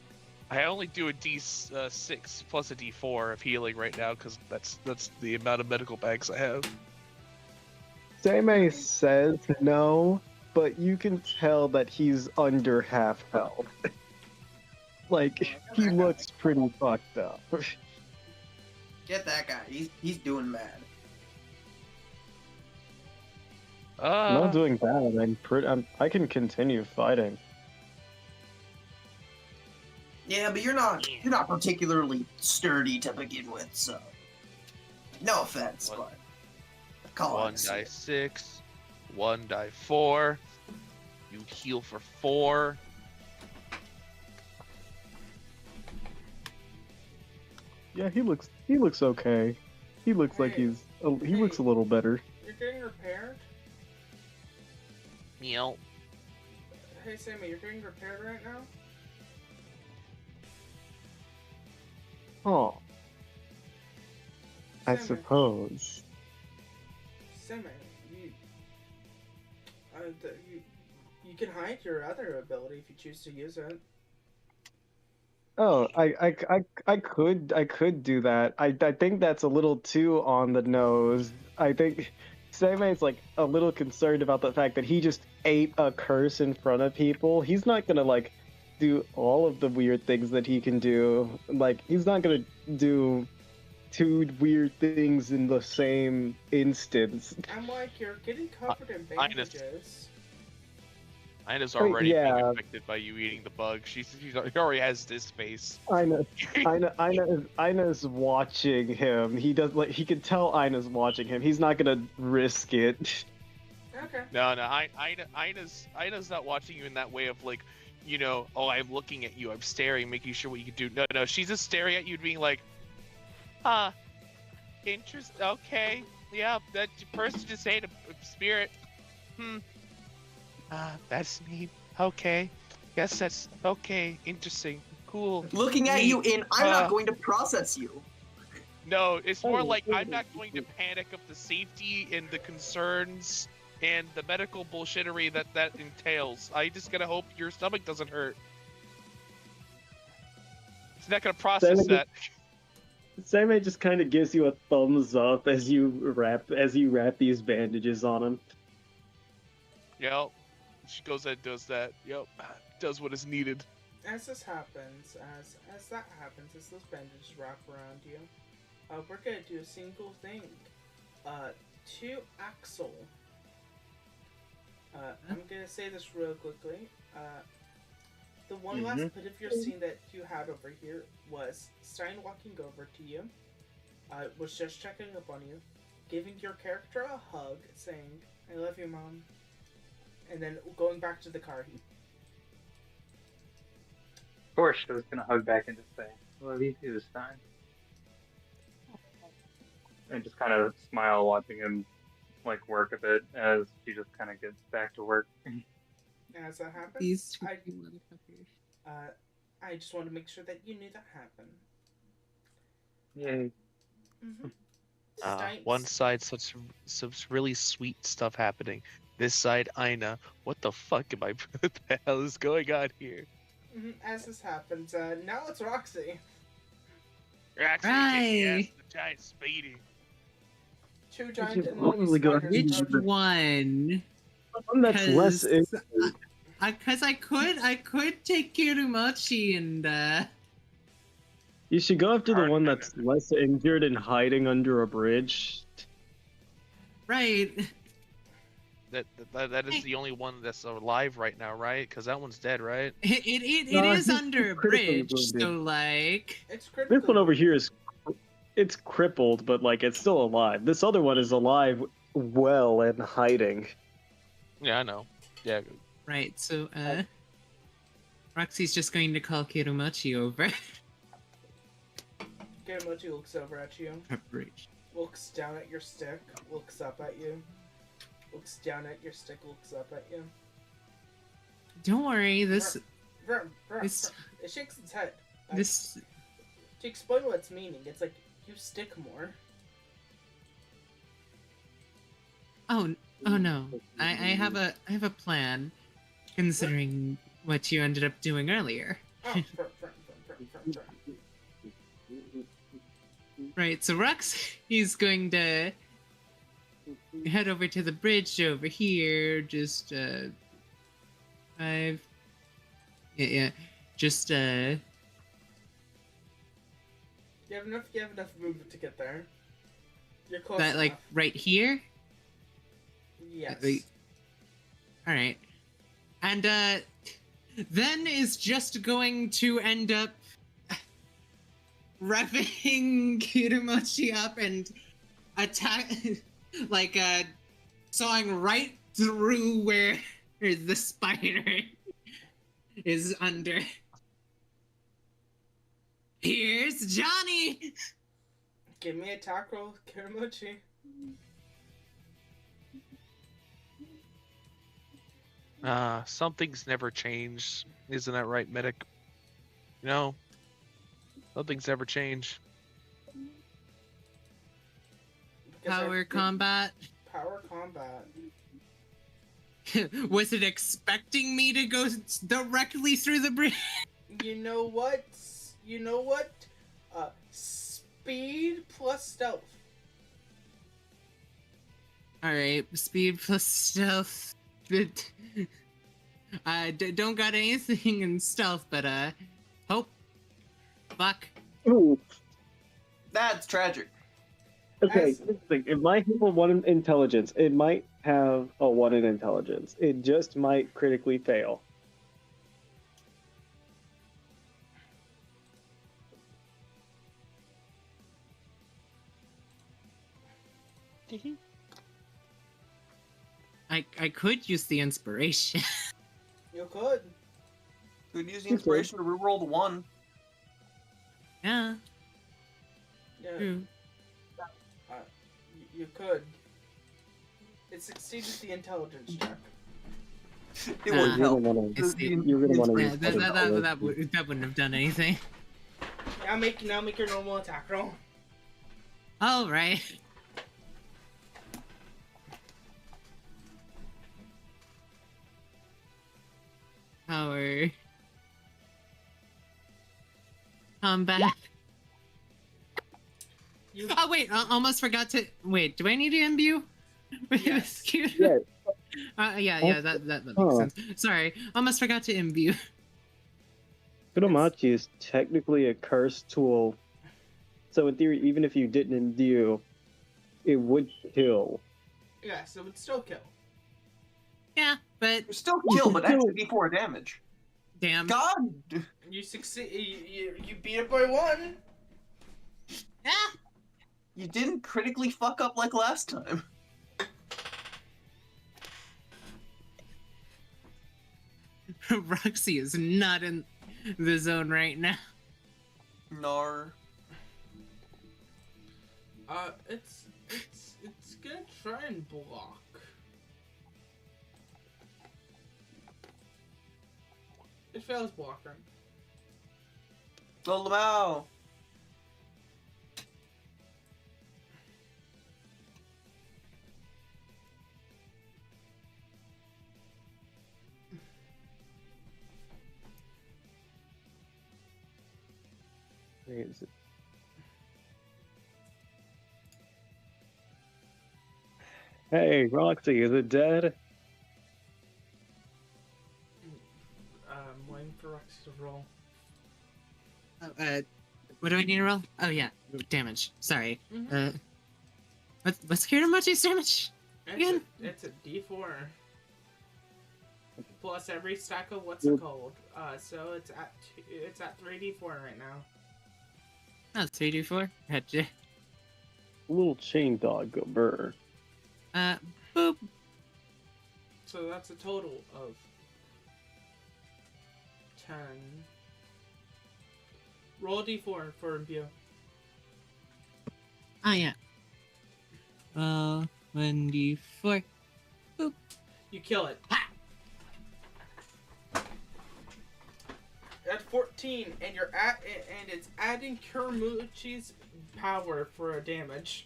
I only do a D6 plus a D4 of healing right now because that's the amount of medical bags I have. Seimei says no, but you can tell that he's under half health. Like, he looks pretty fucked up. Get that guy. He's doing bad. I'm not doing bad. I can continue fighting. Yeah, but you're not particularly sturdy to begin with, so no offense, but one die 6, 1 die 4. You heal for 4. Yeah, he looks okay. He looks like he looks a little better. You're getting repaired? Meow. Hey Sammy, you're getting repaired right now? Oh. I Sammy. suppose. Sammy, you can hide your other ability if you choose to use it. Oh, I could do that. I think that's a little too on the nose. I think Seimei's like a little concerned about the fact that he just ate a curse in front of people. He's not gonna like do all of the weird things that he can do. Like, he's not gonna do 2 weird things in the same instance. I'm like, you're getting covered in bandages. Ina's already being affected by you eating the bug. She already has this face. Ina's watching him. He can tell Ina's watching him. He's not gonna risk it. Okay. No, Ina's not watching you in that way of like, you know, oh, I'm looking at you, I'm staring, making sure what you can do. No, she's just staring at you, being like, interest. Okay, yeah, that person just ate a spirit. That's neat. Okay, guess that's okay. Interesting. Cool. Looking at you I'm not going to process you. No, it's more like I'm not going to panic of the safety and the concerns and the medical bullshittery that entails. I just gotta hope your stomach doesn't hurt. It's not gonna process that. Seimei just kind of gives you a thumbs up as you wrap these bandages on him. Yep. She goes and does that. Yep. Does what is needed. As this happens, as those bandages wrap around you, we're gonna do a single thing. To Axel. I'm gonna say this real quickly. The one last bit of your scene that you had over here was Stein walking over to you, was just checking up on you, giving your character a hug, saying, "I love you, Mom," and then going back to the car. Of course, I was gonna hug back and just say, "Love you too, Stein," and just kind of smile watching him like work a bit as she just kind of gets back to work. As that happens, These two motherfuckers. I just want to make sure that you knew that happened. Yay. One side, some really sweet stuff happening. This side, Aina. What the fuck am I? What the hell is going on here? As this happens, now it's Roxy. Roxy, Right. the giant speedy. Two giant and Probably go ahead Which and one? one that's less. Because I could take Kirumachi and You should go after the one that's less injured and hiding under a bridge. right. That is the only one that's alive right now, right? Because that one's dead, right? It No, is he's under a critically bridge, wounded. so like It's critical. This one over here is, it's crippled, but like it's still alive. This other one is alive, well, and hiding. Yeah, I know. Yeah. right. So Roxy's just going to call Kirumachi over. Kirumochi looks over at you, Preparation. looks down at your stick, looks up at you, looks down at your stick, looks up at you. Don't worry, this It shakes its head. this To explain what it's meaning, it's like, you stick more. oh no. I have a plan considering what you ended up doing earlier. Oh, Right, so he's going to head over to the bridge over here, just five. Yeah, just You have enough movement to get there. You're close that like enough. right here. Yes. All right, and then is just going to end up revving Kirumachi up and attack, like sawing right through where the spider is under. Here's Johnny. Give me a attack roll, Kirumochi. Something's never changed. Isn't that right, medic? You know, something's never changed. Power combat. Power combat. Was it expecting me to go directly through the bridge? You know what? Speed plus stealth. Alright, speed plus stealth. Don't got anything in stealth, but hope. Fuck. Ooh. That's tragic. Okay, As- here's the thing. It might have a 1 in intelligence. It might have a 1 in intelligence. It just might critically fail. I could use the inspiration. You could. Could use the inspiration to reroll the 1. Yeah. Yeah. True. You could. It succeeded the intelligence check. It would You're help. gonna wanna- It's the- you're gonna wanna Yeah, use that wouldn't have done anything. Now make your normal attack roll. All right. Power. Combat. You Oh wait, I almost forgot to. Wait, do I need to imbue? Yes. Yes. Yeah, that makes Huh. sense. Sorry, almost forgot to imbue. Kudomachi is technically a curse tool. So in theory, even if you didn't imbue, it would kill. Yes, it would still kill. Yeah, but You still kill, but extra d4 damage. damn. God! You succeed. You beat it by 1. Yeah. You didn't critically fuck up like last time. Roxy is not in the zone right now. Nar. It's gonna try and block. It fails blocking. Go Lamau. Is it- Hey, Roxy, is it dead? I'm waiting for Roxy to roll. Oh, what do I need to roll? Oh yeah, damage. Sorry. Mhm. What's Kiramachi's damage? Again? It's a D4. Plus every stack of what's it called. So it's at 3d4 right now. Oh, 3d4. Gotcha. Little chain dog go burr. Boop. So that's a total of 10. Roll a d4 for imbue. Oh yeah. 1d4. Boop. You kill it. At 14, and it's adding Kuramuchi's power for a damage.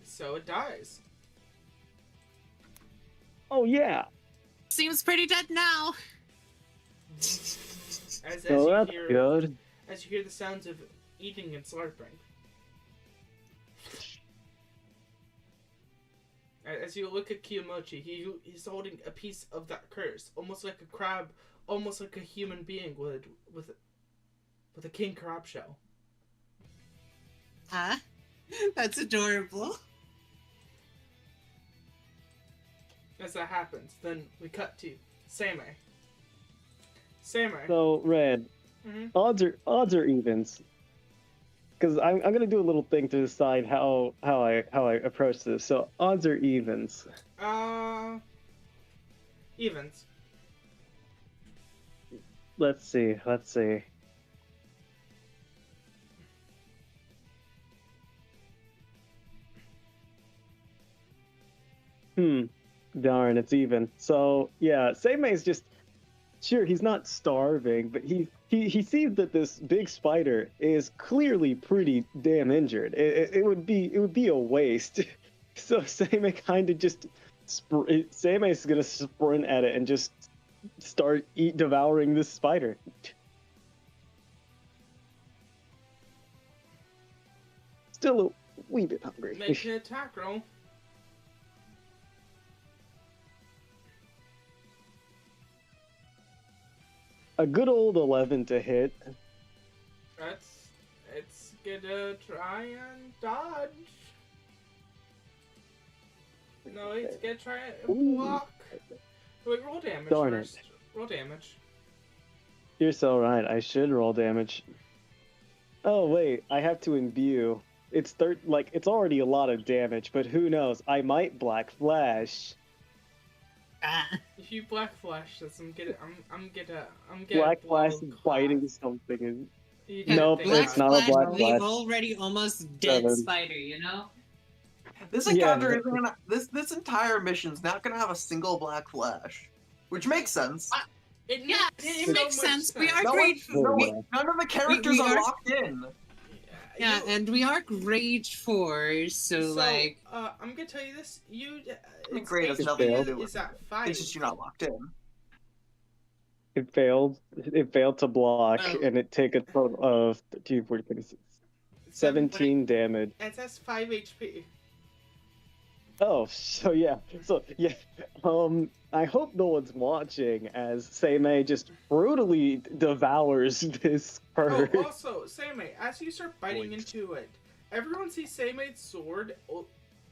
So it dies. Oh yeah. Seems pretty dead now. As Oh, you that's hear, good. as you hear the sounds of eating and slurping. As you look at Kiyomochi, he's holding a piece of that curse, almost like a crab, almost like a human being would, with a king crab shell. Huh? That's adorable. As that happens, then we cut to Seimei. Seimei. So Red, odds are evens. Because I'm gonna do a little thing to decide how I approach this. So odds are evens. Evens. Let's see. Darn, it's even. So yeah, Seimei's just sure he's not starving, but he sees that this big spider is clearly pretty damn injured. It would be a waste. So Seimei kind of just Seimei's gonna sprint at it and just start devouring this spider. Still a wee bit hungry. Make an attack roll. A good old 11 to hit. It's gonna try and dodge. No, it's gonna try and block. Wait, roll damage Darn first. it. Roll damage. You're so right. I should roll damage. Oh wait, I have to imbue. It's it's already a lot of damage, but who knows? I might black flash. If you black flash this, I'm getting Black flash blow is biting something. And... You can't Nope, think it's about not it. a black We've flash. already almost dead 7. spider, you know? This encounter isn't gonna. This entire mission's not gonna have a single black flash, which makes sense. It makes sense. We are No great. none of the characters are locked in. Yeah, and we are grade 4, so like. I'm gonna tell you this. Grade has nothing to do with is at 5. It's just you're not locked in. It failed. It failed to block, Oh. and it take a total of 2, 4, 26, 17 damage. It says 5 HP. Oh, so yeah. I hope no one's watching as Seimei just brutally devours this bird. Oh, also, Seimei, as you start biting into it, everyone sees Seimei's sword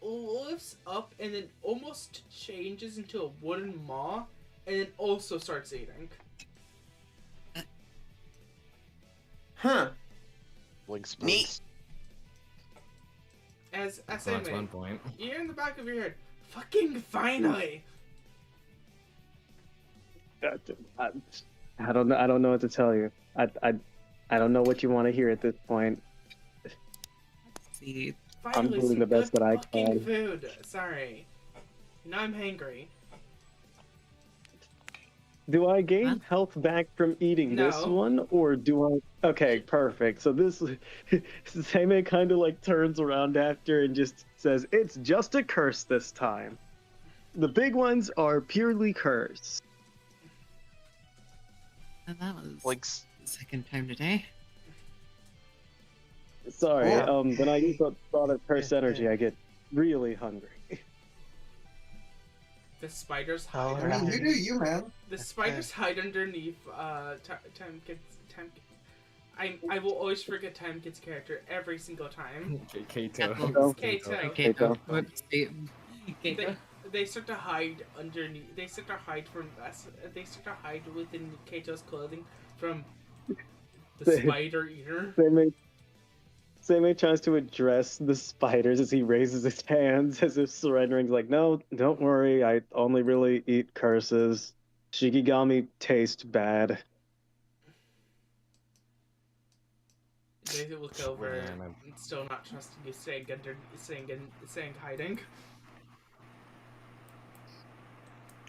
lifts up and then almost changes into a wooden maw, and then also starts eating. Huh. Blinks. Neat. As That's Seimei, one point. you hear in the back of your head, "Fucking finally!" I don't know. I don't know what to tell you. I don't know what you want to hear at this point. Let's see. I'm Finally, doing some the best good that I fucking can. food. Sorry. Now I'm hangry. Do I gain health back from eating this No. one, or do I? Okay, perfect. So this Seimei kind of like turns around after and just says, "It's just a curse this time. The big ones are purely cursed." That was Like, the second time today. Sorry, Yeah. when I use a lot of curse energy, I get really hungry. The spiders All hide. I mean, you do right. you, man. The spiders hide underneath. I will always forget Time Kid's character every single time. Kato. Kato. Kato. Whoopsie. Kato. They start to hide underneath. They start to hide from us. They start to hide within Kato's clothing from the spider eater. Same tries to address the spiders as he raises his hands as if surrendering. Like, no, don't worry. I only really eat curses. Shikigami taste bad. They look over, Man, still not trusting you, saying hiding.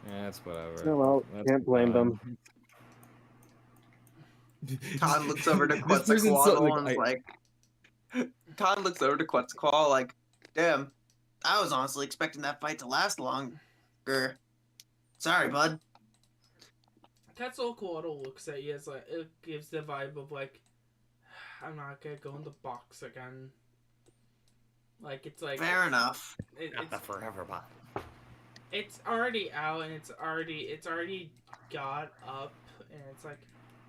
Yeah, that's whatever. Oh well, That's can't blame them. Khan looks over to This person's so, Quetzalcoatl and is like, Khan looks over to Quetzalcoatl like, damn, I was honestly expecting that fight to last longer. Sorry, bud. Quetzalcoatl looks at you as like, it gives the vibe of like, I'm not gonna go in the box again. Like, it's like... Fair enough. Not the forever bot. It's already out and it's already got up, and it's like,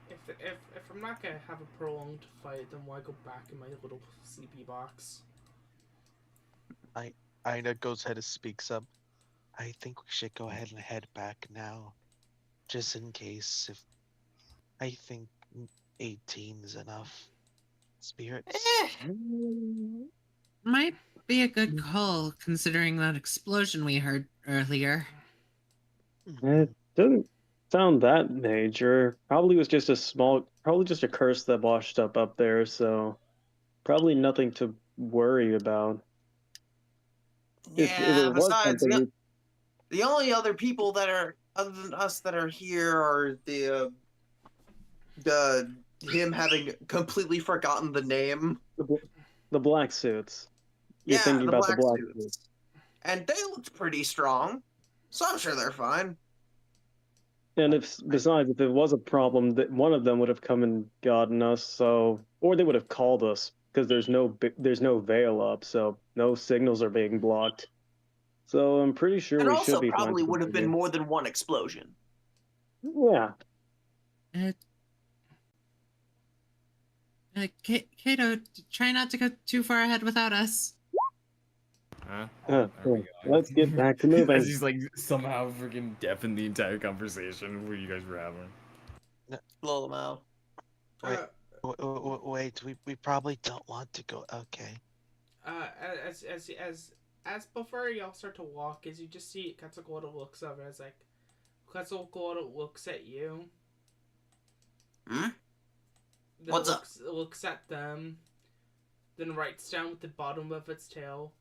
if I'm not gonna have a prolonged fight, then why go back in my little sleepy box? Ina goes ahead and speaks up. I think we should go ahead and head back now, just in case. If I think 18 is enough. Spirits. Might be a good call, considering that explosion we heard earlier. It doesn't sound that major. Probably was just probably just a curse that washed up there, so probably nothing to worry about. If Yeah, it was besides, something, the only other people that are, other than us, that are here are the him having completely forgotten the name. the black suits. You're Yeah, thinking the about the black black suits. suits. And they looked pretty strong, so I'm sure they're fine. And besides, if it was a problem, that one of them would have come and gotten us. So, or they would have called us because there's no veil up, so no signals are being blocked. So I'm pretty sure And we also should be fine. probably to would have been continue. more than one explosion. Yeah. Kato, try not to go too far ahead without us. Huh? Cool. There we go. Let's get back to moving. As he's like somehow freaking deafened the entire conversation where you guys were having. Blow them out. Wait, we probably don't want to go. Okay. As before y'all start to walk, as you just see Quetzalcoatl looks over, as like, Quetzalcoatl looks at you. Hmm? Then What's up? looks at them, then writes down with the bottom of its tail,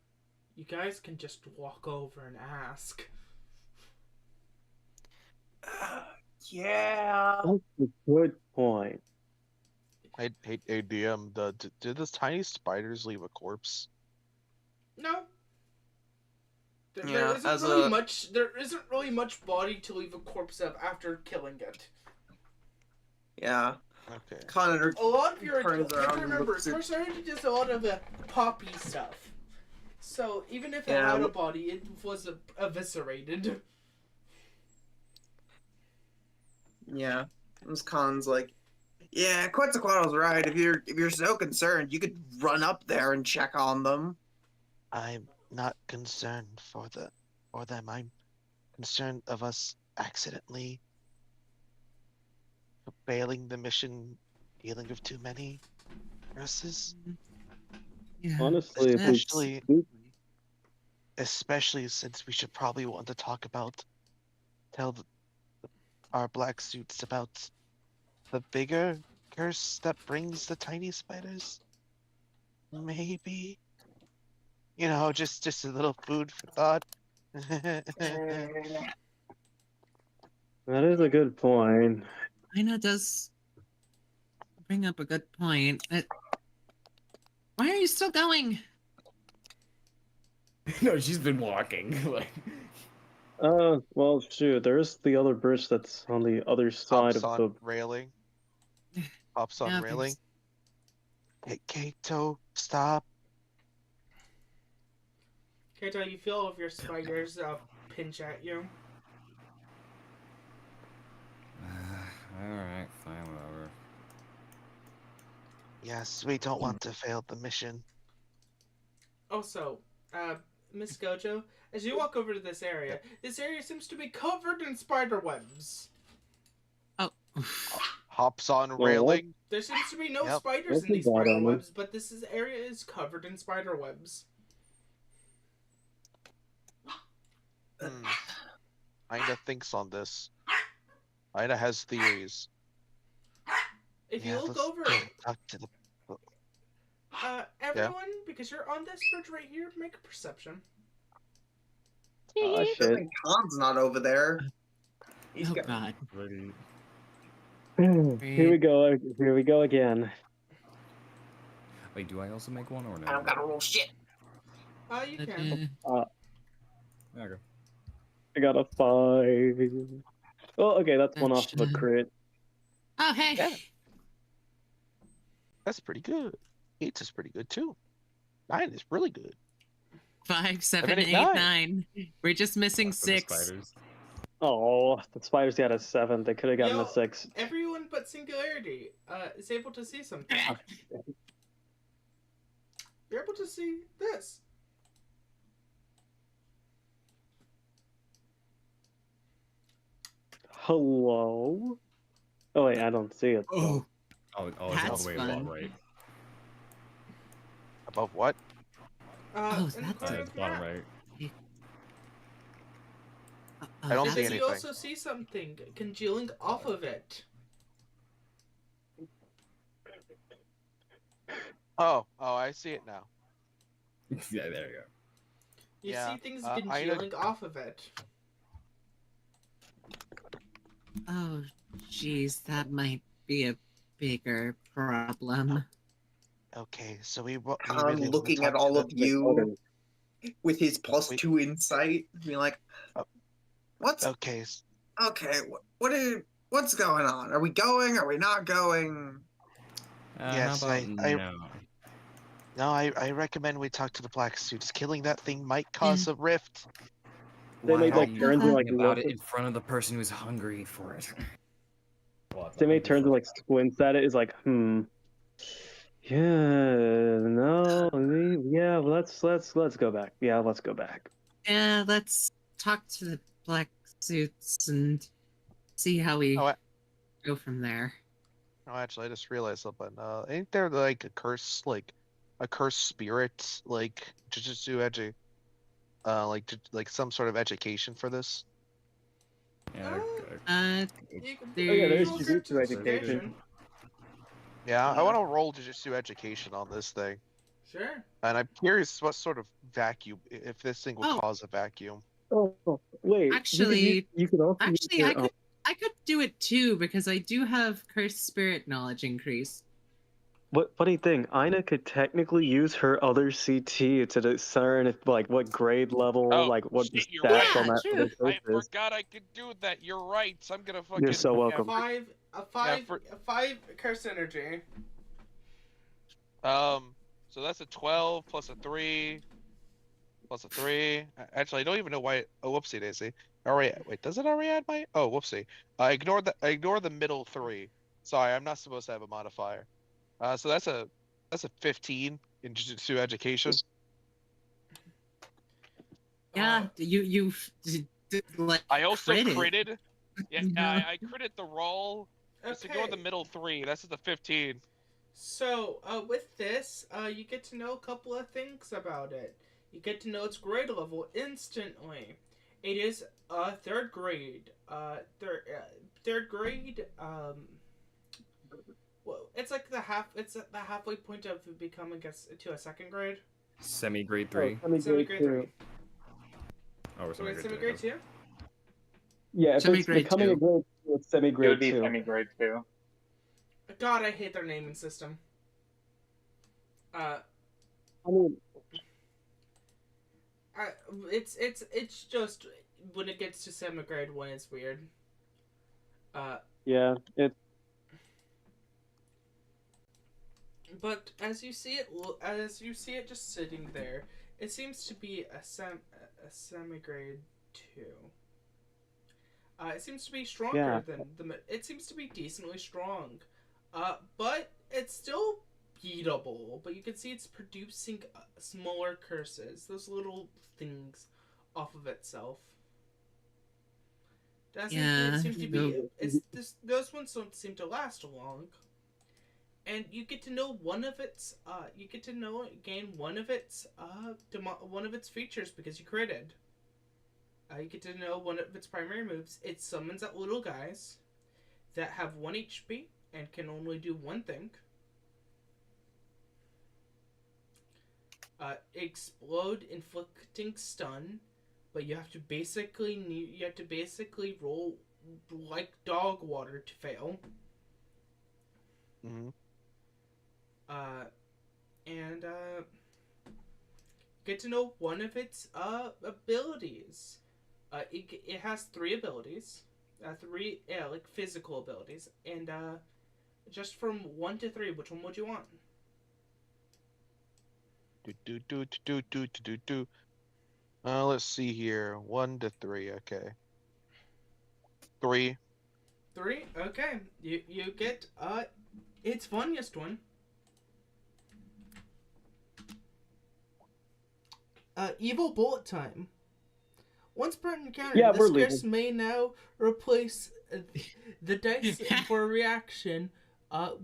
you guys can just walk over and ask. Yeah. That's a good point. Hey, DM. Did the tiny spiders leave a corpse? No. Yeah, There isn't really much body to leave a corpse of after killing it. Yeah. Okay. Connor A lot of your turns you have around to and remember, looks at- Corsair does a lot of the poppy stuff. So even if it Yeah, had a look- body, it was eviscerated. Yeah. This Khan's like, yeah, Quetzalcoatl's right. If you're so concerned, you could run up there and check on them. I'm not concerned for them. I'm concerned of us accidentally failing the mission, dealing with too many curses. Yeah. Honestly, if Especially since we should probably want to talk about, our black suits about the bigger curse that brings the tiny spiders. Maybe, just a little food for thought. that is a good point. Ina does bring up a good point. Why are you still going? No, she's been walking. Like, Well, shoot, there's the other bridge that's on the other side Hops of the. on railing. Hops on Yeah, railing. Hey, Kato, stop. Kato, you feel all of your spiders pinch at you. Alright, fine, whatever. Yes, we don't want to fail the mission. Also, Miss Gojo, as you walk over to this area seems to be covered in spider webs. Oh. Hops on railing. There seems to be no Yep. spiders in these spider webs, but area is covered in spider webs. Ida thinks on this. Ida has theories. If you look let's over, go talk to the. everyone, because you're on this bridge right here, make a perception. Oh shit! Khan's not over there. He's Oh got... god. Here we go. Here we go again. Wait, do I also make one or no? I don't gotta roll shit. You can. Okay. I got a 5. Oh, okay, that's one off of a crit. Oh, hey. Yeah. That's pretty good. 8 is pretty good too. 9 is really good. 5, 7, 7, 8, 8, 9. We're just missing 6. Oh, the spiders got a 7. They could have gotten a 6. Everyone but Singularity is able to see something. You're able to see this. Hello? Oh wait, I don't see it. Oh, it's all That's the way fun. above, right? Above what? That's It's bottom right. I don't see You anything. also see something congealing off of it. Oh, I see it now. Yeah, there you go. You see things Ida- congealing off of it. Oh, jeez, that might be a bigger problem. Okay, so we Khan really looking talk at to all the- of you with his +2 insight, being like, "What's Okay. okay? What's going on? Are we going? Are we not going?" Yes, how about no? No, I recommend we talk to the black suits. Killing that thing might cause a rift. They made like turns and like about it look- in front of the person who's hungry for it. They made turns and like squints at it. Is like, yeah, no, yeah. Let's go back. Yeah, let's go back. Yeah, let's talk to the black suits and see how we go from there. Oh, actually, I just realized something. Ain't there like a cursed spirit, like jujutsu like some sort of education for this? Yeah. There's jujutsu education. Yeah, I want to roll jujutsu education on this thing. Sure. And I'm curious what sort of vacuum, if this thing will cause a vacuum. Oh, wait. Actually, you could also use your, I could do it too because I do have cursed spirit knowledge increase. What funny thing? Ina could technically use her other CT to discern if what grade level, what the stats on that other curse I is. forgot I could do that. You're right. So I'm gonna fucking. You're so welcome. Five curse energy. So that's a 12 plus a 3 plus a 3. Actually, I don't even know why. Oh, whoopsie daisy. Alright, wait, does it already add my? Oh, whoopsie. I ignore the middle 3. Sorry, I'm not supposed to have a modifier. So that's a 15 in Jujutsu education. Yeah, you like. I also critted. critted. Yeah, I critted the roll. Just ignore the middle 3. That's the 15. So, with this, you get to know a couple of things about it. You get to know its grade level instantly. It is third grade. Third grade. Well, it's like it's at the halfway point of becoming to a second grade. Semi-grade 3. Semi-grade 3. Oh, we're semi-grade 2. Yeah, if it's becoming a grade 2, it's semi-grade 2. It would be semi-grade 2. God, I hate their naming system. I mean, it's just when it gets to semi-grade 1, it's weird. Yeah, it. But as you see it just sitting there, it seems to be a semi-grade 2. It seems to be stronger than the. It seems to be decently strong, but it's still beatable. But you can see it's producing smaller curses, those little things, off of itself. It seems to be. Those ones don't seem to last long. And you get to know one of its. You get to gain one of its. One of its features because you critted. You get to know one of its primary moves. It summons out little guys that have 1 HP and can only do one thing. Explode, inflicting stun, but you have to basically roll like dog water to fail. Mm-hmm. And get to know one of its abilities. It has 3 abilities, 3 like physical abilities, and just from 1 to 3, which one would you want? Let's see here. 1 to 3. Okay. 3. 3. Okay. You get its funniest one. Evil bullet time. Once per encounter, this curse may now replace the dice for a reaction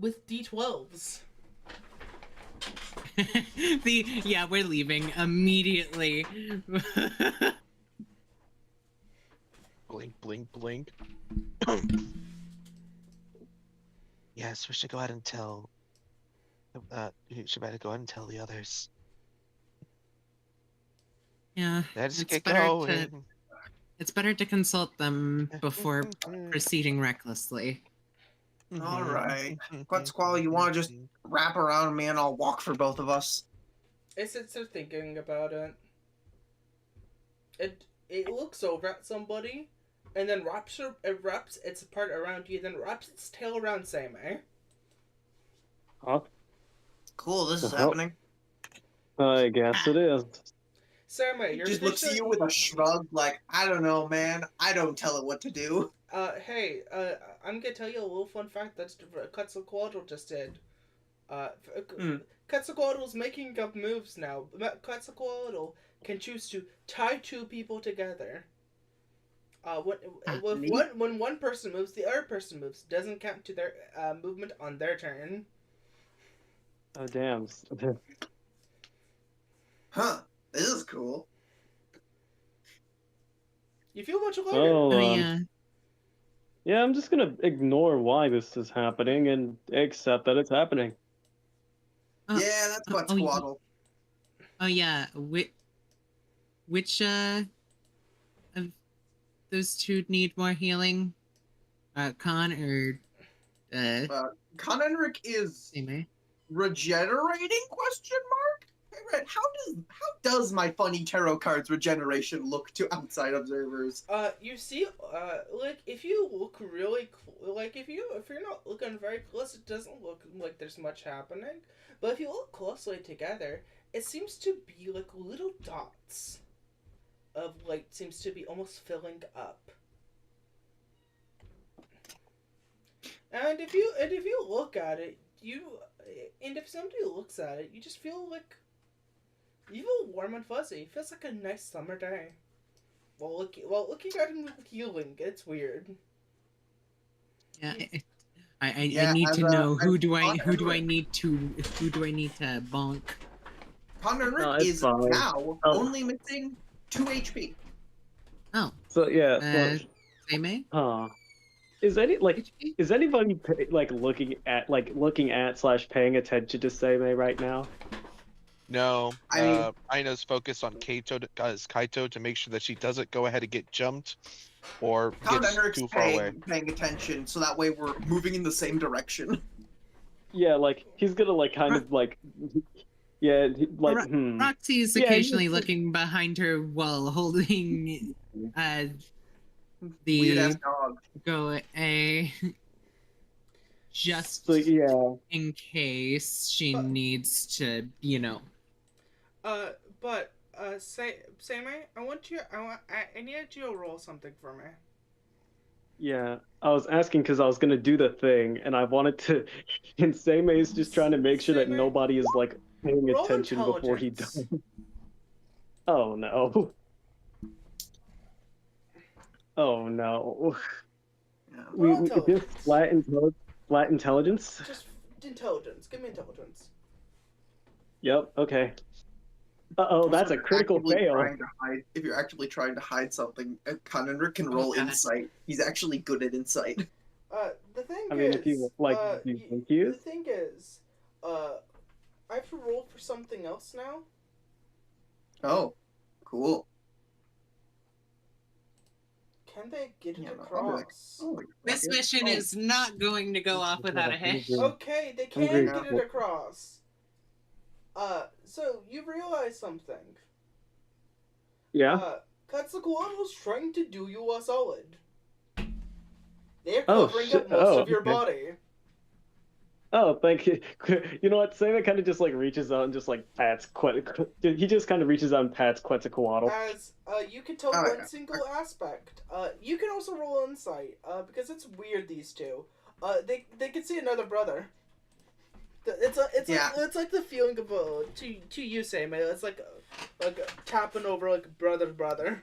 with D12s. We're leaving immediately. Blink, blink, blink. Yes, we should go ahead and tell. You should better go ahead and tell the others. Yeah, Let's get going. It's better to consult them before proceeding recklessly. All right. Quetzalcoatl, you want to just wrap around me and I'll walk for both of us? It sits there thinking about it. It looks over at somebody, and then wraps its part around you, then wraps its tail around Samei. Huh? Cool, this is happening. I guess it is. Samei, you're just looks at you with a shrug, like, I don't know, man. I don't tell it what to do. Hey, I'm gonna tell you a little fun fact that Quetzalcoatl just did. Quetzalcoatl's making up moves now. Quetzalcoatl can choose to tie 2 people together. When one person moves, the other person moves. Doesn't count to their movement on their turn. Oh, damn. Huh. This is cool. You feel much lighter. Oh, yeah. Yeah, I'm just gonna ignore why this is happening and accept that it's happening. Yeah, that's Quetzalcoatl. Oh yeah, which of those 2 need more healing? Khan or Khan Enric is regenerating? Question mark. Hey Red, how does my funny tarot cards regeneration look to outside observers? You see, like if you look really if you're not looking very close, it doesn't look like there's much happening. But if you look closely together, it seems to be like little dots of light seems to be almost filling up. And if you look at it, if somebody looks at it, you just feel like you feel warm and fuzzy. It feels like a nice summer day. While looking at him with healing, it's weird. Yeah, I need to know who do I need to bonk. Khan Enric is now only missing 2 HP. Oh. So yeah. Samei? Is anybody looking at / paying attention to Samei right now? No, Aina's focused on Kaito to make sure that she doesn't go ahead and get jumped or gets too far away. Paying attention, so that way we're moving in the same direction. Yeah, like he's gonna kind of Yeah, like Roxy's Yeah, occasionally looking behind her while holding Weird the ass dog. go a just So yeah, in case she But- needs to, you know. Sammy, I need you to roll something for me. yeah. I was asking because I was gonna do the thing, and I wanted to. And Seimei is just trying to make sure that Seimei, nobody is like paying roll attention before he intelligence. does. Oh no. Oh no. Roll Just intelligence. flat intelligence. Just intelligence. Give me intelligence. Yep. Okay. Uh-oh, that's Also, a critical fail. If you're actually trying to hide something, Conrad can roll God. insight. He's actually good at insight. The thing I mean, is, if you like, you think he the is? thing is, I have to roll for something else now. Oh, cool. Can they get it Yeah, no, I'll be like, across? oh, This fuck it. mission Oh, is not going to go off without a hitch. Okay, they can very get it cool. across. So you realize something. Yeah. Quetzalcoatl's trying to do you a solid. They're Oh, covering shit. up most of your Okay. body. Oh, thank you. You know what? Seimei kind of just like reaches out and just like pats he just kind of reaches out and pats Quetzalcoatl. As you can tell Alright. one single aspect. You can also roll insight. Because it's weird these two. They can see another brother. It's like the feeling of to you, Sam. It's like tapping over like brother to brother.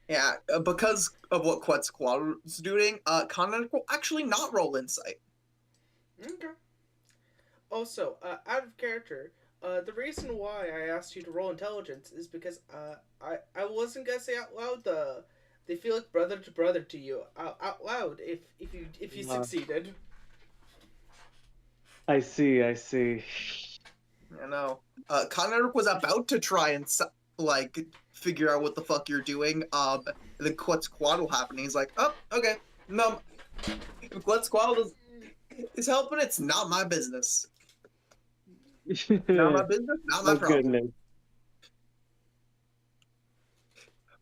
Yeah, because of what Quetzalcoatl's doing, Conrad will actually not roll insight. Okay. Also, out of character, the reason why I asked you to roll intelligence is because I wasn't gonna say out loud they feel like brother to brother to you out loud if you succeeded. I see. I know. Conrad was about to try and like figure out what the fuck you're doing. Then Quetzalcoatl happened. He's like, oh, okay, no. If Quetzalcoatl is helping, it's not my business. Not my business, not my Oh problem. goodness.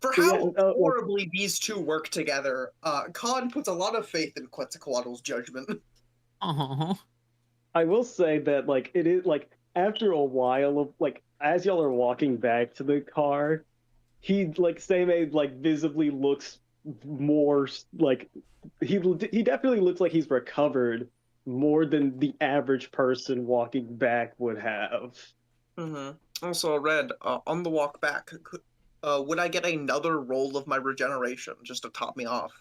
For Yeah, how horribly these two work together, Khan puts a lot of faith in Quetzalcoatl's judgment. Oh. I will say that like it is like after a while of like as y'all are walking back to the car, he like Seimei like visibly looks more like he definitely looks like he's recovered more than the average person walking back would have. Also, Red, on the walk back, would I get another roll of my regeneration just to top me off?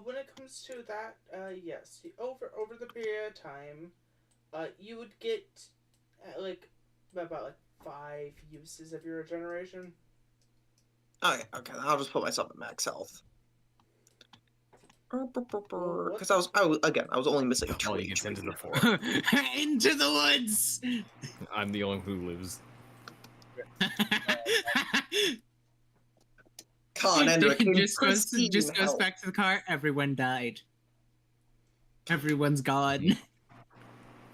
When it comes to that, yes. Over the period of time, you would get like about 5 uses of your regeneration. Okay, I'll just put myself at max health. Because I was only missing 2 Ollie gets into the HP. forest. Into the woods. I'm the only who lives. Con Endrick in just goes pristine health. back to the car. Everyone died. Everyone's gone.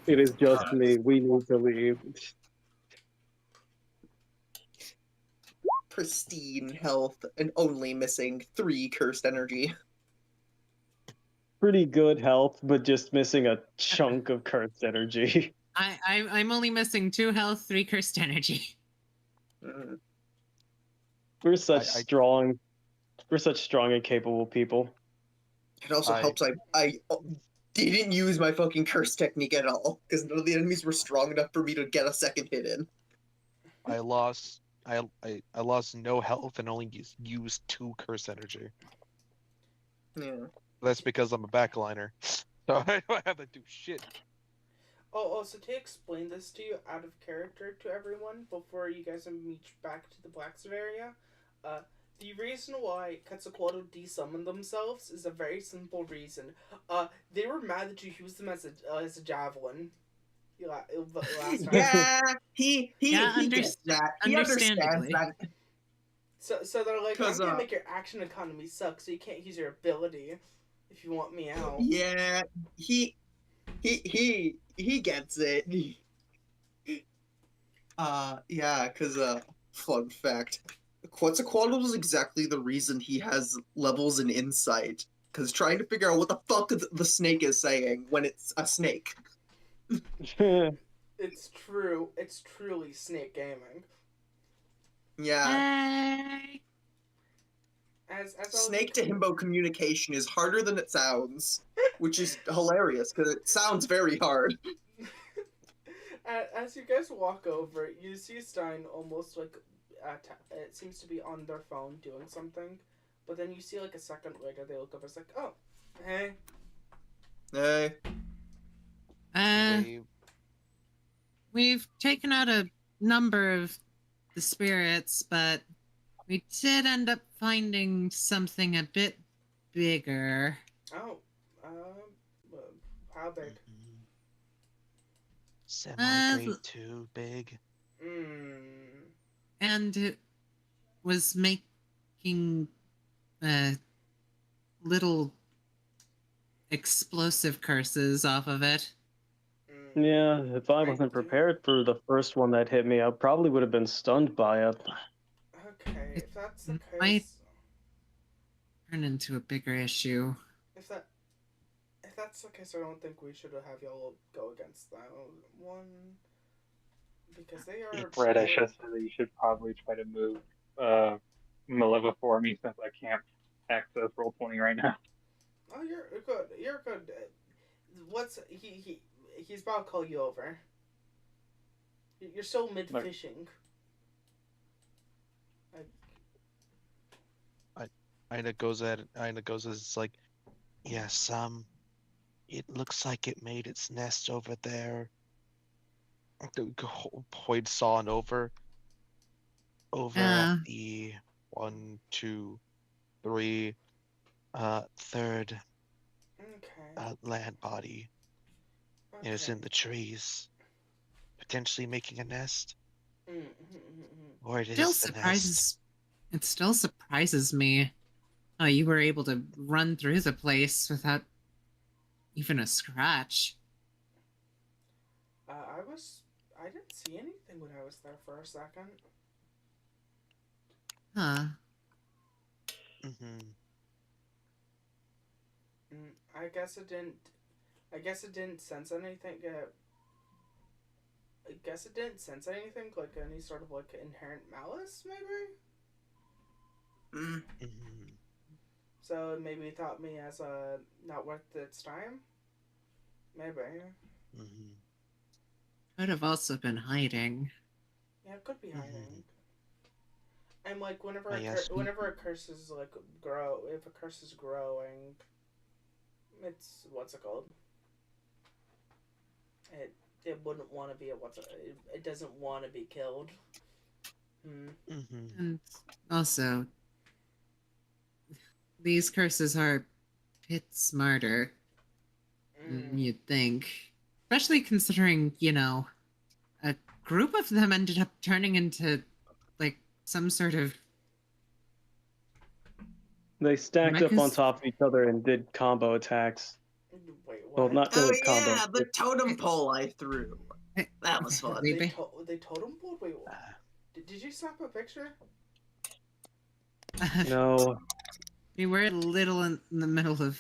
It is just me. We need to leave. Pristine health and only missing 3 cursed energy. Pretty good health, but just missing a chunk of cursed energy. I'm only missing 2 health, 3 cursed energy. We're such strong and capable people. It also helps I didn't use my fucking curse technique at all, because none of the enemies were strong enough for me to get a second hit in. I lost no health and only used 2 curse energy. Yeah. That's because I'm a backliner. So I don't have to do shit. So to explain this to you out of character to everyone before you guys meet back to the Blacksmith area, the reason why Quetzalcoatl desummoned themselves is a very simple reason. They were mad that you used them as a javelin. Last time. Yeah, he gets that. He understands understandably. that. So they're like, I'm gonna make your action economy suck, so you can't use your ability if you want me out. Yeah, he gets it. Yeah, because, fun fact. Quetzalcoatl was exactly the reason he has levels in insight. Because trying to figure out what the fuck the snake is saying when it's a snake. It's true. It's truly snake gaming. Yeah. As Snake to himbo communication is harder than it sounds, which is hilarious because it sounds very hard. As you guys walk over, you see Stein almost like it seems to be on their phone doing something, but then you see like a second later they look up. It's like, oh, hey. Hey. We've taken out a number of the spirits, but we did end up finding something a bit bigger. Oh, how big? Semi-grade 2 big. And it was making little explosive curses off of it. Yeah, if I wasn't prepared for the first one that hit me, I probably would have been stunned by it. Okay, if that's the case, Might turn into a bigger issue. If that's the case, I don't think we should have y'all go against that one because they are. Red, I should say that you should probably try to move Maleva for me since I can't access Roll20 right now. Oh, you're good. You're good. What's he's about to call you over. You're still mid fishing. Ina goes it's like, yes, it looks like it made its nest over there. Points on over at the 1, 2, 3, third land body. Okay. It is in the trees, potentially making a nest. Or it is the nest. It still surprises me how you were able to run through the place without even a scratch. I didn't see anything when I was there for a second. Huh. I guess it didn't sense anything. I guess it didn't sense anything, like any sort of like inherent malice, maybe. So maybe it thought me as not worth its time. Maybe. Could have also been hiding. Yeah, it could be hiding. And like whenever a curse is like if a curse is growing, it's what's it called? It wouldn't want to be it doesn't want to be killed. And also, these curses are a bit smarter than you'd think. Especially considering, a group of them ended up turning into, like, some sort of... They stacked up on top of each other and did combo attacks. Wait, what? Well, not really combo. Yeah, the totem pole I threw. That was fun. They totem pole? Wait, what? Did you snap a picture? No. We were a little in the middle of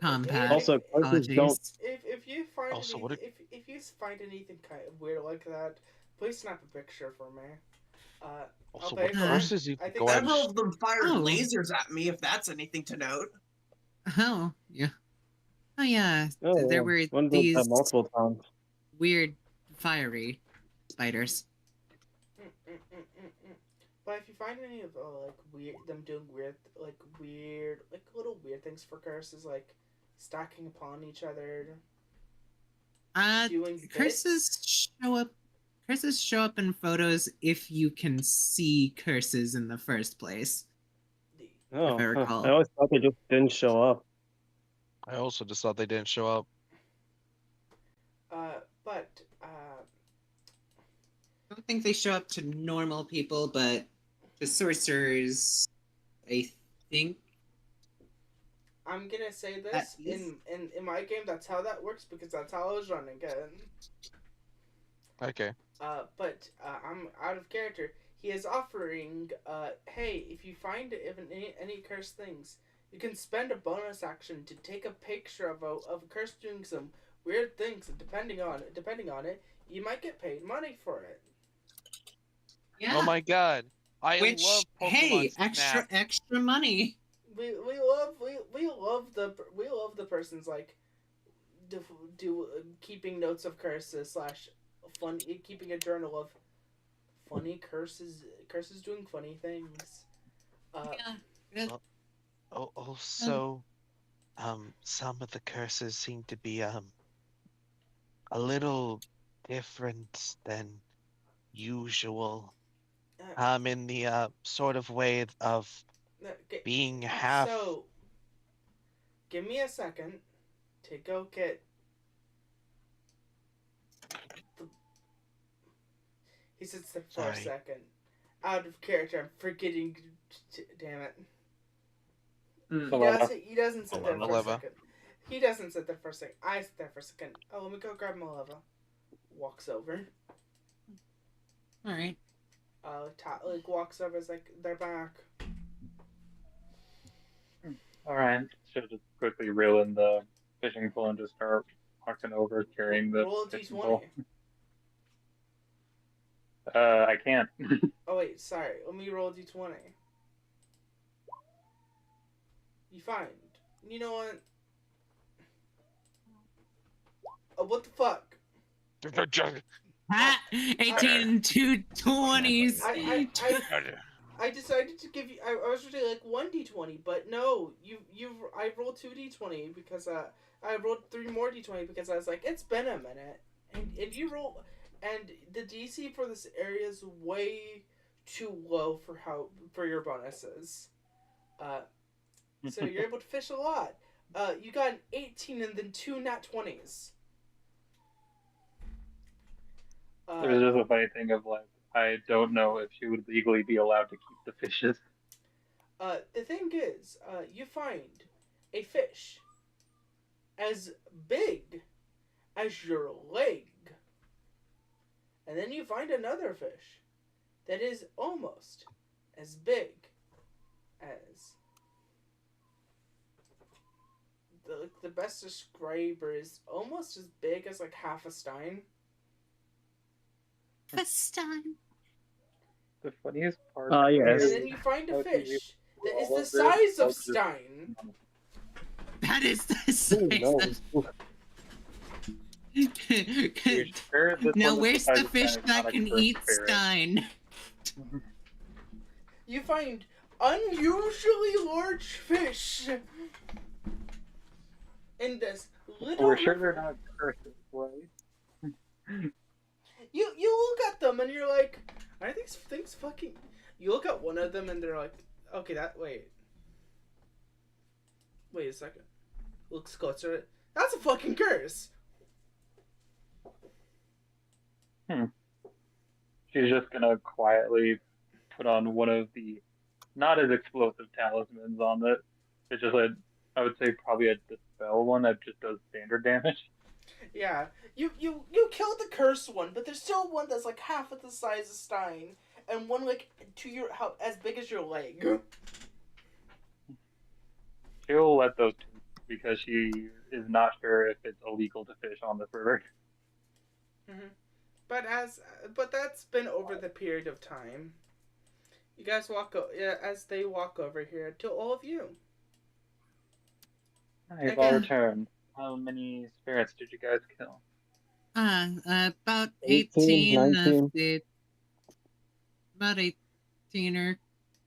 combat. Also, curses don't. If you find anything kind of weird like that, please snap a picture for me. Also, what curses you go several of them fired lasers at me, if that's anything to note. Oh, yeah. Oh, yeah. Oh, there were one these multiple times. Weird, fiery spiders. But if you find any of them doing weird little weird things for curses, like stacking upon each other. Curses show up. Curses show up in photos if you can see curses in the first place. Oh, if I recall. I always thought they just didn't show up. I also just thought they didn't show up. I don't think they show up to normal people, but to sorcerers, I think. I'm gonna say this in my game. That's how that works because that's how I was running it. Okay. But I'm out of character. He is offering, hey, if you find any cursed things, you can spend a bonus action to take a picture of a curse doing some weird things, and depending on it, you might get paid money for it. Yeah. Oh my god. I Which, love Pokemon hey, Snap. extra money. We love the person's like keeping notes of curses slash fun keeping a journal of funny curses doing funny things. Yeah. Also, some of the curses seem to be a little different than usual. In the sort of way of being half. So, give me a second to go get the. He sits there for a second, out of character. I'm forgetting. Damn it. He doesn't sit there for a second. He doesn't sit there for a second. I sit there for a second. Oh, let me go grab Maleva. Walks over. All right. Walks over. Is like, they're back. All right. Should just quickly reel in the fishing pole and just start walking over carrying the Roll a fishing d20. pole. I can't. Oh wait, sorry. Let me roll a d20. You find. You know what? Oh, what the fuck? 18 and 2 20s. I decided to give you. I was really like 1d20, but no, I rolled 2d20 because I rolled 3 more d20 because I was like, it's been a minute, and you roll, and the DC for this area is way too low for your bonuses. So you're able to fish a lot. You got an 18 and then 2 nat 20s. There's just a funny thing of like, I don't know if she would legally be allowed to keep the fishes. The thing is, you find a fish as big as your leg. And then you find another fish that is almost as big as... The best describer is almost as big as like half a stein. A stein. The funniest part yes. And then you find a fish that is the size of stein. That is the size of... Now, where's the fish that can eat stein? You find unusually large fish in this little... We're sure they're not curses, right? You look at them and you're like, are these things fucking... You look at one of them and they're like, okay, wait a second. Looks closer. That's a fucking curse. She's just gonna quietly put on one of the not as explosive talismans on it. It's just like, I would say probably a dispel one that just does standard damage. Yeah, you killed the cursed one, but there's still one that's like half of the size of Stein, and one like as big as your leg. She'll let those two because she is not sure if it's illegal to fish on this river. Mm-hmm. But that's been over the period of time. You guys as they walk over here to all of you. I've all returned. How many spirits did you guys kill? About 18 19. of the... About 18 or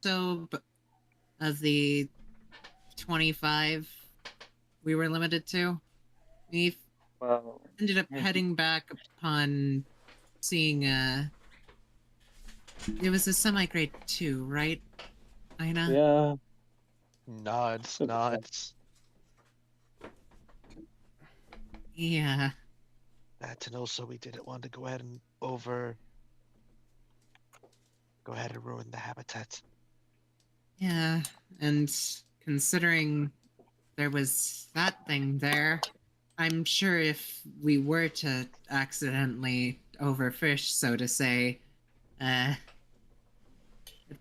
so of the 25 we were limited to. We ended up heading back upon seeing it was a semi-grade 2, right, Ina? Yeah. Nods. Yeah. That, and also we didn't want to go ahead and ruin the habitat. Yeah, and considering there was that thing there, I'm sure if we were to accidentally overfish, so to say, it'd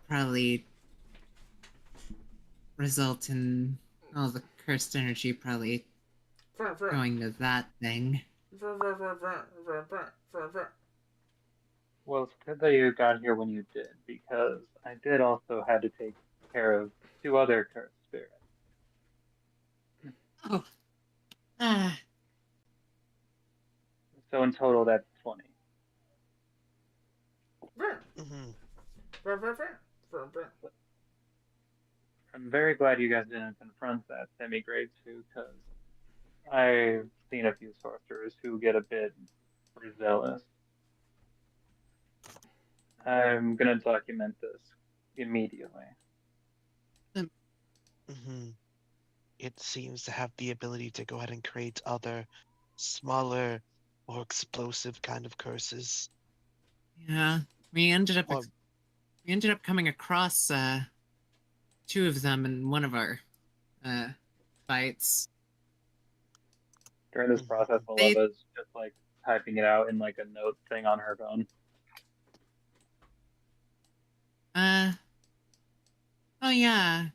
probably result in all the cursed energy probably going to that thing. Well, it's good that you got here when you did, because I did also had to take care of 2 other cursed spirits. Oh. Ah. So in total, that's 20. I'm very glad you guys didn't confront that semi-grade too, because I've seen a few sorcerers who get a bit overzealous. I'm gonna document this immediately. It seems to have the ability to go ahead and create other, smaller, more explosive kind of curses. Yeah, we ended up coming across 2 of them in one of our fights. During this process, Maleva's just like typing it out in like a note thing on her phone. Oh yeah.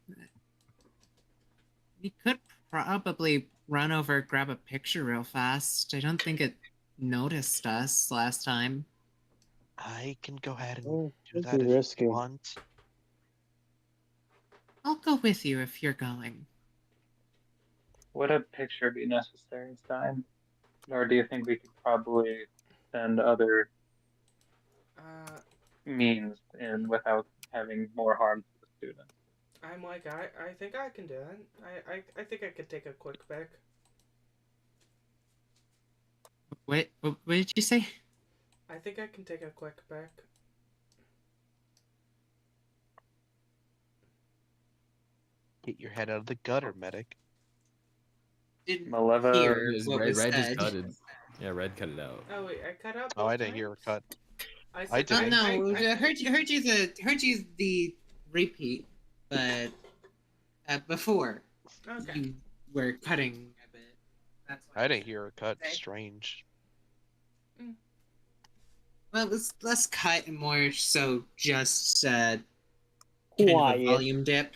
We could probably run over, grab a picture real fast. I don't think it noticed us last time. I can go ahead and Oh, do it'd that be if risky. you want. I'll go with you if you're going. Would a picture be necessary, Stein? Or do you think we could probably send other means in without having more harm to the students? I'm like, I think I can do it. I think I could take a quick pic. Wait, what did you say? I think I can take a quick pic. Get your head out of the gutter, medic. Maleva Red just cutted. Yeah, Red cut it out. Oh wait, I cut out. Oh, I didn't hear a cut. I did. No, I heard you the repeat, but before you were cutting a bit. That's I didn't hear a cut. Strange. Well, let's cut and more so just kind of a volume dip.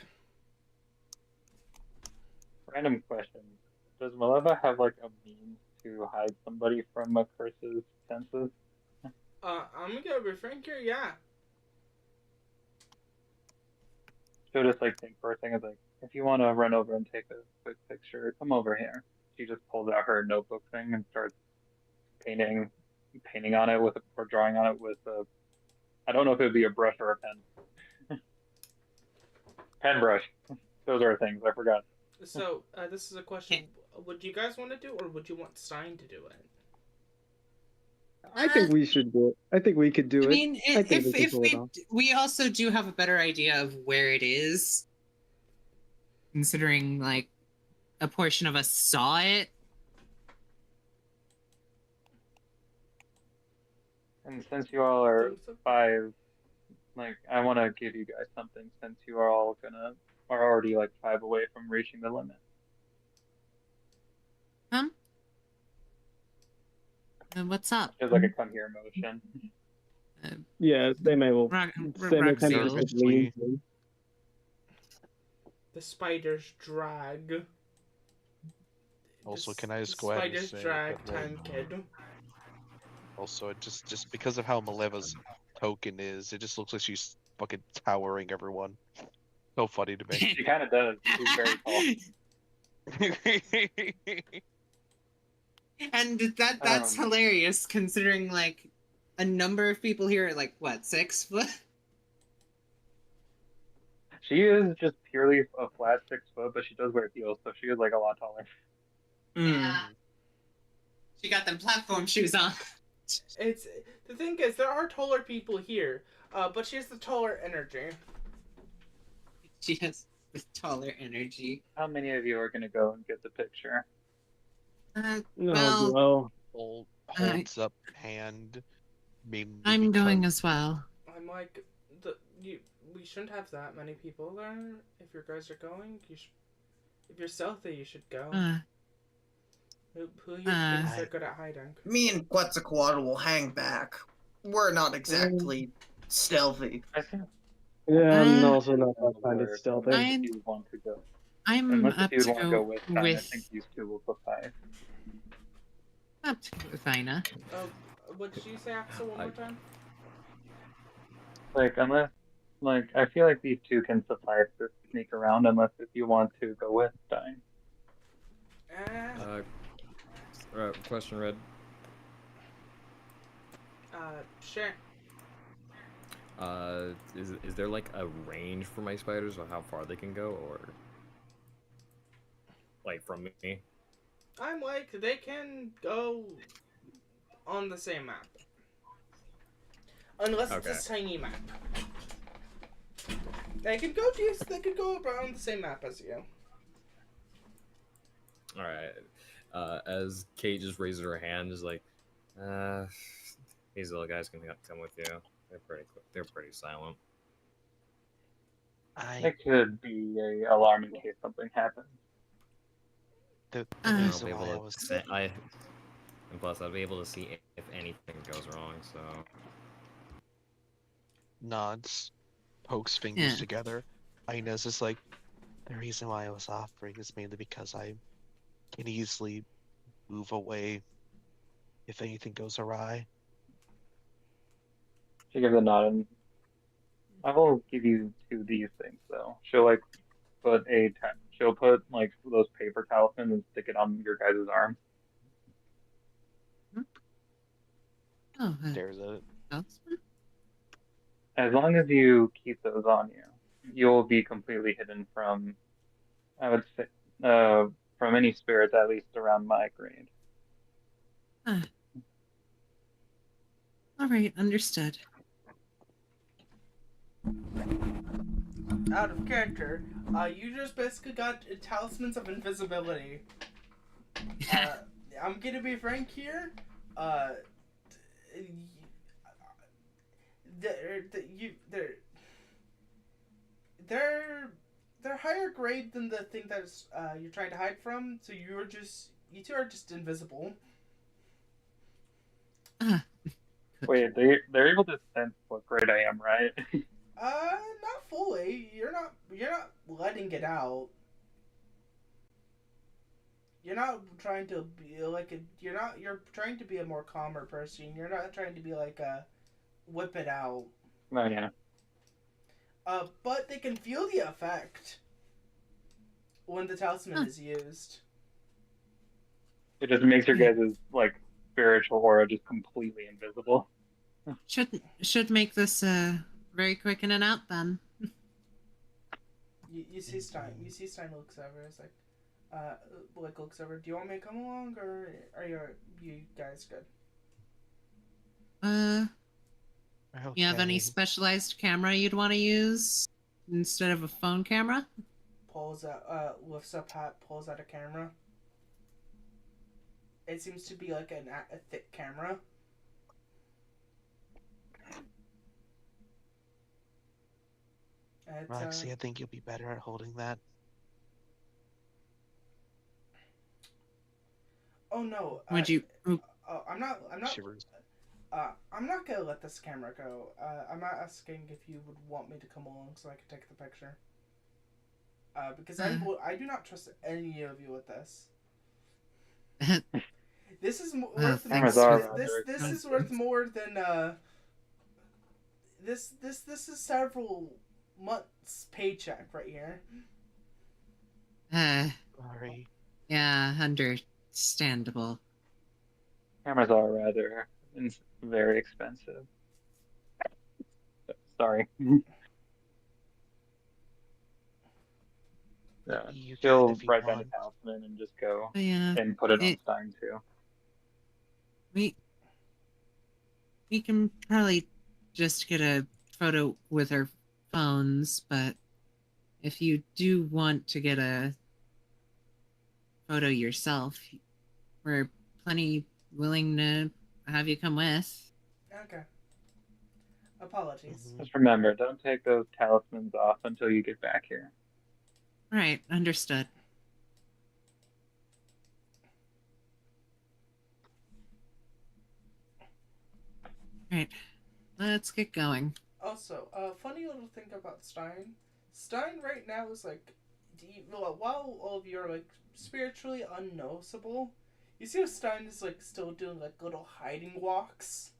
Random question. Does Maleva have like a means to hide somebody from a curse's senses? I'm gonna go with Frank here, yeah. She'll just like think for a second, like, if you want to run over and take a quick picture, come over here. She just pulls out her notebook thing and starts painting on it with, or drawing on it with a, I don't know if it would be a brush or a pen. Pen brush. Those are things, I forgot. So, this is a question. Would you guys want to do it, or would you want Stein to do it? I think we should do it. I think we could do it. I mean, if we also do have a better idea of where it is, considering like a portion of us saw it. And since you all are 5, like, I want to give you guys something since you are all are already like 5 away from reaching the limit. What's up? Just like a come here motion. Yeah, they may well. The spider's drag. Also, can I just go ahead and say Spider's drag that, time kid. Also, just because of how Maleva's token is, it just looks like she's fucking towering everyone. So funny to me. She kind of does. She's very tall. And that's hilarious, considering like a number of people here are like what, 6 foot? She is just purely a flat 6 foot, but she does wear heels, so she is like a lot taller. Yeah. She got them platform shoes on. It's the thing is, there are taller people here, but she has the taller energy. She has the taller energy. How many of you are gonna go and get the picture? Well, holds up hand. I'm going as well. I'm like, we shouldn't have that many people there. If you guys are going, if you're stealthy, you should go. Who you thinks are good at hiding? Me and Quetzalcoatl will hang back. We're not exactly stealthy. I think Yeah, I'm Uh, also not that kind of where stealthy. unless I'm- you want to go, I'm unless if up you would to want to go go with Stein, I with think these two will suffice. up to go with Ina. Oh, what did you say, Axel, one more time? Like unless, like I feel like these two can suffice to sneak around, unless if you want to go with Stein. Question, Red. Sure. Is there like a range for my spiders, or how far they can go, or like from me? I'm like, they can go on the same map. Unless it's a tiny map. They could go around the same map as you. All right. As Kate just raises her hand, is like, these little guys can come with you. They're pretty silent. It could be a alarm in case something happens. The I'll reason be why I able was to and plus I'll be able to see if anything goes wrong. So nods, pokes fingers Yeah. together. Ina's just like, the reason why I was offering is mainly because I can easily move away if anything goes awry. She gives a nod, and I will give you two of these things though. She'll put like those paper talismans and stick it on your guys' arm. Oh, Stares at it. talisman? As long as you keep those on you, you'll be completely hidden from, I would say, from any spirits at least around my grade. All right, understood. Out of character, you just basically got talismans of invisibility. I'm gonna be frank here. They're higher grade than the thing that's you're trying to hide from. So you two are just invisible. Wait, they're able to sense what grade I am, right? Not fully. You're not letting it out. You're not trying to be like you're trying to be a more calmer person. You're not trying to be like whip it out. Oh yeah. But they can feel the effect when the talisman is used. It just makes your guys' like spiritual aura just completely invisible. Should make this very quick in and out then. You see Stein looks over. It's like, looks over. Do you want me to come along, or are you guys good? You have any specialized camera you'd want to use instead of a phone camera? Lifts up hat, pulls out a camera. It seems to be like a thick camera. Roxy, I think you'll be better at holding that. Oh no. Would you? I'm not. Shivers. I'm not gonna let this camera go. I'm asking if you would want me to come along so I can take the picture. Because I do not trust any of you with this. This is worth this is worth more than this is several months' paycheck right here. Sorry. Yeah, understandable. Cameras are rather very expensive. Sorry. Yeah, she'll write down the talisman and just go and put it on Stein too. We can probably just get a photo with our phones, but if you do want to get a photo yourself, we're plenty willing to have you come with. Okay. Apologies. Just remember, don't take those talismans off until you get back here. Right, understood. Right. Let's get going. Also, funny little thing about Stein. Stein right now is like, while all of you are like spiritually unnoticeable, you see how Stein is like still doing like little hiding walks.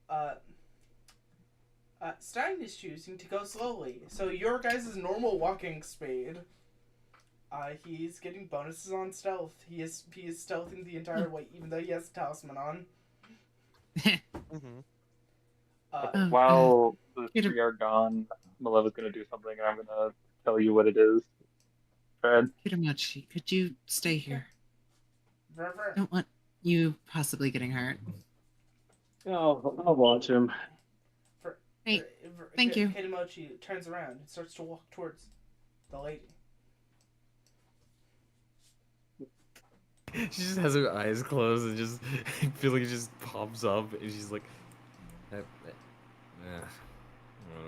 Uh, Stein is choosing to go slowly, so your guys' normal walking speed. He's getting bonuses on stealth. He is stealthing the entire way, even though he has a talisman on. Mm-hmm. While the three are gone, Maleva's gonna do something, and I'm gonna tell you what it is. Fred? Kitamochi, could you stay here? River. I don't want you possibly getting hurt. I'll watch him. Hey, thank you. Kitamochi turns around and starts to walk towards the lady. She just has her eyes closed and just I feel like it just pops up and she's like,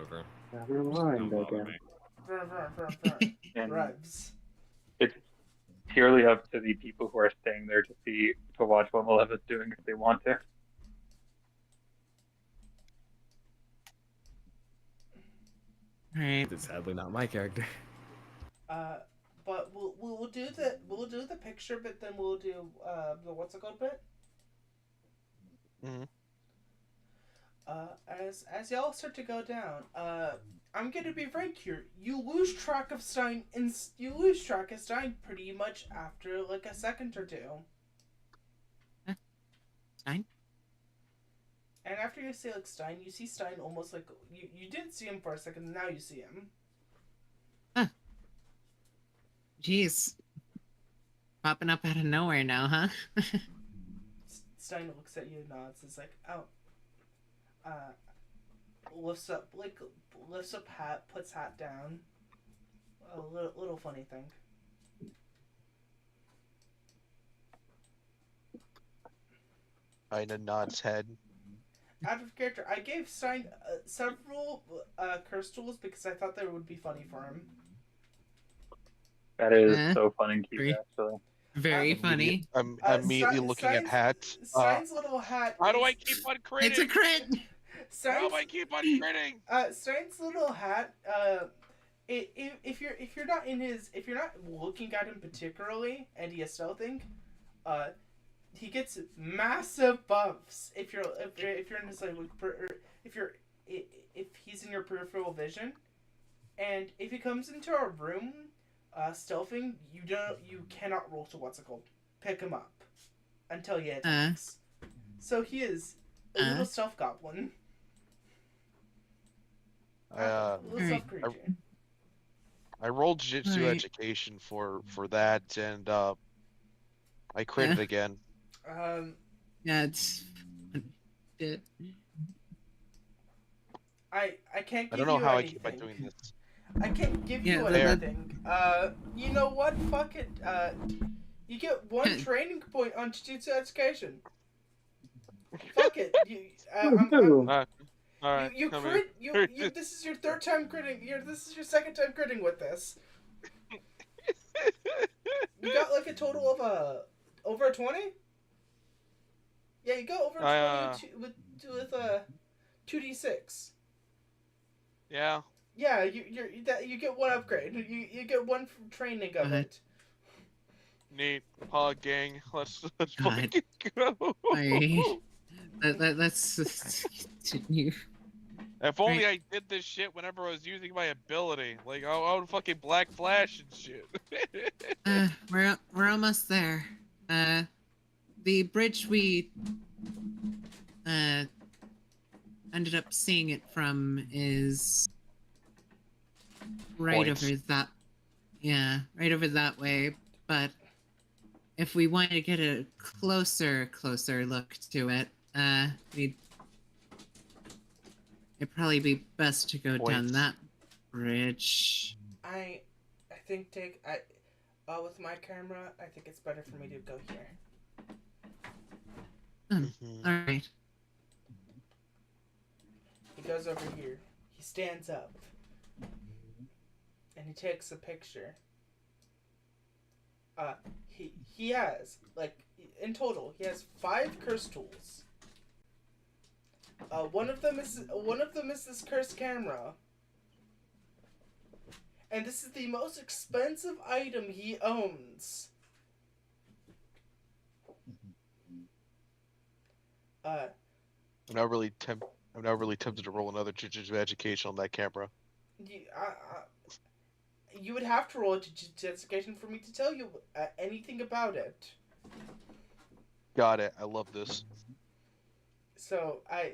whatever. Never mind, again. And Revs. it's purely up to the people who are staying there to watch what Maleva's doing if they want to. Right. It's sadly not my character. But we'll do the picture bit, then we'll do the what's it called bit. Mm-hmm. As y'all start to go down, I'm gonna be frank here. You lose track of Stein, and you lose track of Stein pretty much after like a second or two. Stein? And after you say like Stein, you see Stein almost like you didn't see him for a second. Now you see him. Jeez. Popping up out of nowhere now, huh? Stein looks at you, nods. It's like, oh. Lifts up hat, puts hat down. A little funny thing. Aina nods head. Out of character, I gave Stein several curse tools because I thought they would be funny for him. That is so fun and cute, actually. Very funny. I'm immediately looking at hat. Stein's little hat. How do I keep on critting? It's a crit! How do I keep on critting? Stein's little hat. If you're not looking at him particularly, and he is stealthing, he gets massive buffs if you're in his like if he's in your peripheral vision, and if he comes into our room, stealthing, you cannot roll to pick him up until he attacks. So he is a little stealth goblin. I rolled Jiu-Jitsu education for that, and I crit it again. Yeah, it's. I can't. I Give don't know you how anything. I keep on doing this. I can't give you anything. You know what? Fuck it. You get 1 training point on Jiu-Jitsu education. Fuck it. All right. You crit. You. This is your 3rd time critting. This is your 2nd time critting with this. You got like a total of over a 20. Yeah, you got over a 20 with 2d6. Yeah. Yeah, you get 1 upgrade. You get 1 from training of it. Neat. Hog gang. Let's God. fucking go. Let's continue. If only I did this shit whenever I was using my ability. Like, I would fucking black flash and shit. We're almost there. The bridge we ended up seeing it from is right over that. Yeah, right over that way. But if we want to get a closer look to it, it'd probably be best to go down that bridge. I think with my camera, I think it's better for me to go here. All right. He goes over here. He stands up. And he takes a picture. He has, like, in total, he has 5 curse tools. One of them is this cursed camera, and this is the most expensive item he owns. I'm now really tempted to roll another JJK education on that camera. You would have to roll a education for me to tell you anything about it. Got it. I love this. So I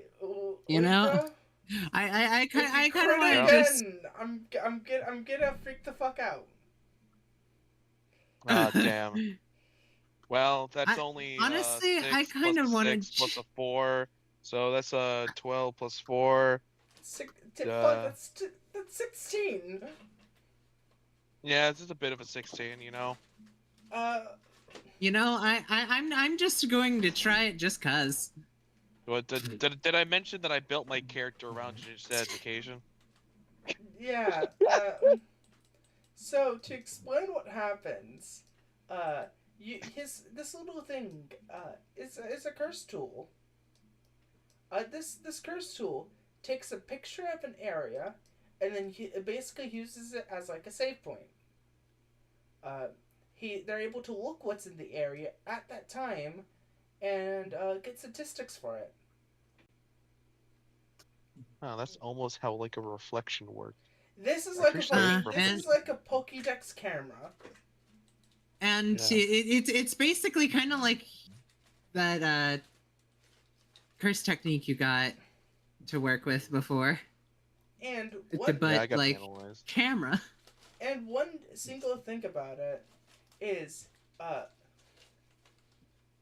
I kind of want to just. I'm gonna freak the fuck out. Ah, damn. Well, that's only honestly, 6 I kind of want to plus a 4, so that's 12 plus 4. That's 16. Yeah, this is a bit of a 16, you know. I'm just going to try it just cause. What did I mention that I built my character around JJK education? Yeah. So to explain what happens, this little thing is a curse tool. This curse tool takes a picture of an area, and then it basically uses it as like a save point. They're able to look what's in the area at that time, and get statistics for it. Oh, that's almost how like a reflection works. This is like a Pokédex camera. And it's basically kind of like that curse technique you got to work with before. And camera. And one single thing about it is,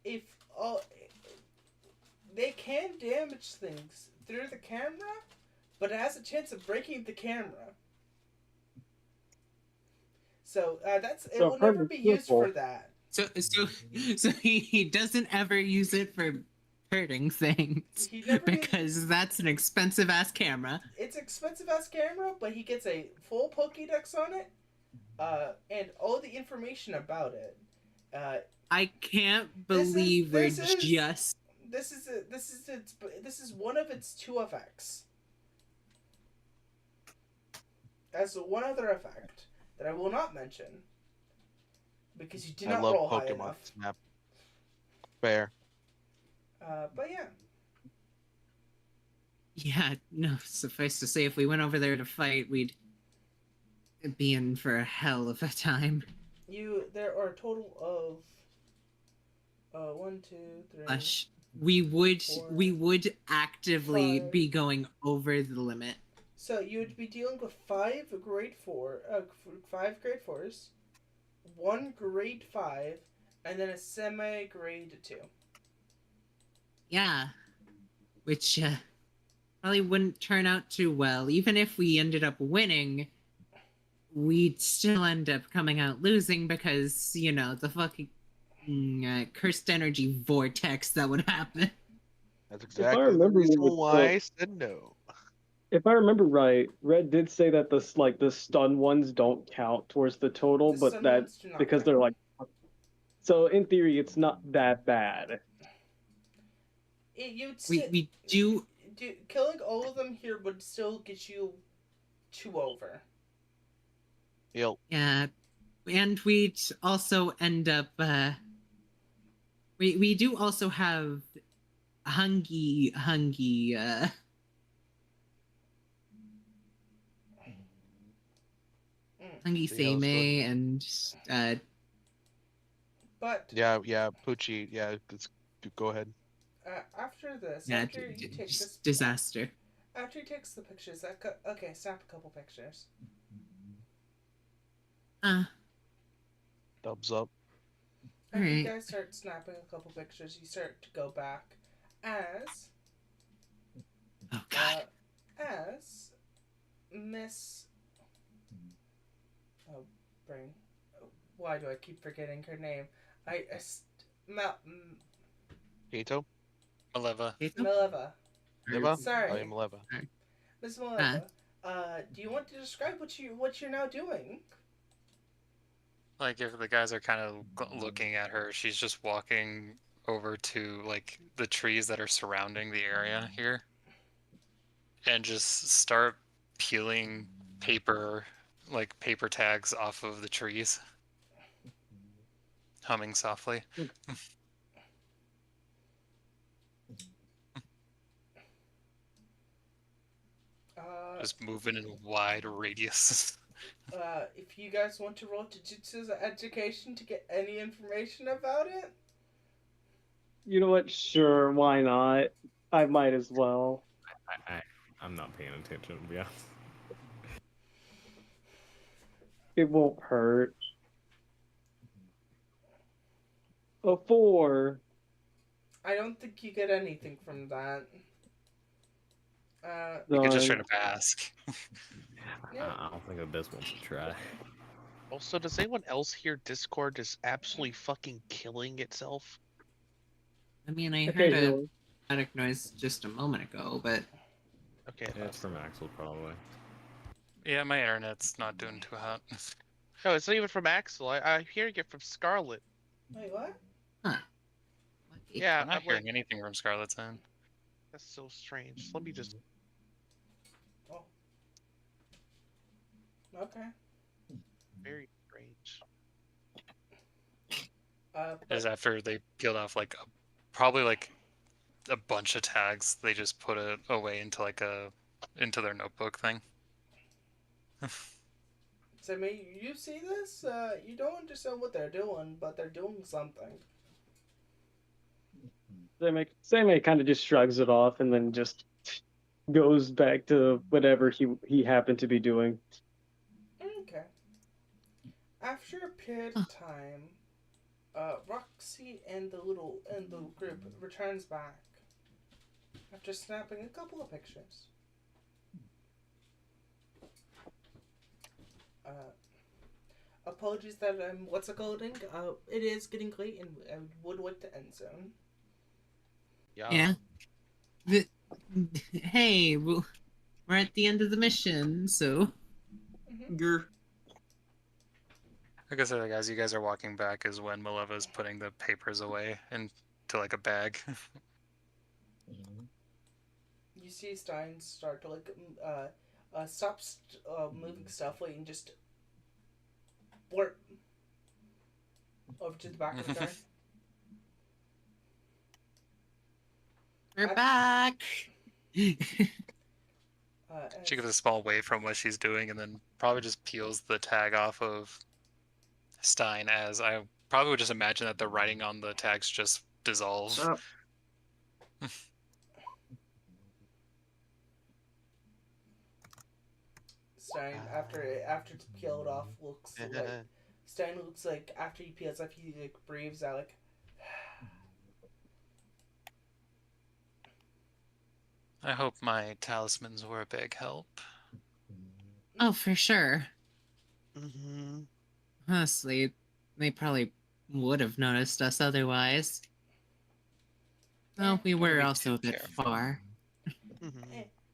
if they can damage things through the camera, but it has a chance of breaking the camera. So it will never be used for that. So he doesn't ever use it for hurting things because that's an expensive ass camera. It's expensive ass camera, but he gets a full Pokédex on it, and all the information about it. I can't believe this is one of its 2 effects. As one other effect that I will not mention because you did not roll high enough. Snap. Fair. But yeah. Yeah, no, suffice to say, if we went over there to fight, we'd be in for a hell of a time. There are a total of 1, 2, 3. We would actively be going over the limit. So you would be dealing with 5 grade 4s, 1 grade 5, and then a semi-grade 2. Yeah, which probably wouldn't turn out too well. Even if we ended up winning, we'd still end up coming out losing because, the fucking cursed energy vortex that would happen. That's exactly the reason why I said no. If I remember right, Red did say that the stun ones don't count towards the total, but that's because they're like. So in theory, it's not that bad. We do. Killing all of them here would still get you 2 over. Yep. Yeah, and we'd also end up. We do also have Hungy. Hungy Seimei and But yeah, Poochie, yeah, go ahead. After this, yeah, after you take this disaster. After he takes the pictures, okay, snap a couple pictures. Thumbs up. And you guys start snapping a couple pictures. You start to go back as. Oh God. As Miss. Oh, brain. Why do I keep forgetting her name? Kato? Maleva. Maleva. Sorry. Oh, yeah, Maleva. Miss Maleva. Do you want to describe what you're now doing? Like, if the guys are kind of looking at her, she's just walking over to, like, the trees that are surrounding the area here. and just start peeling paper, like paper tags off of the trees, humming softly. Just moving in a wide radius. If you guys want to roll Jujutsu's education to get any information about it, You know what? Sure, why not? I might as well. I'm not paying attention, to be honest. It won't hurt. A 4. I don't think you get anything from that. You could just try Darn. to ask. I don't think Abyss wants to try. Also, does anyone else hear Discord just absolutely fucking killing itself? I mean, I heard a Occasionally. static noise just a moment ago, but Okay, Yeah, it's from Axel, probably. Yeah, my internet's not doing too hot. no, it's not even from Axel. I'm hearing it from Scarlet. Wait, what? huh? Yeah, I'm not I'm hearing like, anything from Scarlet's end. that's so strange. Let me just. Oh. Okay. Very strange. Is after they peeled off like probably like a bunch of tags, they just put it away into like into their notebook thing. So, I mean, you see this? You don't understand what they're doing, but they're doing something. Samei kind of just shrugs it off and then just goes back to whatever he happened to be doing. Okay. After a period of time, Roxy and the group returns back after snapping a couple of pictures. Apologies that what's it called? It is getting late and I would like to end soon. Yeah. Hey, we're at the end of the mission, so. Like I said, as you guys are walking back, is when Maleva's putting the papers away into like a bag. You see Stein start to stop moving stuffly and just blurt over to the back of the car. We're back. She gives a small wave from what she's doing, and then probably just peels the tag off of Stein. As I probably would just imagine that the writing on the tags just dissolve. Stein, after it's peeled off, looks like Stein looks like after he peels off, he like breathes out like. I hope my talismans were a big help. Oh, for sure. Mm-hmm. Honestly, they probably would have noticed us otherwise. Well, we were also a bit far.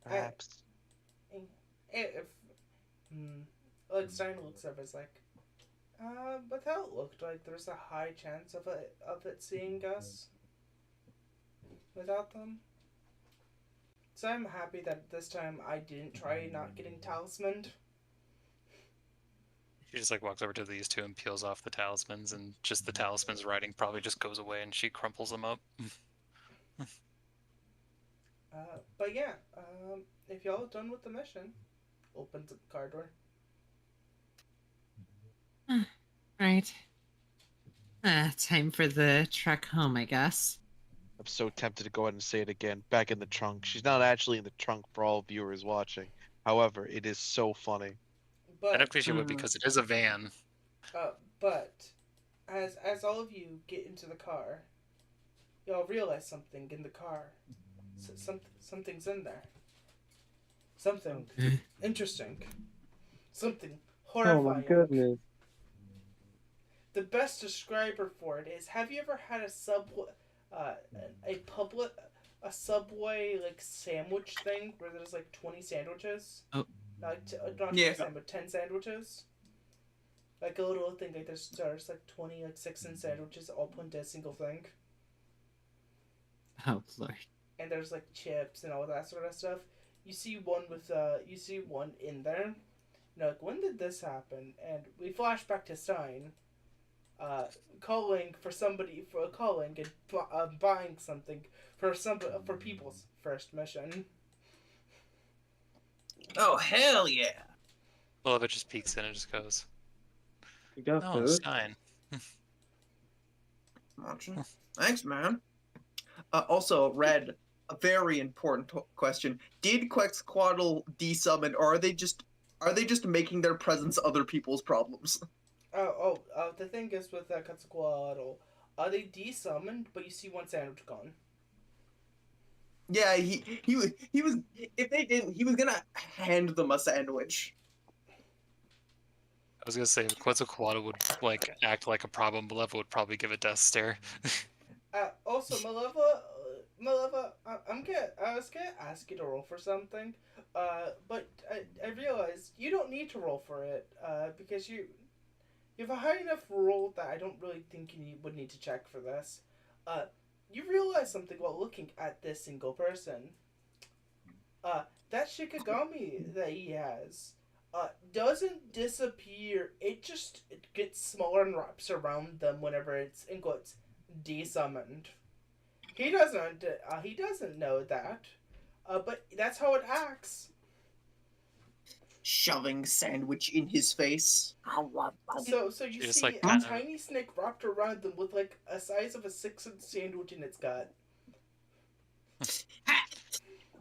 Perhaps. Like Stein looks up, is like, but how it looked like there's a high chance of it seeing us without them. So I'm happy that this time I didn't try not getting talismaned. She just like walks over to these two and peels off the talismans, and just the talisman's writing probably just goes away, and she crumples them up. But yeah, if y'all are done with the mission, opens the car door. Right. Time for the trek home, I guess. I'm so tempted to go ahead and say it again. Back in the trunk. She's not actually in the trunk for all viewers watching. However, it is so funny. But I appreciate it because it is a van. But as all of you get into the car, y'all realize something in the car. Something's in there. Something interesting. Something horrifying. Oh my goodness. The best describer for it is: have you ever had a subway like sandwich thing where there's like 20 sandwiches? Oh. Not 20, but 10 sandwiches. Like a little thing, like there's like 20 like 6-cent sandwiches all put into a single thing. Oh Lord. And there's like chips and all that sort of stuff. you see one with you see one in there. You know, like, when did this happen? And we flash back to Stein, calling for somebody for calling and buying something for people's first mission. Oh hell yeah! Beloved just peeks in and just goes, You got "Oh, food? Stein." Thanks, man. Also, Red, a very important question: did Quetzalcoatl desummon, or are they just making their presence other people's problems? The thing is with Quetzalcoatl, they desummoned, but you see one sandwich gone. Yeah, he was. If they didn't, he was gonna hand them a sandwich. I was gonna say Quetzalcoatl would like act like a problem. Malevolent would probably give a death stare. Also, Maleva, I was gonna ask you to roll for something, but I realized you don't need to roll for it, because you have a high enough roll that I don't really think you would need to check for this. You realize something while looking at this single person. That Shikigami that he has, doesn't disappear. It gets smaller and wraps around them whenever it's, in quotes, desummoned. He doesn't know that, but that's how it acts. Shoving sandwich in his face. So you Just, see like, a kinda- tiny snake wrapped around them with like a size of a 6-inch sandwich in its gut.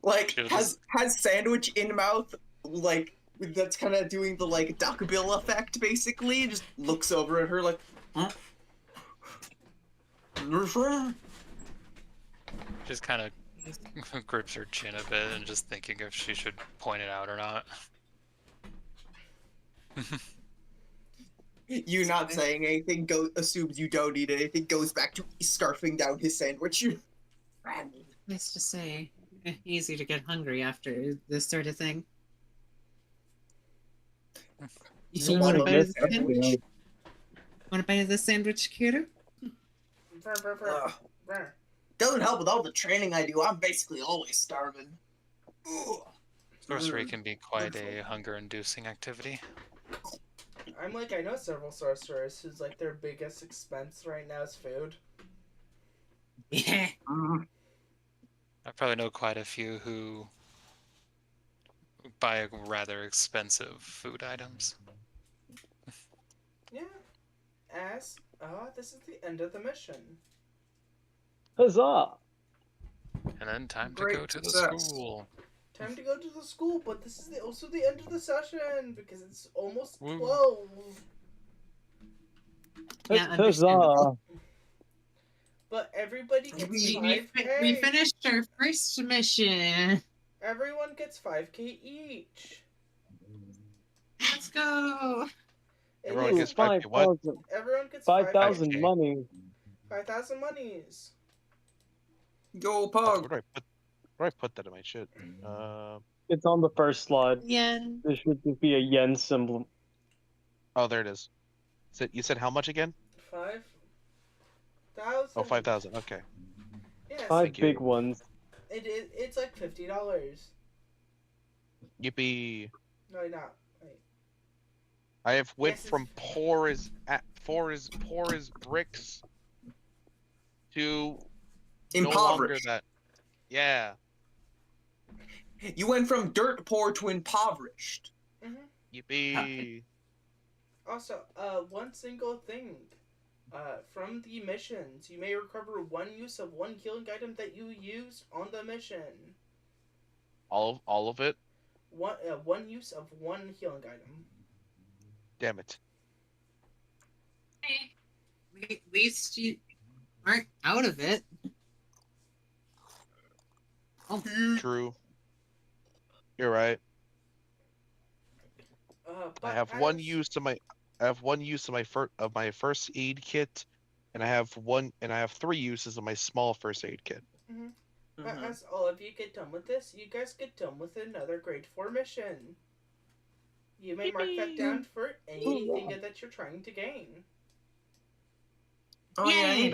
Like It has sandwich in mouth, like that's kind of doing the like duckbill effect basically. Just looks over at her like, huh? Just kind of grips her chin a bit and just thinking if she should point it out or not. You not saying anything assumes you don't eat anything, goes back to scarfing down his sandwich. Nice to say. Easy to get hungry after this sort of thing. Eats You a lot wanna of get this sandwich. Want a bite of this sandwich, Kira? Doesn't help with all the training I do. I'm basically always starving. Ugh. Sorcery can be quite a hunger-inducing activity. I know several sorcerers whose like their biggest expense right now is food. Yeah. I probably know quite a few who buy rather expensive food items. Yeah. This is the end of the mission. Huzzah! And then time to Great go to the success. school. Time to go to the school, but this is also the end of the session because it's almost Woo. 12. Yeah, Huzzah! But everybody gets We 5K. we finished our first mission. Everyone gets 5K each. Let's go. It Everyone is- gets 5K what? 5,000 Everyone gets 5,000 5K. money. 5,000 monies. Go Where Pug. do I put that in my shit? It's on the first slide. Yen. There should just be a yen symbol. Oh, there it is. You said how much again? 5,000. Oh, 5,000. Okay. Yes. 5 Thank you. big ones. It's like $50. Yippee! No, not. Wait. I have went Yes, from poor as bricks to no longer Impoverished. that. Yeah. You went from dirt poor to impoverished. Yippee! Also, one single thing. From the missions, you may recover one use of one healing item that you used on the mission. All of it. One use of one healing item. Damn it. Hey, at least you aren't out of it. Oh, True. You're right. I have one use of my first aid kit, and I have 3 uses of my small first aid kit. But as all of you get done with this, you guys get done with another grade 4 mission. You may mark that down for anything that you're trying to gain. Oh yeah, I Yay.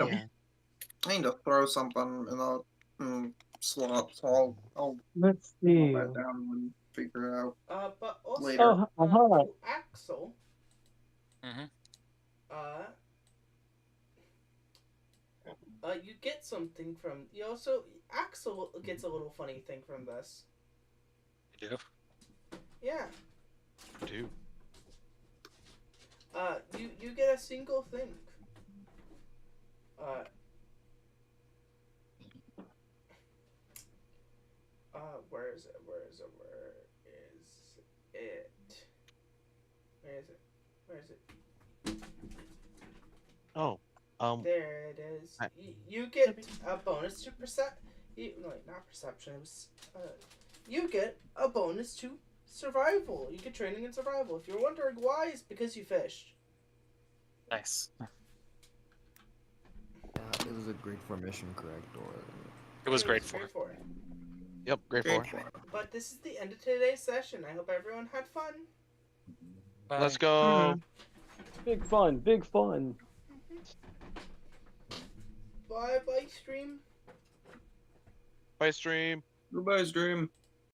need to throw something in the slot, so I'll Let's note see. that down and figure it out. But also, Later. to Axel, Mm-hmm. you get something from. You also Axel gets a little funny thing from this. You do? Yeah. Dude. You get a single thing. Where is it? Where is it? Where is it? Where is it? Oh. There it is. You get a bonus to not perception. It was, you get a bonus to survival. You get training in survival. If you're wondering why, it's because you fished. Nice. It was a grade 4 mission, correct? Or It was grade 4. Grade 4. Yep, grade 4. But this is the end of today's session. I hope everyone had fun. Bye. Let's go. Big fun, big fun. Bye, stream. Bye, stream. Goodbye, stream.